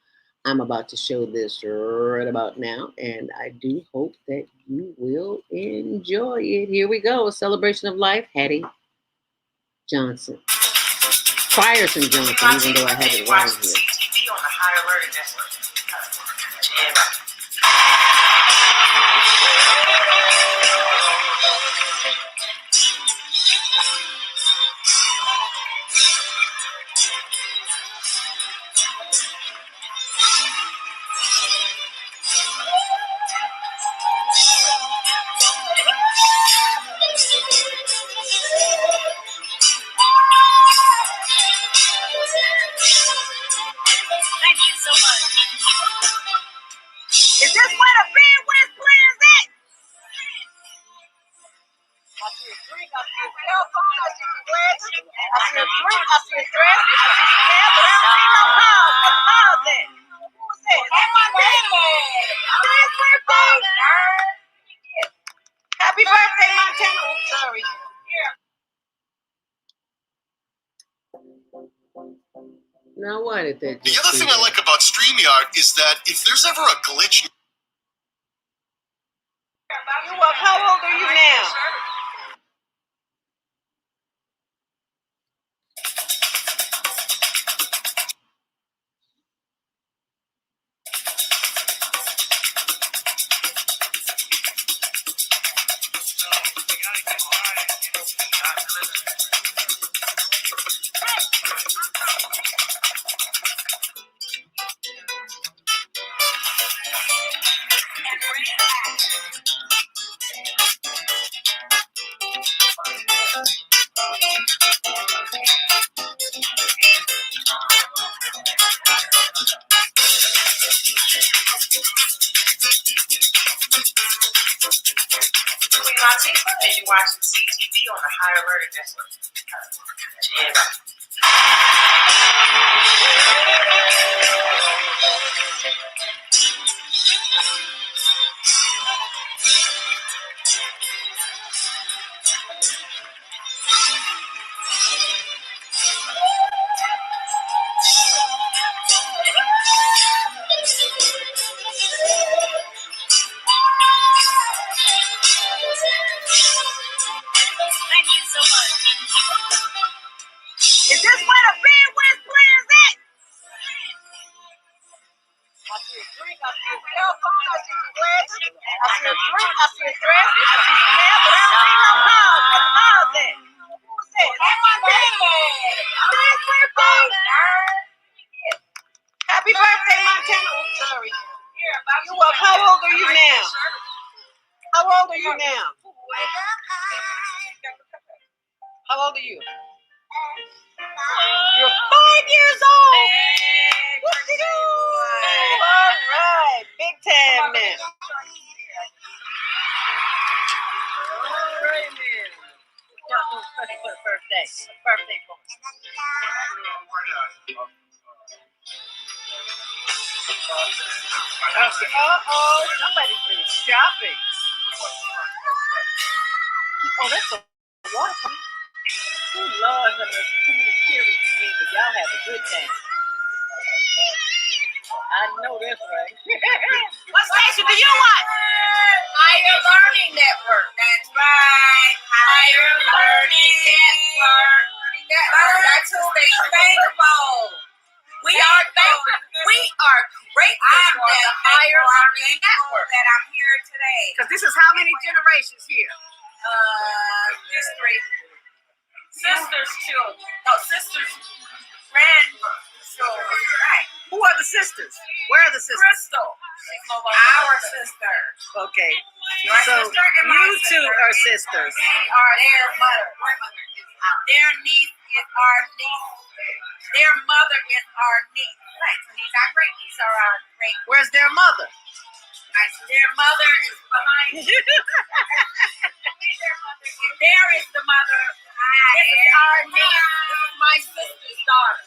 I'm about to show this right about now, and I do hope that you will enjoy it. Here we go. A celebration of life, Hattie Johnson. Frierson Johnson, even though I have it wrong here. CTV on the Higher Learning Network. Thank you so much. Is this where the Midwest players at? I see a drink, I see a cell phone, I see some glasses, I see a drink, I see a dress, I see some hair, but I don't see no cars. What car is that? Who is that? That's my birthday. Today's birthday. Happy birthday, Montana. I'm sorry. Now, why did that The just other do thing that? I like about StreamYard is that if there's ever a glitch. You up? How old are you now? And you're watching CTV on the Higher Learning Network. Thank you so much. Is this where the Midwest players at? I see a drink, I see a cell phone, I see some glasses, I see a drink, I see a dress, I see some hair, but I don't see no cars. What car is that? Who is that? That's my birthday. Today's birthday. Happy birthday, Montana. I'm sorry. You up? How old are you now? How old are you now? How old are you? You're 5 years old. All right, big time now. All right, man. Birthday. Birthday boy. Okay. Uh-oh, somebody's been shopping. Oh, that's a water pump. Oh, Lord, have mercy. Too many cheering for me, but y'all have a good time. I know that's right. What station do you watch? Higher Learning Network. That's right. Higher Learning Network. That's who they thankful. We are thankful. We are grateful for the Higher Learning Network that I'm here today. Because this is how many generations here? History. Sisters' children. No, sisters' grandchildren. Right. Who are the sisters? Where are the sisters? Crystal. Our sister. Okay. Your So sister and my you two sister. are sisters. We are their mother. Their niece is our niece. Their mother is our niece. Right. So these are great. These are our great. Where's their mother? Their mother is behind you. There is the mother. This is our niece. This is my sister's daughter.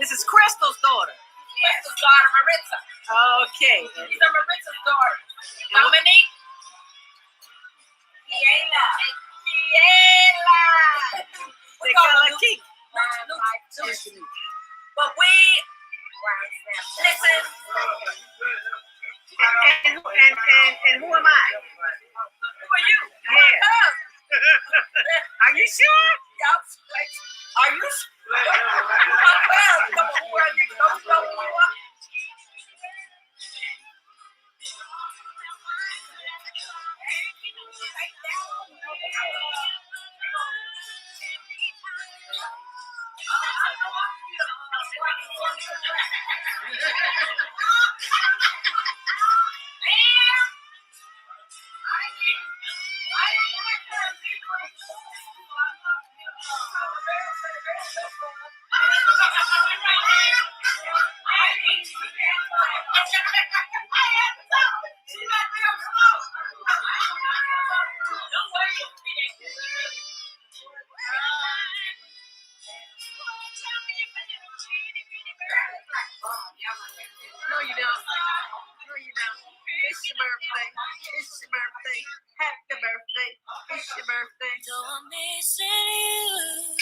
This is Crystal's daughter. Crystal's daughter, Maritza. Okay. These are Maritza's daughter. Dominique. Kiela. They call her Keith. But we listen. And who am I? Who are you? Yeah. Are you sure? Yup. Are you sure? Come on, who are you? Don't know who you are. No, you don't. No, you don't. It's your birthday. It's your birthday. Happy birthday. It's your birthday. Though I'm missing you,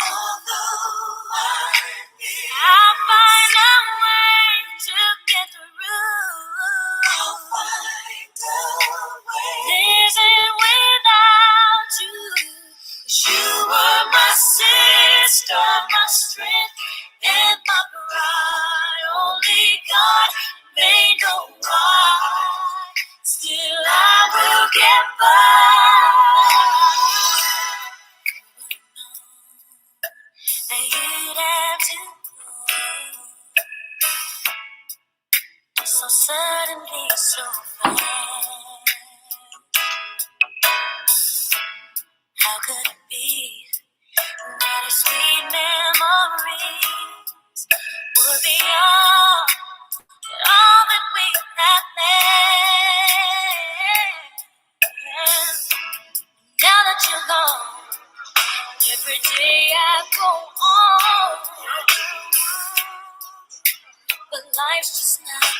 I'll find a way to get through. Living without you, 'cause you were my sister, my strength, and my pride. Only God made no right. Still, I will get by. And you'd have to go so suddenly, so fast. How could it be that our sweet memories would be all that we have left? Now that you're gone, every day I go on, but life's just not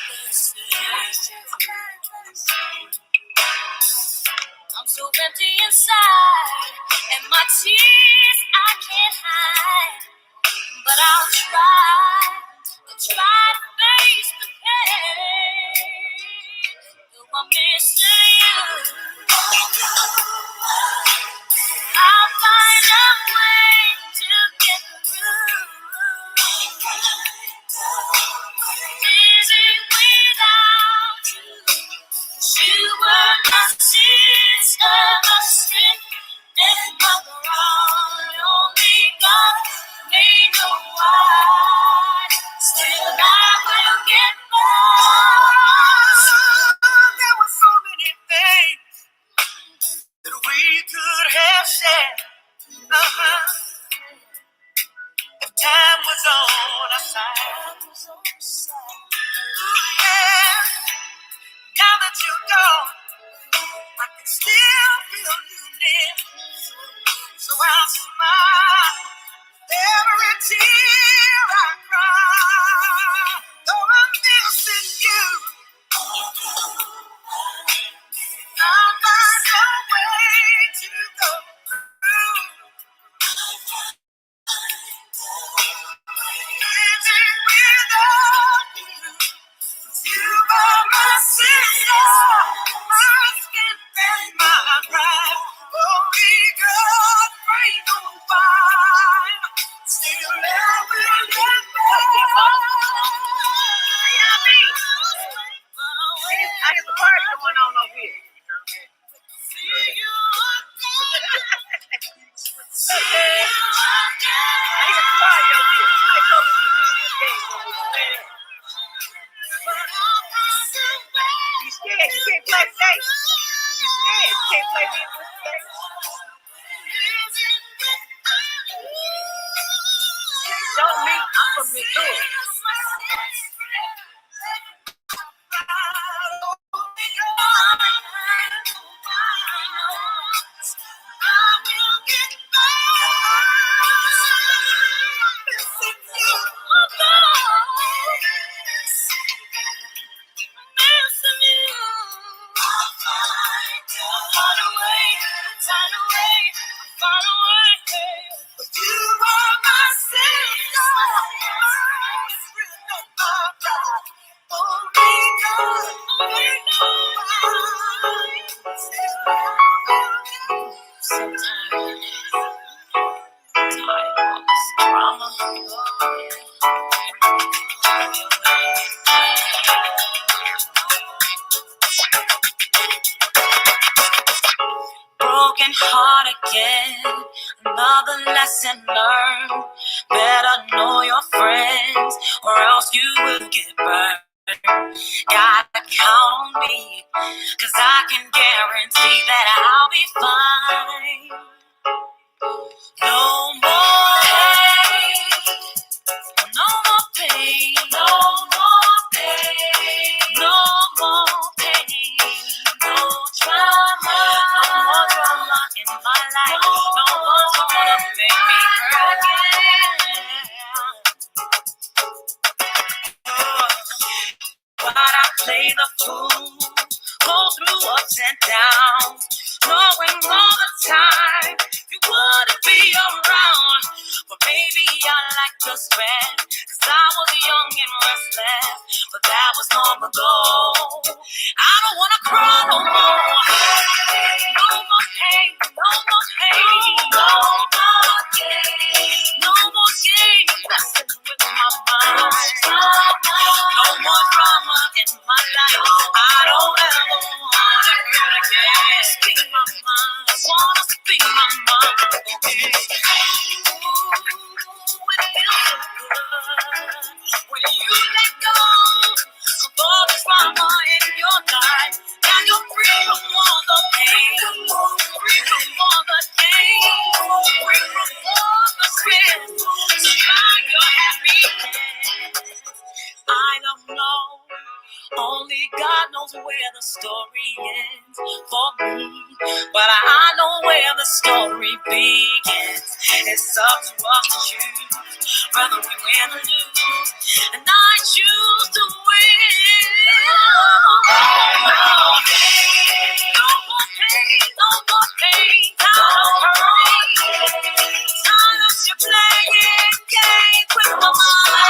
I'm so empty inside, and my tears I can't hide. But I'll try to face the pain. Though I'm missing you, I'll find a way to get through. Busy without you. You were my sister, my strength, and my ground. Only God made no why. Still, I will get by. There were so many things that we could have said. If time was on our side. Yeah. Now that you're gone, I can still feel you near. So I'll smile every tear I cry. Though I'm missing you, I'll find a way to go through. Living without you. You are my sister, my skin and my pride. Only God made no fine. Still I will get by. I have a party going on over here. See you again. See you again. I have a party over here. I told him to do this game. You scared? You can't play today. You scared? You can't play me today. Don't mean I'm from Missouri. Broken heart again, another lesson learned. Better know your friends, or else you will get burned. Gotta count on me, 'cause I can guarantee that I'll be fine. No more pain, no more pain, no more pain, no more pain, no drama, no more drama in my life. No one's gonna make me hurt again. But I play the fool, go through ups and downs, knowing all the time you wouldn't be around. But baby, I like your strength, 'cause I was young and restless, but that was long ago. I don't wanna cry no more. No more pain, no more pain, no more pain, no more shame messing with my mind. No more drama in my life. I don't ever wanna hurt again. Speak my mind, I wanna speak my mind. Ooh, it feels so good when you let go of all the drama in your life. Now you're free from all the pain, free from all the pain, free from all the stress. So now you're happy. I don't know, only God God knows where the story ends for me, but I know where the story begins. It's up to us to choose whether we win or lose, and I choose to win. No more pain, no more pain, tired of hurting, tired of you playing games with my mind.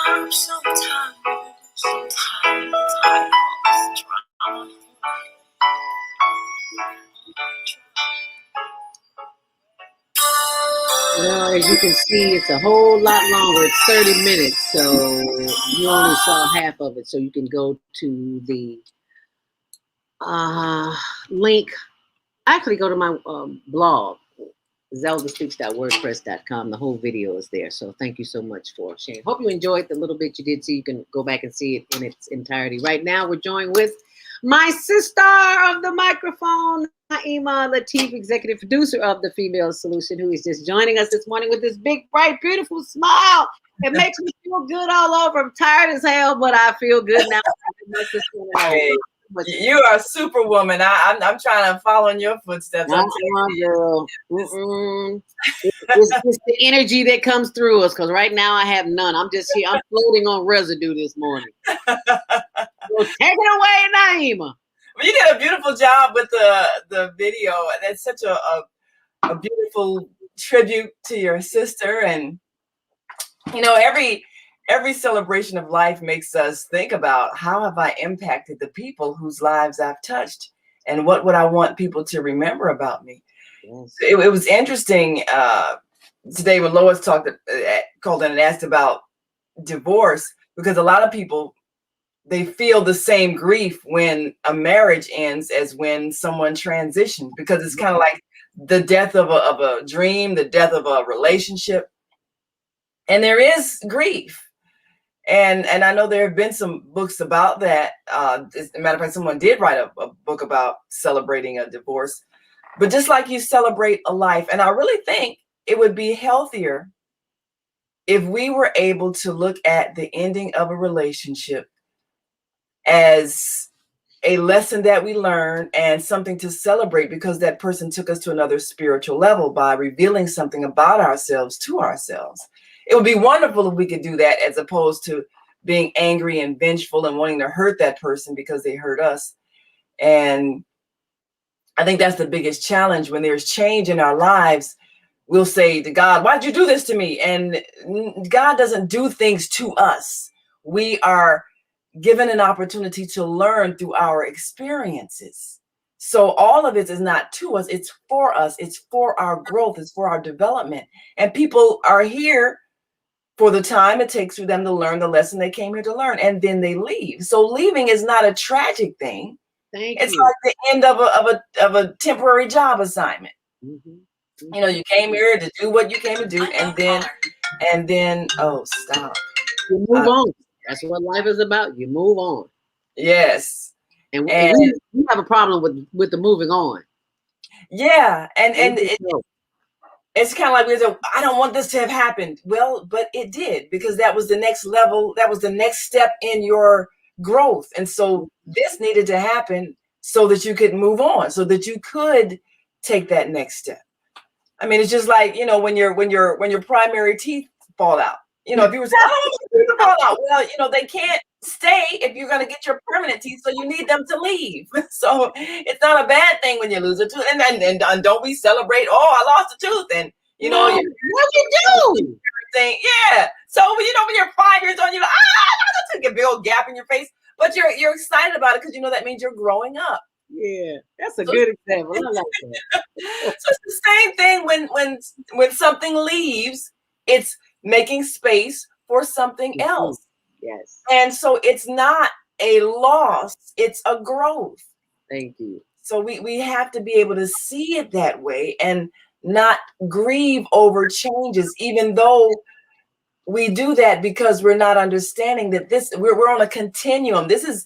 I'm so tired. Well, as you can see, it's a whole lot longer. It's 30 minutes, so you only saw half of it. So you can go to the link. Actually, go to my blog, ZeldaSpeaks.wordpress.com. The whole video is there. So thank you so much for sharing. Hope you enjoyed the little bit you did see. You can go back and see it in its entirety. Right now, we're joined with my sister of the microphone, Naima Latif, executive producer of The Female Solution, who is just joining us this morning with this big, bright, beautiful smile. It makes me feel good all over. I'm tired as hell, but I feel good now. Hey, you are a superwoman. I'm trying to follow in your footsteps. Girl. It's the energy that comes through us, because right now I have none. I'm just here. I'm floating on residue this morning. So take it away, Naima. Well, you did a beautiful job with the video. That's such a beautiful tribute to your sister. And you know, every celebration of life makes us think about, how have I impacted the people whose lives I've touched, and what would I want people to remember about me? Yes. It was interesting today when Lois called in and asked about divorce, because a lot of people, they feel the same grief when a marriage ends as when someone transitions, because it's kind of like the death of a dream, the death of a relationship. And there is grief. And I know there have been some books about that. As a matter of fact, someone did write a book about celebrating a divorce. But just like you celebrate a life, and I really think it would be healthier if we were able to look at the ending of a relationship as a lesson that we learn and something to celebrate, because that person took us to another spiritual level by revealing something about ourselves to ourselves. It would be wonderful if we could do that, as opposed to being angry and vengeful and wanting to hurt that person because they hurt us. And I think that's the biggest challenge. When there's change in our lives, we'll say to God, why'd you do this to me? And God doesn't do things to us. We are given an opportunity to learn through our experiences. So all of it is not to us, it's for us. It's for our growth, it's for our development. And people are here for the time it takes for them to learn the lesson they came here to learn, and then they leave. So leaving is not a tragic thing. It's like the end of a temporary job assignment. Mm-hmm. You know, you came here to do what you came to do, and then oh, stop. You move on. That's what life is about. You move on. Yes. And And we have a problem with the moving on. yeah, and We just know. it's kind of like I don't want this to have happened. Well, but it did, because that was the next level. That was the next step in your growth. And so this needed to happen so that you could move on, so that you could take that next step. I mean, it's just like, you know, when your primary teeth fall out. You know, if you were saying, oh, my teeth fall out. Well, you know, they can't stay if you're going to get your permanent teeth, so you need them to leave. So it's not a bad thing when you lose a tooth. And don't we celebrate, oh, I lost a tooth, and you know, what you do? Thing. Yeah. So, you know, when you're 5 years old, you're like, that's a big old gap in your face. But you're excited about it because you know that means you're growing up. Yeah, that's a good example. I like that. So it's the same thing when something leaves, it's making space for something else. Yes. And so it's not a loss, it's a growth. Thank you. So we have to be able to see it that way and not grieve over changes, even though we do that because we're not understanding that we're on a continuum. This is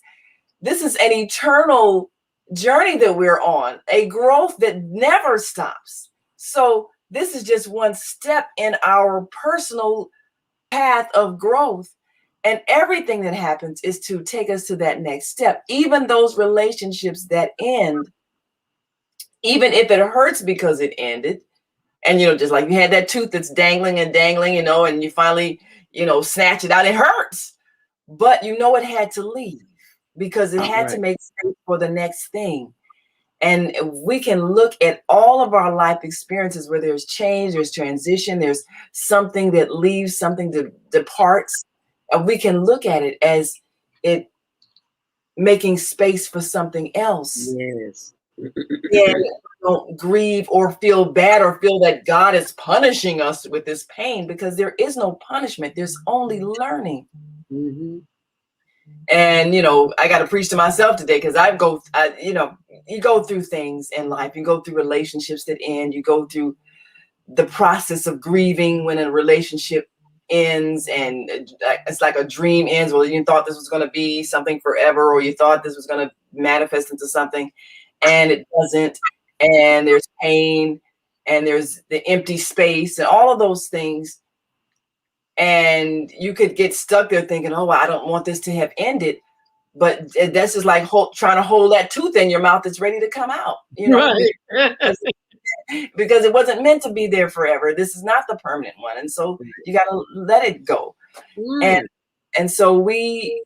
an eternal journey that we're on, a growth that never stops. So this is just one step in our personal path of growth. And everything that happens is to take us to that next step. Even those relationships that end, even if it hurts because it ended, and, you know, just like you had that tooth that's dangling, you know, and you finally, you know, snatch it out, it hurts. But you know it had to leave because it had to make space for the next thing. And we can look at all of our life experiences where there's change, there's transition, there's something that leaves, something that departs. And we can look at it as it making space for something else. Yes. And don't grieve or feel bad or feel that God is punishing us with this pain, because there is no punishment. There's only learning. Mm-hmm. And, you know, I got to preach to myself today, because you know, you go through things in life. You go through relationships that end. You go through the process of grieving when a relationship ends, and it's like a dream ends. Well, you thought this was going to be something forever, or you thought this was going to manifest into something, and it doesn't. And there's pain, and there's the empty space, and all of those things. And you could get stuck there thinking, oh, I don't want this to have ended. But that's just like trying to hold that tooth in your mouth that's ready to come out, you know, right. because it wasn't meant to be there forever. This is not the permanent one. And so you got to let it go. And so we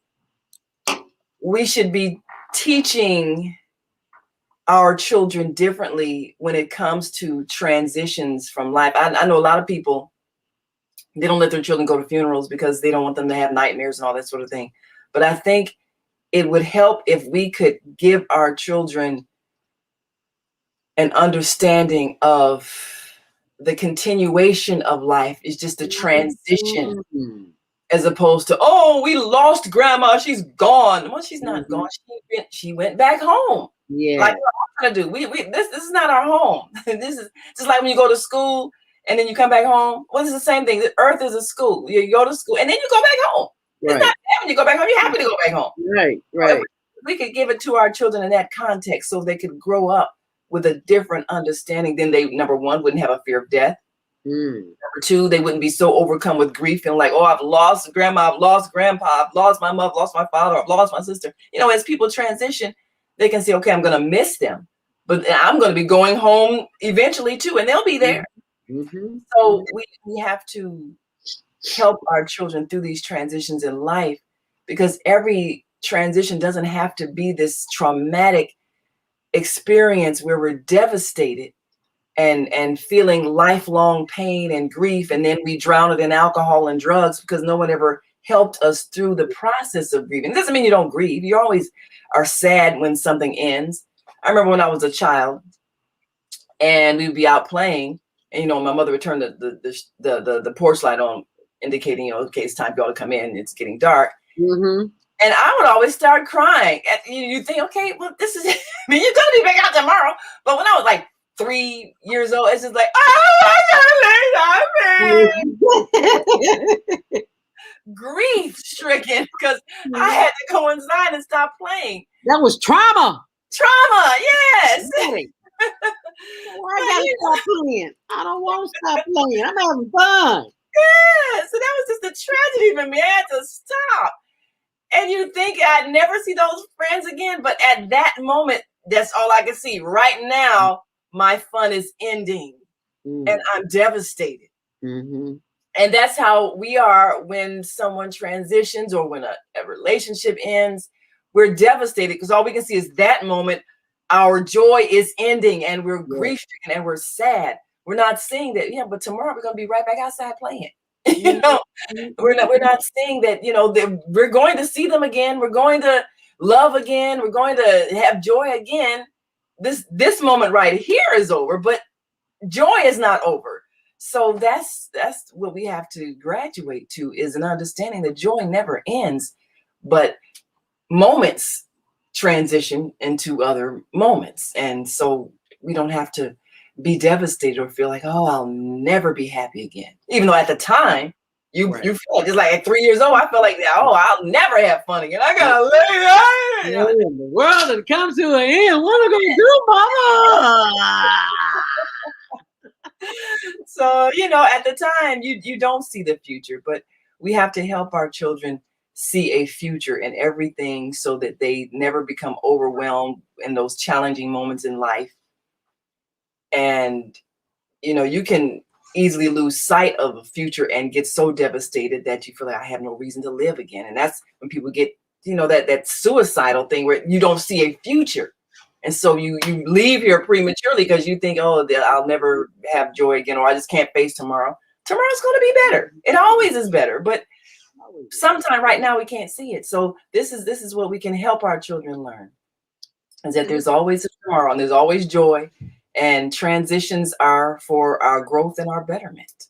should be teaching our children differently when it comes to transitions from life. I know a lot of people, they don't let their children go to funerals because they don't want them to have nightmares and all that sort of thing. But I think it would help if we could give our children an understanding of the continuation of life is just a transition, as opposed to, oh, we lost grandma, she's gone. Well, she's not gone. She went back home. Yeah. Like, what am I gonna do? This is not our home. This is just like when you go to school and then you come back home. Well, it's the same thing. The earth is a school. You go to school and then you go back home. Right. It's not bad when you go back home. You're happy to go back home. Right, right. We could give it to our children in that context so they could grow up with a different understanding. Then they, number one, wouldn't have a fear of death. Number two, they wouldn't be so overcome with grief and like, oh, I've lost grandma, I've lost grandpa, I've lost my mother, lost my father, I've lost my sister. You know, as people transition, they can say, okay, I'm going to miss them, but I'm going to be going home eventually too, and they'll be there. So we have to help our children through these transitions in life, because every transition doesn't have to be this traumatic experience where we're devastated and feeling lifelong pain and grief, and then we drown it in alcohol and drugs because no one ever helped us through the process of grieving. It doesn't mean you don't grieve. You always are sad when something ends. I remember when I was a child and we'd be out playing, and you know, my mother would turn the porch light on, indicating, you know, okay, it's time for y'all to come in. It's getting dark. And I would always start crying. And you think, okay, well, this is, I mean, you're gonna be back out tomorrow. But when I was like 3 years old, it's just like, oh, grief stricken because I had to go inside and stop playing. That was trauma. Trauma, yes. Really? I gotta stop playing. I don't want to stop playing. I'm having fun. Yeah, so that was just a tragedy for me. I had to stop. And you think I'd never see those friends again, but at that moment, that's all I could see. Right now, my fun is ending, and I'm devastated. And that's how we are when someone transitions or when a relationship ends. We're devastated because all we can see is that moment. Our joy is ending, and we're grief-stricken, and we're sad. We're not seeing that, but tomorrow we're going to be right back outside playing. We're not seeing that, that we're going to see them again. We're going to love again. We're going to have joy again. This moment right here is over, but joy is not over. So that's what we have to graduate to, is an understanding that joy never ends, but moments transition into other moments. And so we don't have to be devastated or feel like, oh, I'll never be happy again. Even though at the time you feel just like at 3 years old, I felt like, oh, I'll never have fun again. I gotta live. The world has come to an end. What am I gonna do, mama? So, at the time you don't see the future, but we have to help our children see a future in everything so that they never become overwhelmed in those challenging moments in life. And, you can easily lose sight of the future and get so devastated that you feel like I have no reason to live again. And that's when people get, that suicidal thing where you don't see a future. And so you leave here prematurely because you think, oh, I'll never have joy again, or I just can't face tomorrow. Tomorrow's going to be better. It always is better. But sometime right now we can't see it. So this is what we can help our children learn, is that there's always a tomorrow and there's always joy, and transitions are for our growth and our betterment.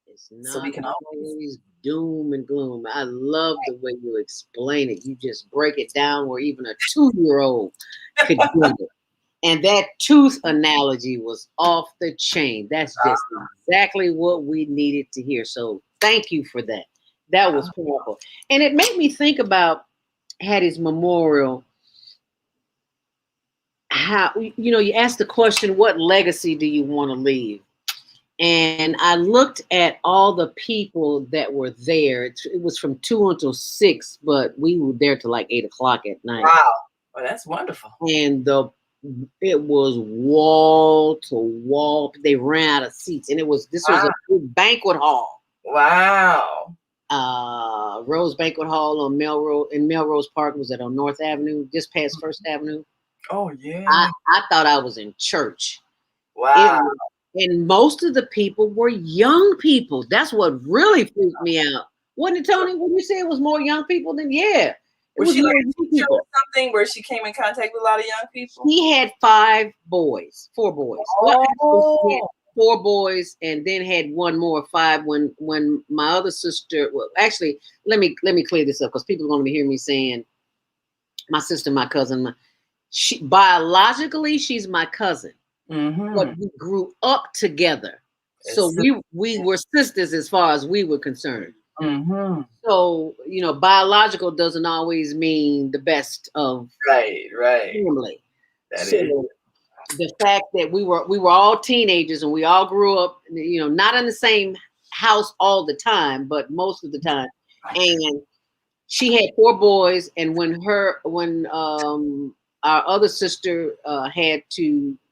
It's not so we can always doom and gloom. I love the way you explain it. You just break it down where even a 2-year-old could get it. And that tooth analogy was off the chain. That's just exactly what we needed to hear. So thank you for that. That was powerful. And it made me think about Hattie's memorial. How, you asked the question, what legacy do you want to leave? And I looked at all the people that were there. It was from 2 until 6, but we were there till like 8 o'clock at night. Wow. Well, that's wonderful. And it was wall to wall. They ran out of seats. And this was a big banquet hall. Wow. Rose Banquet Hall on Melrose Park. Was it on North Avenue, just past First Avenue? Oh yeah. I thought I was in church. Wow. And most of the people were young people. That's what really freaked me out. Wasn't it, Tony? When you say it was more young people, then yeah. Was she like a teacher or something where she came in contact with a lot of young people? He had 4 boys. Oh. 4 boys, and then had one more, 5 when my other sister. Well, actually, let me clear this up because people are going to be hearing me saying my sister, my cousin. Biologically, she's my cousin, but we grew up together, so we were sisters as far as we were concerned. So biological doesn't always mean the best of family. The fact that we were all teenagers and we all grew up, not in the same house all the time, but most of the time. And she had 4 boys, and when our other sister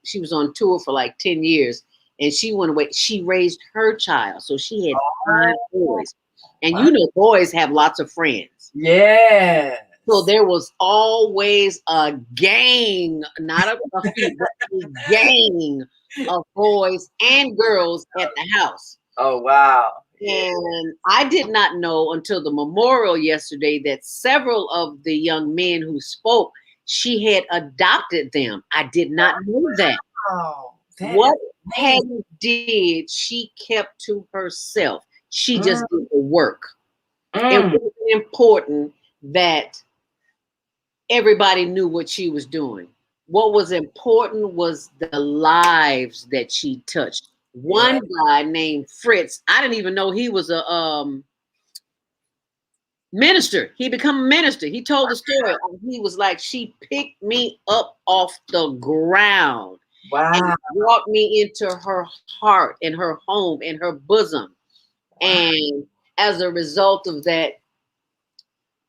she was on tour for like 10 years, and she went away. She raised her child, so she had 5 boys, and boys have lots of friends. Yeah. So there was always a gang, not a few, but a gang of boys and girls at the house. Oh, wow. And I did not know until the memorial yesterday that several of the young men who spoke, she had adopted them. I did not know that. Wow. What Hattie did, she kept to herself. She just did the work. It was important that everybody knew what she was doing. What was important was the lives that she touched. One guy named Fritz, I didn't even know he was a minister. He become a minister. He told the story. He was like, she picked me up off the ground and brought me into her heart and her home and her bosom. And as a result of that,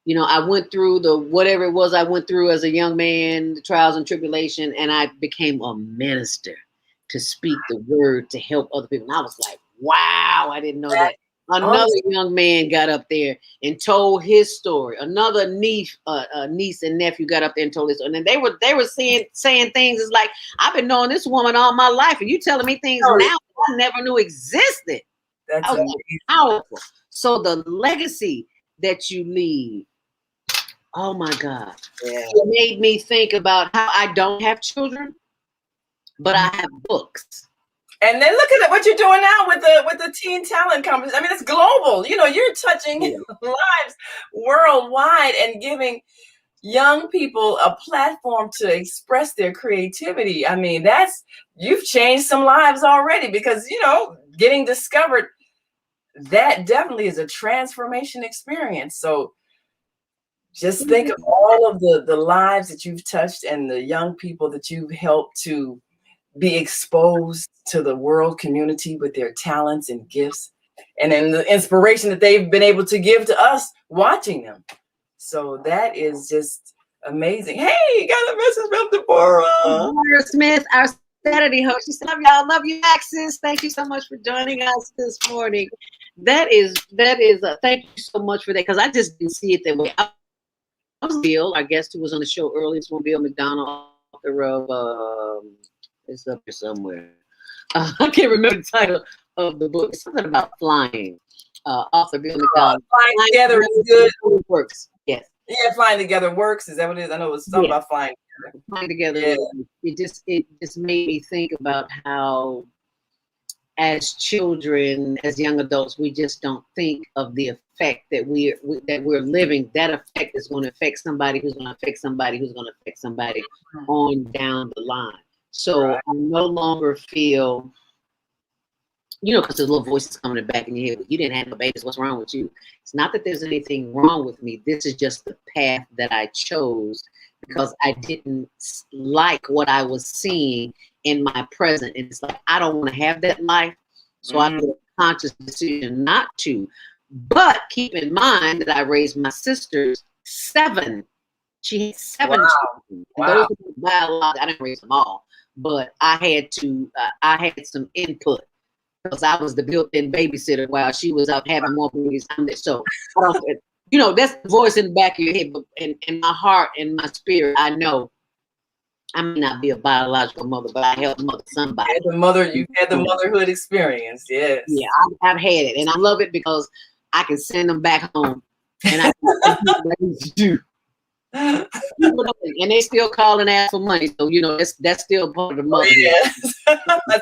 you know, I went through the whatever it was I went through as a young man, the trials and tribulation, and I became a minister to speak the word to help other people. And I was like, wow, I didn't know that. Another young man got up there and told his story. Another niece and nephew got up there and told his, and then they were saying things. It's like, I've been knowing this woman all my life, and you telling me things now I never knew existed. That's powerful. So the legacy that you leave, oh my God, it made me think about how I don't have children, but I have books. And then look at what you're doing now with the teen talent competition. I mean, it's global. You know, you're touching lives worldwide and giving young people a platform to express their creativity. I mean, you've changed some lives already, because, you know, getting discovered, that definitely is a transformation experience. So just think of all of the lives that you've touched and the young people that you've helped to be exposed to the world community with their talents and gifts, and then the inspiration that they've been able to give to us watching them. So that is just amazing. Hey, got a message from Deborah. Deborah Smith, our Saturday host. She said, love y'all. Love you, Axis. Thank you so much for joining us this morning. That is thank you so much for that, because I just didn't see it that way. I was Bill, our guest who was on the show earlier, this one, Bill McDonald, author of it's up here somewhere. I can't remember the title of the book. It's something about flying. Author Bill McDonald. Flying Together is good. Works. Yes. Yeah, Flying Together works. Is that what it is? I know it was something about flying together. Flying together. Yeah. It just made me think about how, as children, as young adults, we just don't think of the effect that we're living. That effect is going to affect somebody who's going to affect somebody who's going to affect somebody on down the line. So I no longer feel, you know, because there's little voices coming back in your head. You didn't have no babies. What's wrong with you? It's not that there's anything wrong with me. This is just the path that I chose because I didn't like what I was seeing in my present. And it's like, I don't want to have that life. So I made a conscious decision not to. But keep in mind that I raised my sisters 7. She had 7 children. Those were biological. I didn't raise them all. But I had to, I had some input because I was the built-in babysitter while she was out having more babies. So, I don't, you know, that's the voice in the back of your head. But in my heart and my spirit, I know I may not be a biological mother, but I helped mother somebody. You had the motherhood experience, yes. Yeah, I've had it, and I love it because I can send them back home, and I can do. And they still call and ask for money, so you know that's still part of the mother. Yes. So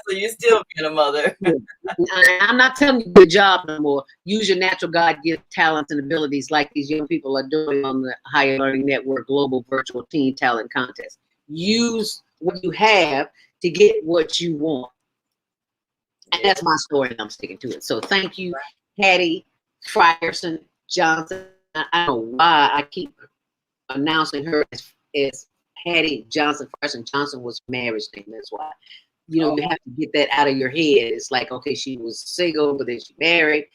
you still being a mother. I'm not telling you good job no more. Use your natural God-given talents and abilities, like these young people are doing on the Higher Learning Network Global Virtual Teen Talent Contest. Use what you have to get what you want, and that's my story, and I'm sticking to it. So thank you, Hattie Frierson Johnson. I don't know why I keep announcing her as Hattie Johnson. Frierson Johnson was her marriage name. That's why, you know, you have to get that out of your head. It's like, okay, she was single, but then she married.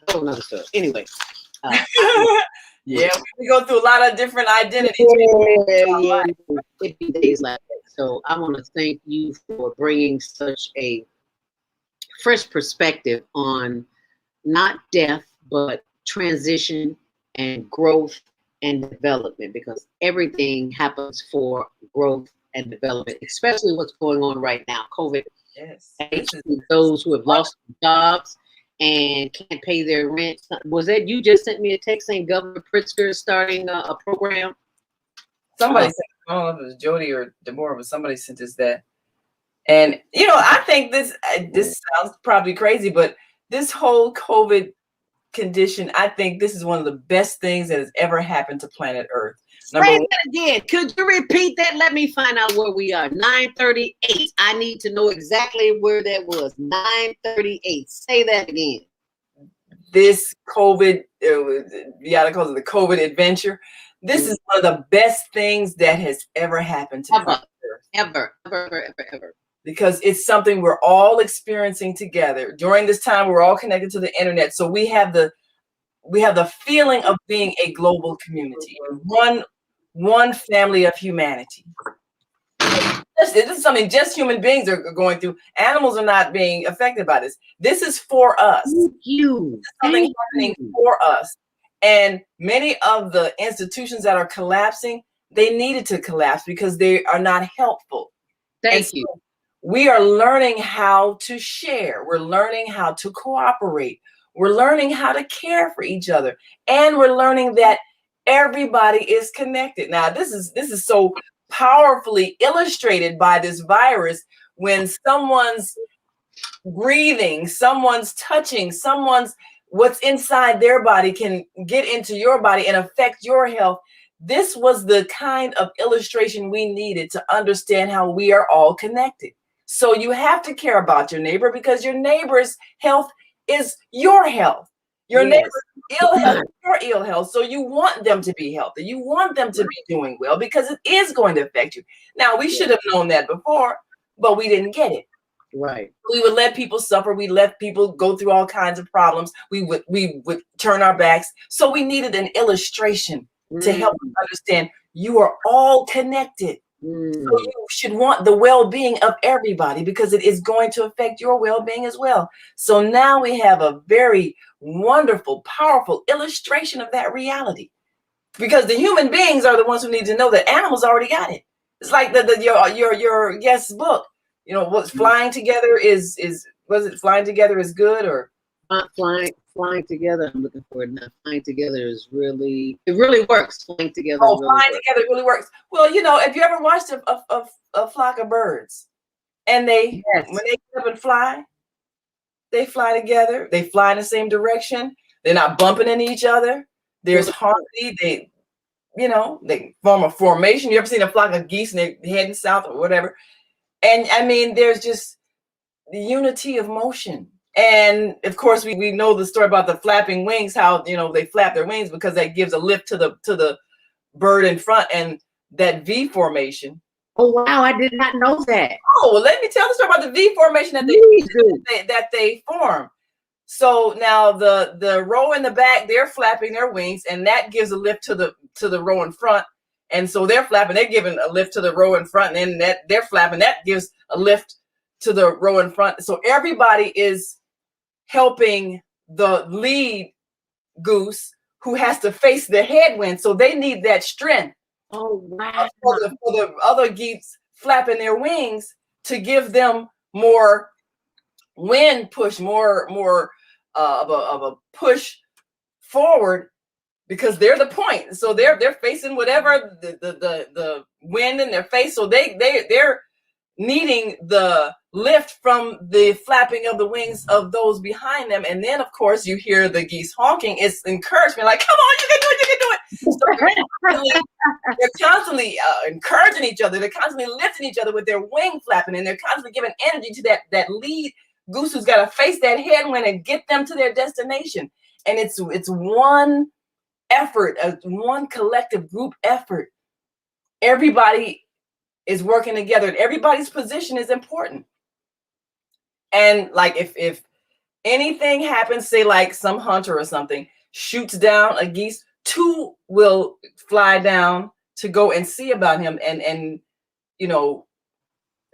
Whole nother stuff. Anyway. Yeah, we go through a lot of different identities. Yeah. It be days like that. So I want to thank you for bringing such a fresh perspective on not death, but transition and growth and development, because everything happens for growth and development, especially what's going on right now. COVID. Yes. Those who have lost jobs and can't pay their rent. Was that you just sent me a text saying Governor Pritzker is starting a program? Somebody sent, I don't know if it was Jody or Deborah, but somebody sent us that. And, you know, I think this sounds probably crazy, but this whole COVID condition, I think this is one of the best things that has ever happened to planet Earth. Say that again. Could you repeat that? Let me find out where we are. 9:38. I need to know exactly where that was. 9:38. Say that again. this COVID, you gotta call it the COVID adventure. This is one of the best things that has ever happened to planet Earth. Ever. Because it's something we're all experiencing together. During this time, we're all connected to the internet. So we have the feeling of being a global community, one family of humanity. This is something just human beings are going through. Animals are not being affected by this. This is for us. Thank you. This is something happening for us. And many of the institutions that are collapsing, they needed to collapse because they are not helpful. Thank you. We are learning how to share. We're learning how to cooperate. We're learning how to care for each other. And we're learning that everybody is connected. Now, this is so powerfully illustrated by this virus when someone's breathing, someone's touching, what's inside their body can get into your body and affect your health. This was the kind of illustration we needed to understand how we are all connected. So you have to care about your neighbor because your neighbor's health is your health. Your neighbor's ill health is your ill health. So you want them to be healthy. You want them to be doing well because it is going to affect you. Now, we should have known that before, but we didn't get it. Right. We would let people suffer. We let people go through all kinds of problems. We would turn our backs. So we needed an illustration to help us understand you are all connected. So you should want the well-being of everybody because it is going to affect your well-being as well. So now we have a very wonderful, powerful illustration of that reality because the human beings are the ones who need to know that animals already got it. It's like your guest's book. You know, what's flying together is was it flying together is good or flying together? I'm looking for it now. Flying together is really works. Flying together. Oh, really flying together really works. Well, you know, if you ever watched a flock of birds and when they get up and fly, they fly together. They fly in the same direction. They're not bumping into each other. There's harmony. They form a formation. You ever seen a flock of geese and they're heading south or whatever? And I mean, there's just the unity of motion. And of course, we know the story about the flapping wings, how, they flap their wings because that gives a lift to the bird in front and that V formation. Oh, wow. I did not know that. Oh, well, let me tell the story about the V formation that they form. So now the row in the back, they're flapping their wings and that gives a lift to the row in front. And so they're flapping, they're giving a lift to the row in front, and then they're flapping, that gives a lift to the row in front. So everybody is helping the lead goose who has to face the headwind. So they need that strength. Oh, wow. For the other geese flapping their wings to give them more wind push, more of a push forward. Because they're the point, so they're facing whatever the wind in their face, so they're needing the lift from the flapping of the wings of those behind them, and then of course you hear the geese honking. It's encouragement, like come on, you can do it. So they're constantly encouraging each other. They're constantly lifting each other with their wing flapping, and they're constantly giving energy to that lead goose who's got to face that headwind and get them to their destination. And it's one effort, one collective group effort. Everybody is working together and everybody's position is important. And like if anything happens, say like some hunter or something shoots down a geese, two will fly down to go and see about him and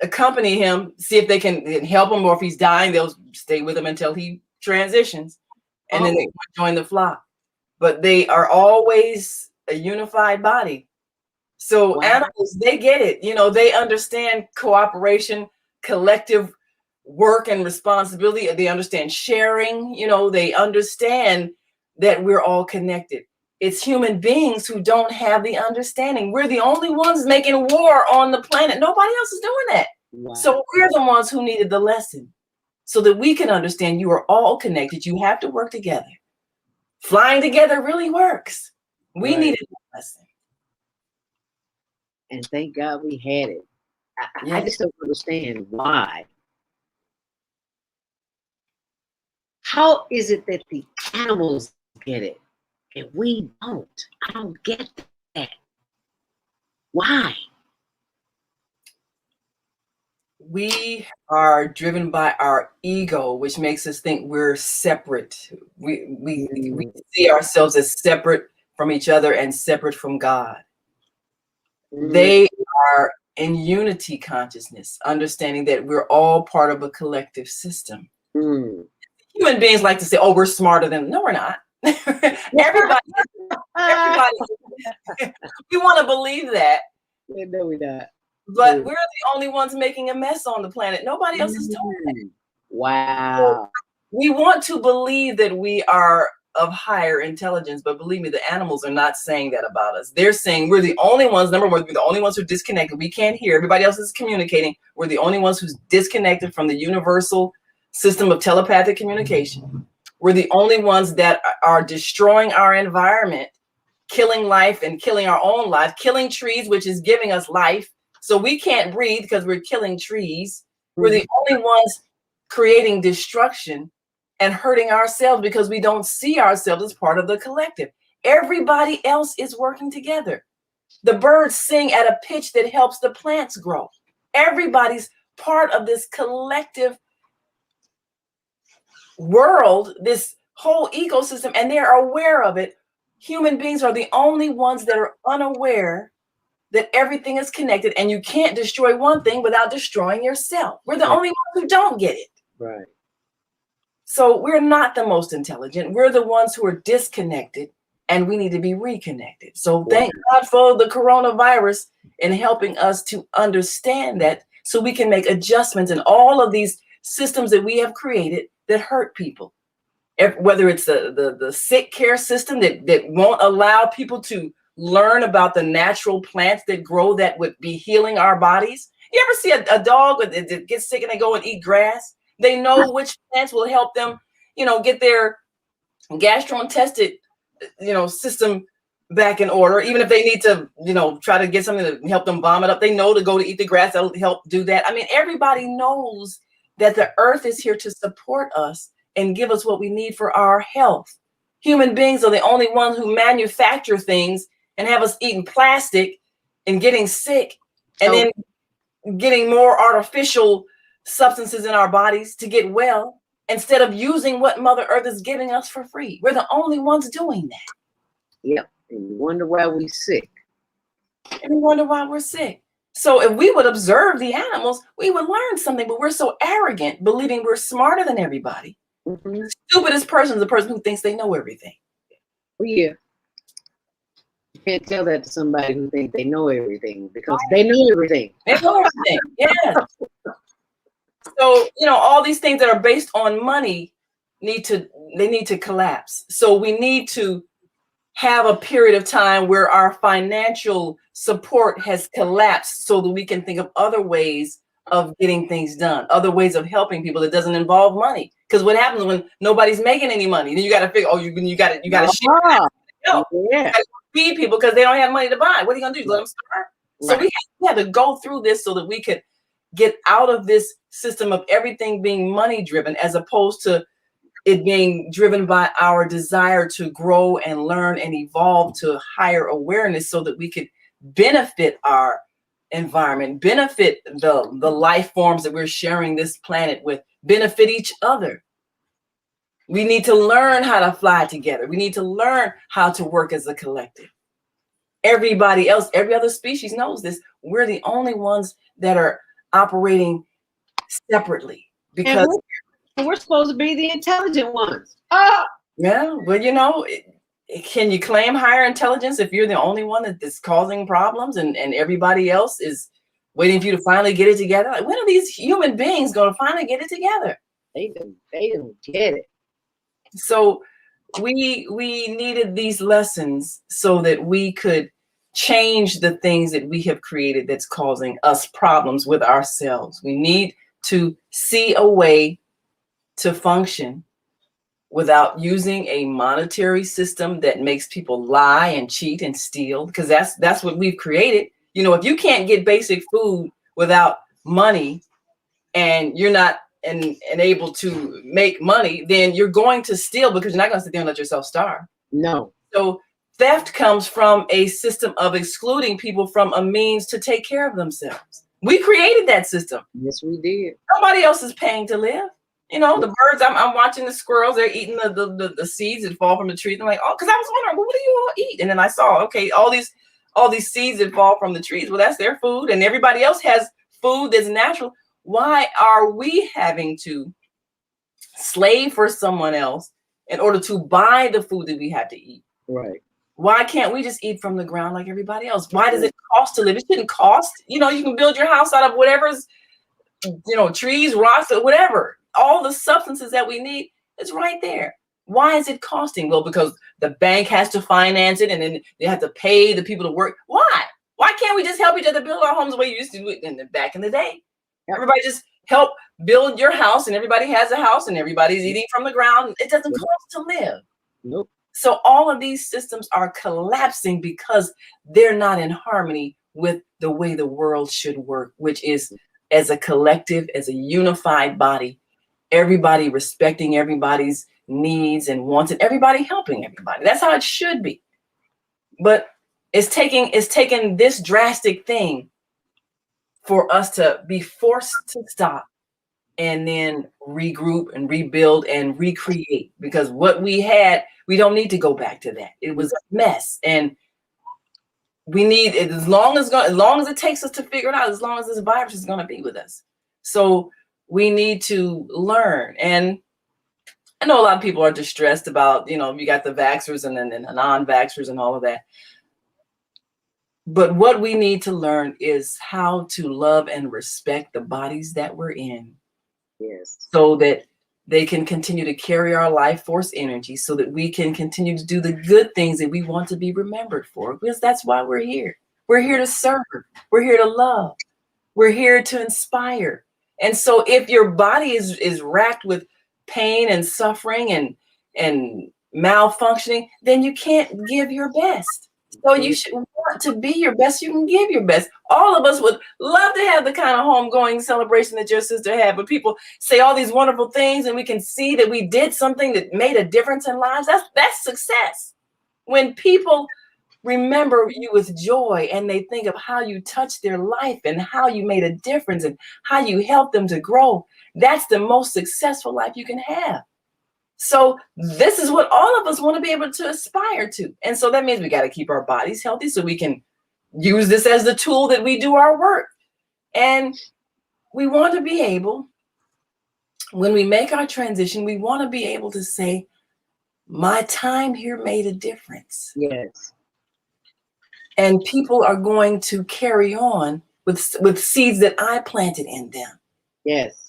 accompany him, see if they can help him, or if he's dying, they'll stay with him until he transitions, and then they join the flock. But they are always a unified body. So animals, they get it. They understand cooperation, collective work and responsibility. They understand sharing. They understand that we're all connected. It's human beings who don't have the understanding. We're the only ones making war on the planet. Nobody else is doing that. Wow. So we're the ones who needed the lesson so that we can understand you are all connected. You have to work together. Flying together really works. We needed a lesson. And thank God we had it. I just don't understand why. How is it that the animals get it, and we don't. I don't get that. Why? We are driven by our ego, which makes us think we're separate. We see ourselves as separate from each other and separate from God. They are in unity consciousness, understanding that we're all part of a collective system. Human beings like to say, oh, we're smarter than, no, we're not. everybody, we want to believe that. No, we're not. But we're the only ones making a mess on the planet. Nobody else is doing it. Wow. So we want to believe that we are of higher intelligence, but believe me, the animals are not saying that about us. They're saying we're the only ones, number one, we're the only ones who are disconnected. We can't hear. Everybody else is communicating. We're the only ones who's disconnected from the universal system of telepathic communication. We're the only ones that are destroying our environment, killing life and killing our own life, killing trees, which is giving us life. So we can't breathe because we're killing trees. We're the only ones creating destruction and hurting ourselves because we don't see ourselves as part of the collective. Everybody else is working together. The birds sing at a pitch that helps the plants grow. Everybody's part of this collective world, this whole ecosystem, and they're aware of it. Human beings are the only ones that are unaware that everything is connected, and you can't destroy one thing without destroying yourself. We're the only ones who don't get it. Right. So we're not the most intelligent. We're the ones who are disconnected, and we need to be reconnected. So thank God for the coronavirus and helping us to understand that so we can make adjustments in all of these systems that we have created that hurt people. Whether it's the sick care system that won't allow people to learn about the natural plants that grow that would be healing our bodies. You ever see a dog that gets sick and they go and eat grass? They know which plants will help them, get their gastrointestinal, system back in order. Even if they need to, try to get something to help them vomit up, they know to go to eat the grass. That'll help do that. I mean, everybody knows that the earth is here to support us and give us what we need for our health. Human beings are the only ones who manufacture things and have us eating plastic and getting sick and then getting more artificial substances in our bodies to get well instead of using what Mother Earth is giving us for free. We're the only ones doing that. Yep. And you wonder why we're sick. And we wonder why we're sick. So if we would observe the animals, we would learn something, but we're so arrogant, believing we're smarter than everybody. The stupidest person is the person who thinks they know everything. Well, yeah. You can't tell that to somebody who thinks they know everything because they know everything. They know everything. Yeah. So, all these things that are based on money need to collapse. So we need to have a period of time where our financial support has collapsed so that we can think of other ways of getting things done, other ways of helping people that doesn't involve money. Because what happens when nobody's making any money? Then you got to figure, you got to feed people because they don't have money to buy. What are you gonna do? Let them starve? So we have to go through this so that we could get out of this system of everything being money driven, as opposed to it being driven by our desire to grow and learn and evolve to higher awareness, so that we could benefit our environment, benefit the life forms that we're sharing this planet with, benefit each other. We need to learn how to fly together. We need to learn how to work as a collective. Everybody else, every other species knows this. We're the only ones that are operating separately because we're supposed to be the intelligent ones. Yeah, well, can you claim higher intelligence if you're the only one that's causing problems and everybody else is waiting for you to finally get it together? Like, when are these human beings going to finally get it together? They don't get it. So we needed these lessons so that we could change the things that we have created that's causing us problems with ourselves. We need to see a way to function without using a monetary system that makes people lie and cheat and steal, because that's what we've created. If you can't get basic food without money and you're not and able to make money, then you're going to steal because you're not going to sit there and let yourself starve. No. So theft comes from a system of excluding people from a means to take care of themselves. We created that system. Yes, we did. Nobody else is paying to live. You know, the birds, I'm watching the squirrels, they're eating the seeds that fall from the trees. I'm like, oh, because I was wondering, well, what do you all eat? And then I saw, okay, all these seeds that fall from the trees, well, that's their food. And everybody else has food that's natural. Why are we having to slave for someone else in order to buy the food that we have to eat? Right. Why can't we just eat from the ground like everybody else? Why does it cost to live? It shouldn't cost. You know, you can build your house out of whatever's, you know, trees, rocks, or whatever. All the substances that we need is right there. Why is it costing? Well, because the bank has to finance it, and then they have to pay the people to work. Why? Why can't we just help each other build our homes the way you used to do it back in the day? Yep. Everybody just help build your house, and everybody has a house, and everybody's eating from the ground. It doesn't cost to live. Nope. So all of these systems are collapsing because they're not in harmony with the way the world should work, which is as a collective, as a unified body, everybody respecting everybody's needs and wants, and everybody helping everybody. That's how it should be. But it's taking this drastic thing for us to be forced to stop and then regroup and rebuild and recreate, because what we had, we don't need to go back to that. It was a mess, and we need it as long as it takes us to figure it out, as long as this virus is going to be with us. So we need to learn. And I know a lot of people are distressed about, you know, you got the vaxxers and then the non-vaxxers and all of that. But what we need to learn is how to love and respect the bodies that we're in. Yes. So that they can continue to carry our life force energy, so that we can continue to do the good things that we want to be remembered for, because that's why we're here. We're here to serve. We're here to love. We're here to inspire. And so if your body is racked with pain and suffering and malfunctioning, then you can't give your best. So you should want to be your best. You can give your best. All of us would love to have the kind of homegoing celebration that your sister had, but people say all these wonderful things, and we can see that we did something that made a difference in lives. That's success. When people remember you with joy and they think of how you touched their life and how you made a difference and how you helped them to grow, that's the most successful life you can have. So this is what all of us want to be able to aspire to. And so that means we got to keep our bodies healthy so we can use this as the tool that we do our work. And we want to be able, when we make our transition, we want to be able to say, my time here made a difference. Yes. And people are going to carry on with seeds that I planted in them. Yes.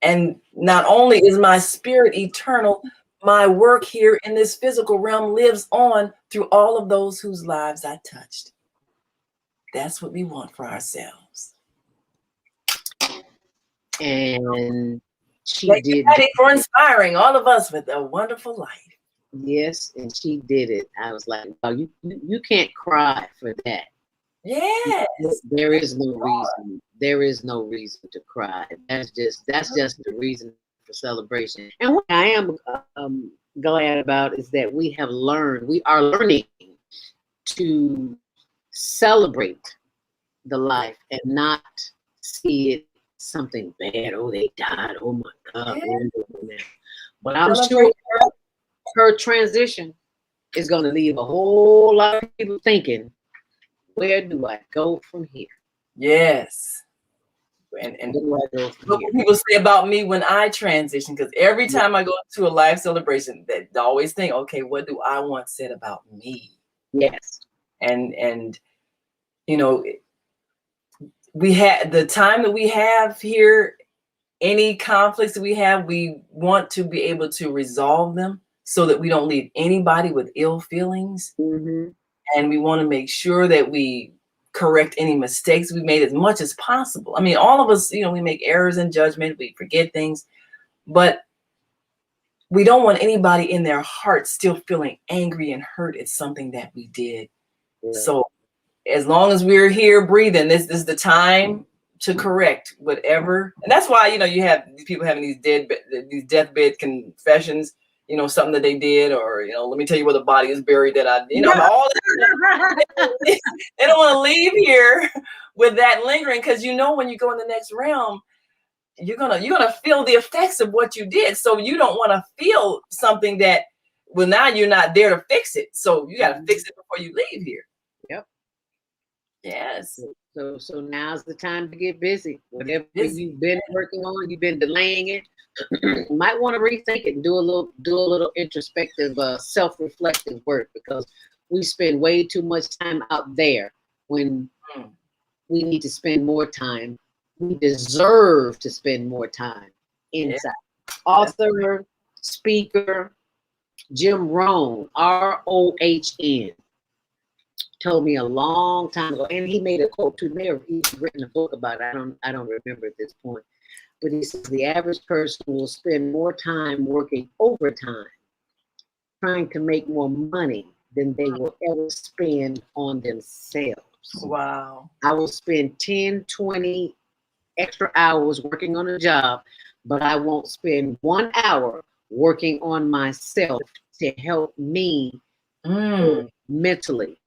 And not only is my spirit eternal, my work here in this physical realm lives on through all of those whose lives I touched. That's what we want for ourselves. And she Thank did you, Patty, for inspiring all of us with a wonderful life. Yes, and she did it. I was like, oh, you can't cry for that. Yes. There is no reason. There is no reason to cry. That's just the reason for celebration. And what I am glad about is that we are learning to celebrate the life and not see it something bad. Oh, they died. Oh my God. Yeah. But I'm sure her transition is going to leave a whole lot of people thinking, where do I go from here? Yes. And what people say about me when I transition, because every time I go to a live celebration, they always think, okay, what do I want said about me? Yes. And you know, we had the time that we have here, any conflicts that we have, we want to be able to resolve them so that we don't leave anybody with ill feelings. Mm-hmm. And we want to make sure that we correct any mistakes we made as much as possible. I mean, all of us, you know, we make errors in judgment, we forget things, but we don't want anybody in their heart still feeling angry and hurt at something that we did. Yeah. So as long as we're here breathing, this is the time to correct whatever. And that's why, you know, you have these people having these deathbed confessions, you know, something that they did, or, you know, let me tell you where the body is buried that I, you know, all that. They don't want to leave here with that lingering, because, you know, when you go in the next realm, you're gonna feel the effects of what you did. So you don't want to feel something that, well, now you're not there to fix it. So you got to fix it before you leave here. Yep. Yes. So now's the time to get busy. Whatever you've been working on, you've been delaying it. You might want to rethink it and do a little introspective, self-reflective work, because we spend way too much time out there when we need to spend more time. We deserve to spend more time inside. Yeah. Author, speaker, Jim Rohn, R-O-H-N, told me a long time ago, and he made a quote too. He's written a book about it. I don't remember at this point, but he says the average person will spend more time working overtime, trying to make more money than they will ever spend on themselves. Wow. I will spend 10, 20 extra hours working on a job, but I won't spend 1 hour working on myself to help me mentally,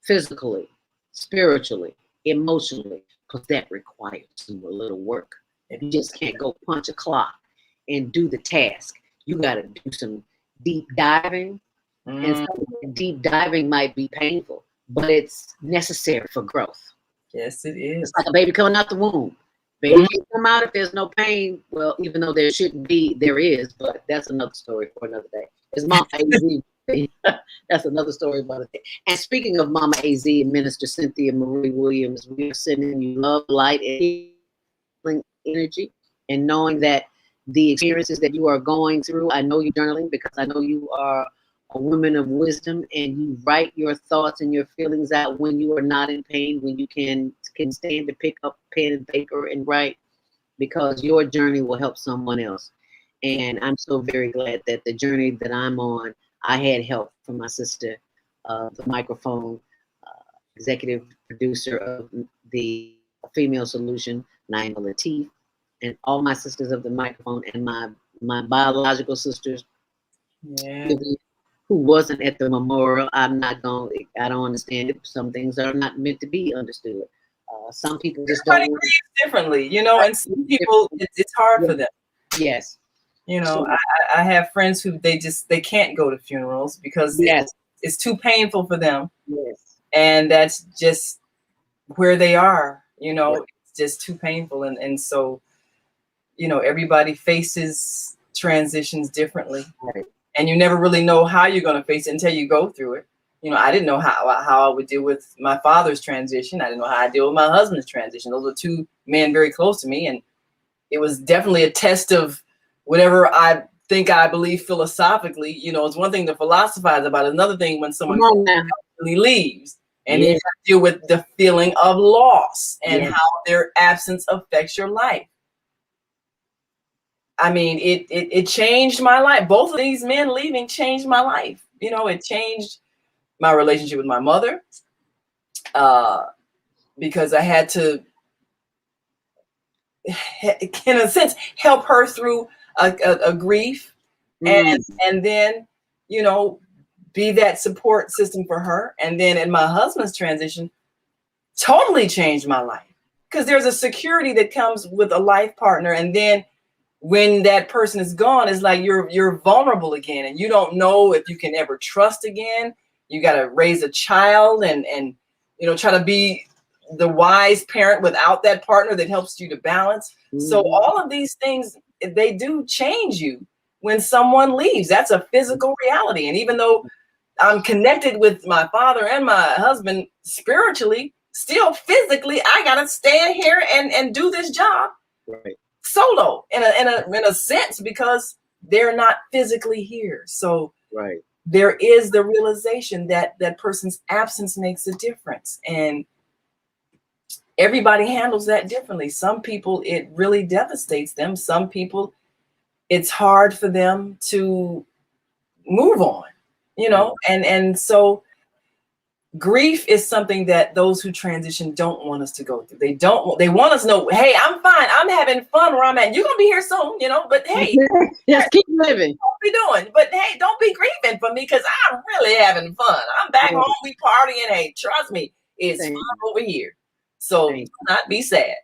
physically, spiritually, emotionally, because that requires some little work. You just can't go punch a clock and do the task. You got to do some deep diving, and some deep diving might be painful, but it's necessary for growth. Yes, it is. It's like a baby coming out the womb. Baby can't come out if there's no pain. Well, even though there shouldn't be, there is, but that's another story for another day. It's Mama AZ. That's another story about it. And speaking of Mama AZ and Minister Cynthia Marie Williams, we are sending you love, light, and healing energy, and knowing that the experiences that you are going through, I know you're journaling because I know you are a woman of wisdom, and you write your thoughts and your feelings out when you are not in pain, when you can stand to pick up pen and paper and write, because your journey will help someone else. And I'm so very glad that the journey that I'm on, I had help from my sister, the microphone executive producer of the Female Solution, Naima Latif, and all my sisters of the microphone, and my biological sisters. Yeah. Who wasn't at the memorial. I don't understand it. Some things are not meant to be understood. Some people just Everybody grieves differently, you know, and some people, it's hard for them. Yes. You know, I have friends who they can't go to funerals because it's too painful for them. Yes. And that's just where they are, you know, it's just too painful. And so, you know, everybody faces transitions differently. Right. And you never really know how you're going to face it until you go through it. You know, I didn't know how I would deal with my father's transition. I didn't know how I deal with my husband's transition. Those were two men very close to me. And it was definitely a test of whatever I believe philosophically. You know, it's one thing to philosophize about it. Another thing when someone really leaves and then you have to deal with the feeling of loss and how their absence affects your life. I mean, it changed my life. Both of these men leaving changed my life. You know, it changed my relationship with my mother because I had to, in a sense, help her through a grief and then, you know, be that support system for her. And then in my husband's transition, totally changed my life because there's a security that comes with a life partner. And then when that person is gone, it's like you're vulnerable again, and you don't know if you can ever trust again. You got to raise a child and you know, try to be the wise parent without that partner that helps you to balance. So all of these things, they do change you when someone leaves. That's a physical reality. And even though I'm connected with my father and my husband spiritually, still physically, I got to stand here and do this job. Right. Solo in a sense, because they're not physically here. So there is the realization that that person's absence makes a difference, and everybody handles that differently. Some people, it really devastates them. Some people, it's hard for them to move on, you know, and so grief is something that those who transition don't want us to go through. They want us to know, hey, I'm fine. I'm having fun where I'm at. You're going to be here soon, but hey, just keep living. What we doing? But hey, don't be grieving for me because I'm really having fun. I'm back home. We partying. Hey, trust me, it's fun over here. So do not be sad.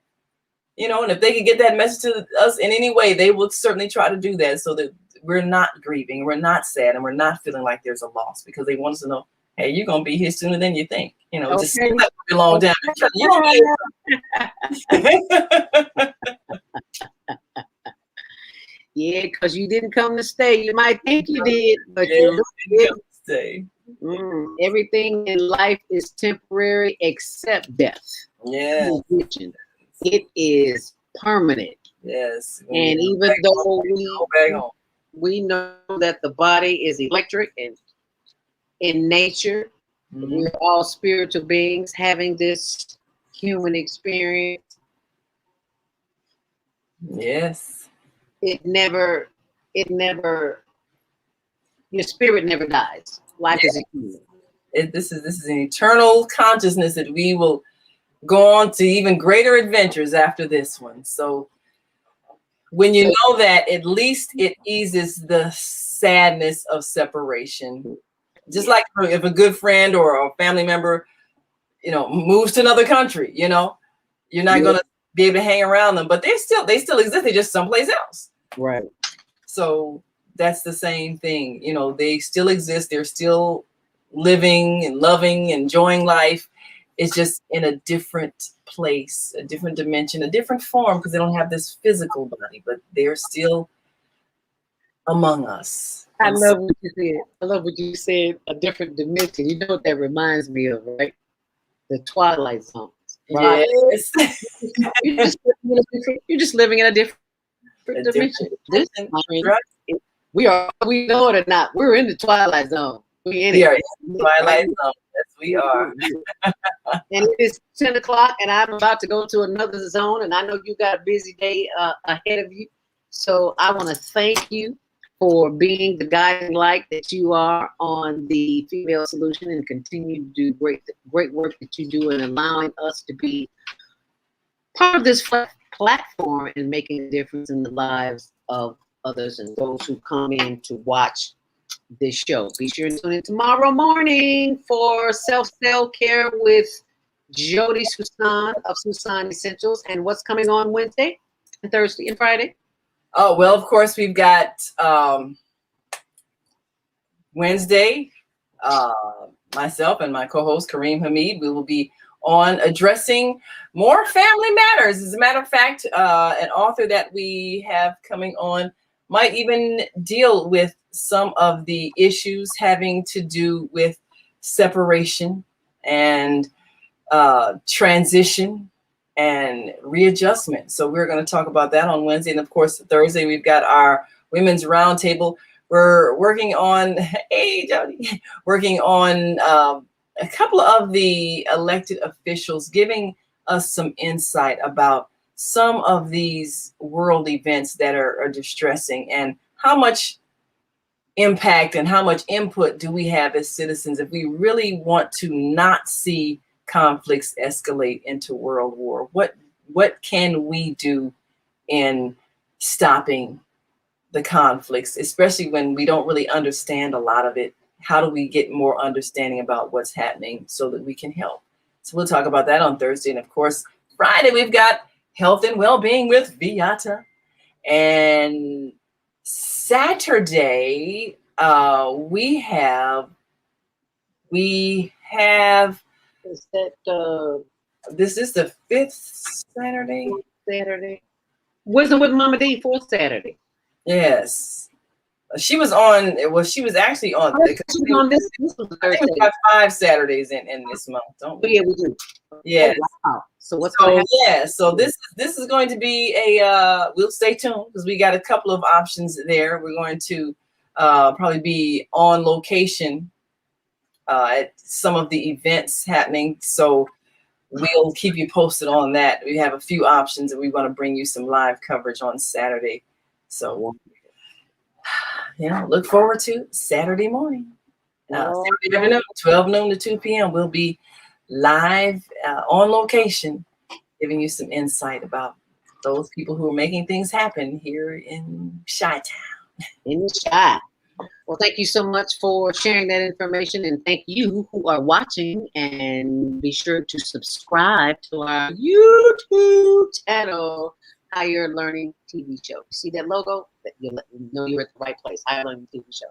And if they can get that message to us in any way, they will certainly try to do that so that we're not grieving, we're not sad, and we're not feeling like there's a loss, because they want us to know, hey, you're going to be here sooner than you think. Just seems like a long time. Yeah, because you didn't come to stay. You might think you did, but you didn't stay. Everything in life is temporary except death. Yeah. It is permanent. Yes. And even though we know that the body is electric and in nature, we're all spiritual beings having this human experience. Yes. It never, your spirit never dies. Life is eternal. This is an eternal consciousness that we will go on to even greater adventures after this one. So when you know that, at least it eases the sadness of separation. Just like if a good friend or a family member, moves to another country, you're not going to be able to hang around them, but they still exist. They're just someplace else. Right. So that's the same thing. They still exist. They're still living and loving, enjoying life. It's just in a different place, a different dimension, a different form, because they don't have this physical body, but they're still among us. I love what you said. I love what you said, a different dimension. You know what that reminds me of, right? The Twilight Zone. Right? Yes. You're just living in a different dimension. We know it or not. We're in the Twilight Zone. We are in the Twilight Zone. Yes, we are. And it's 10 o'clock, and I'm about to go to another zone, and I know you got a busy day ahead of you. So I want to thank you for being the guiding light that you are on the Female Solution, and continue to do great work that you do, and allowing us to be part of this platform and making a difference in the lives of others and those who come in to watch this show. Be sure to tune in tomorrow morning for Self-Care with Jody Susan of Susan Essentials. And what's coming on Wednesday and Thursday and Friday? Oh, well, of course, we've got Wednesday, myself and my co-host Kareem Hamid, we will be on addressing more family matters. As a matter of fact, an author that we have coming on might even deal with some of the issues having to do with separation and transition and readjustment. So we're going to talk about that on Wednesday. And of course, Thursday, we've got our Women's Roundtable. We're working on, hey, Jody, working on a couple of the elected officials giving us some insight about some of these world events that are distressing, and how much impact and how much input do we have as citizens if we really want to not see conflicts escalate into world war. What can we do in stopping the conflicts, especially when we don't really understand a lot of it? How do we get more understanding about what's happening so that we can help? So we'll talk about that on Thursday. And of course, Friday, we've got Health and Wellbeing with Viata. And Saturday, we have Is that this is the 5th Saturday. Wisdom with Mama D, 4th Saturday. Yes. She was on, she was actually on. She was on this I think we got 5 Saturdays in this month, don't we? Yeah, we do. Yeah. Oh, wow. So what's going to happen? Yeah, so this is going to be a, we'll stay tuned because we got a couple of options there. We're going to probably be on location at some of the events happening. So we'll keep you posted on that. We have a few options, and we want to bring you some live coverage on Saturday. So, look forward to Saturday morning. Saturday afternoon, 12 noon to 2 p.m. We'll be live on location, giving you some insight about those people who are making things happen here in Chi-Town. In Chi. Well, thank you so much for sharing that information, and thank you who are watching, and be sure to subscribe to our YouTube channel, Higher Learning TV Show. See that logo? You'll know you're at the right place, Higher Learning TV Show.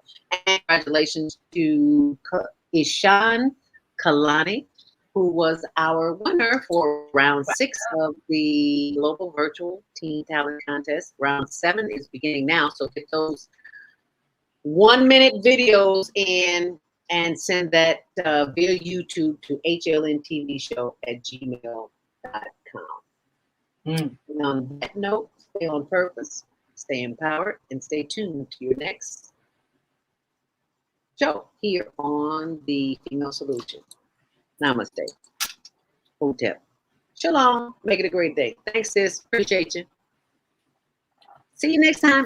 And congratulations to Ishan Kalani, who was our winner for round 6 of the Global Virtual Teen Talent Contest. Round 7 is beginning now, so get those 1-minute videos in and send that via YouTube to hlntvshow@gmail.com. And on that note, stay on purpose, stay empowered, and stay tuned to your next show here on the Female Solution. Namaste. Hotel. Shalom. Make it a great day. Thanks, sis. Appreciate you. See you next time.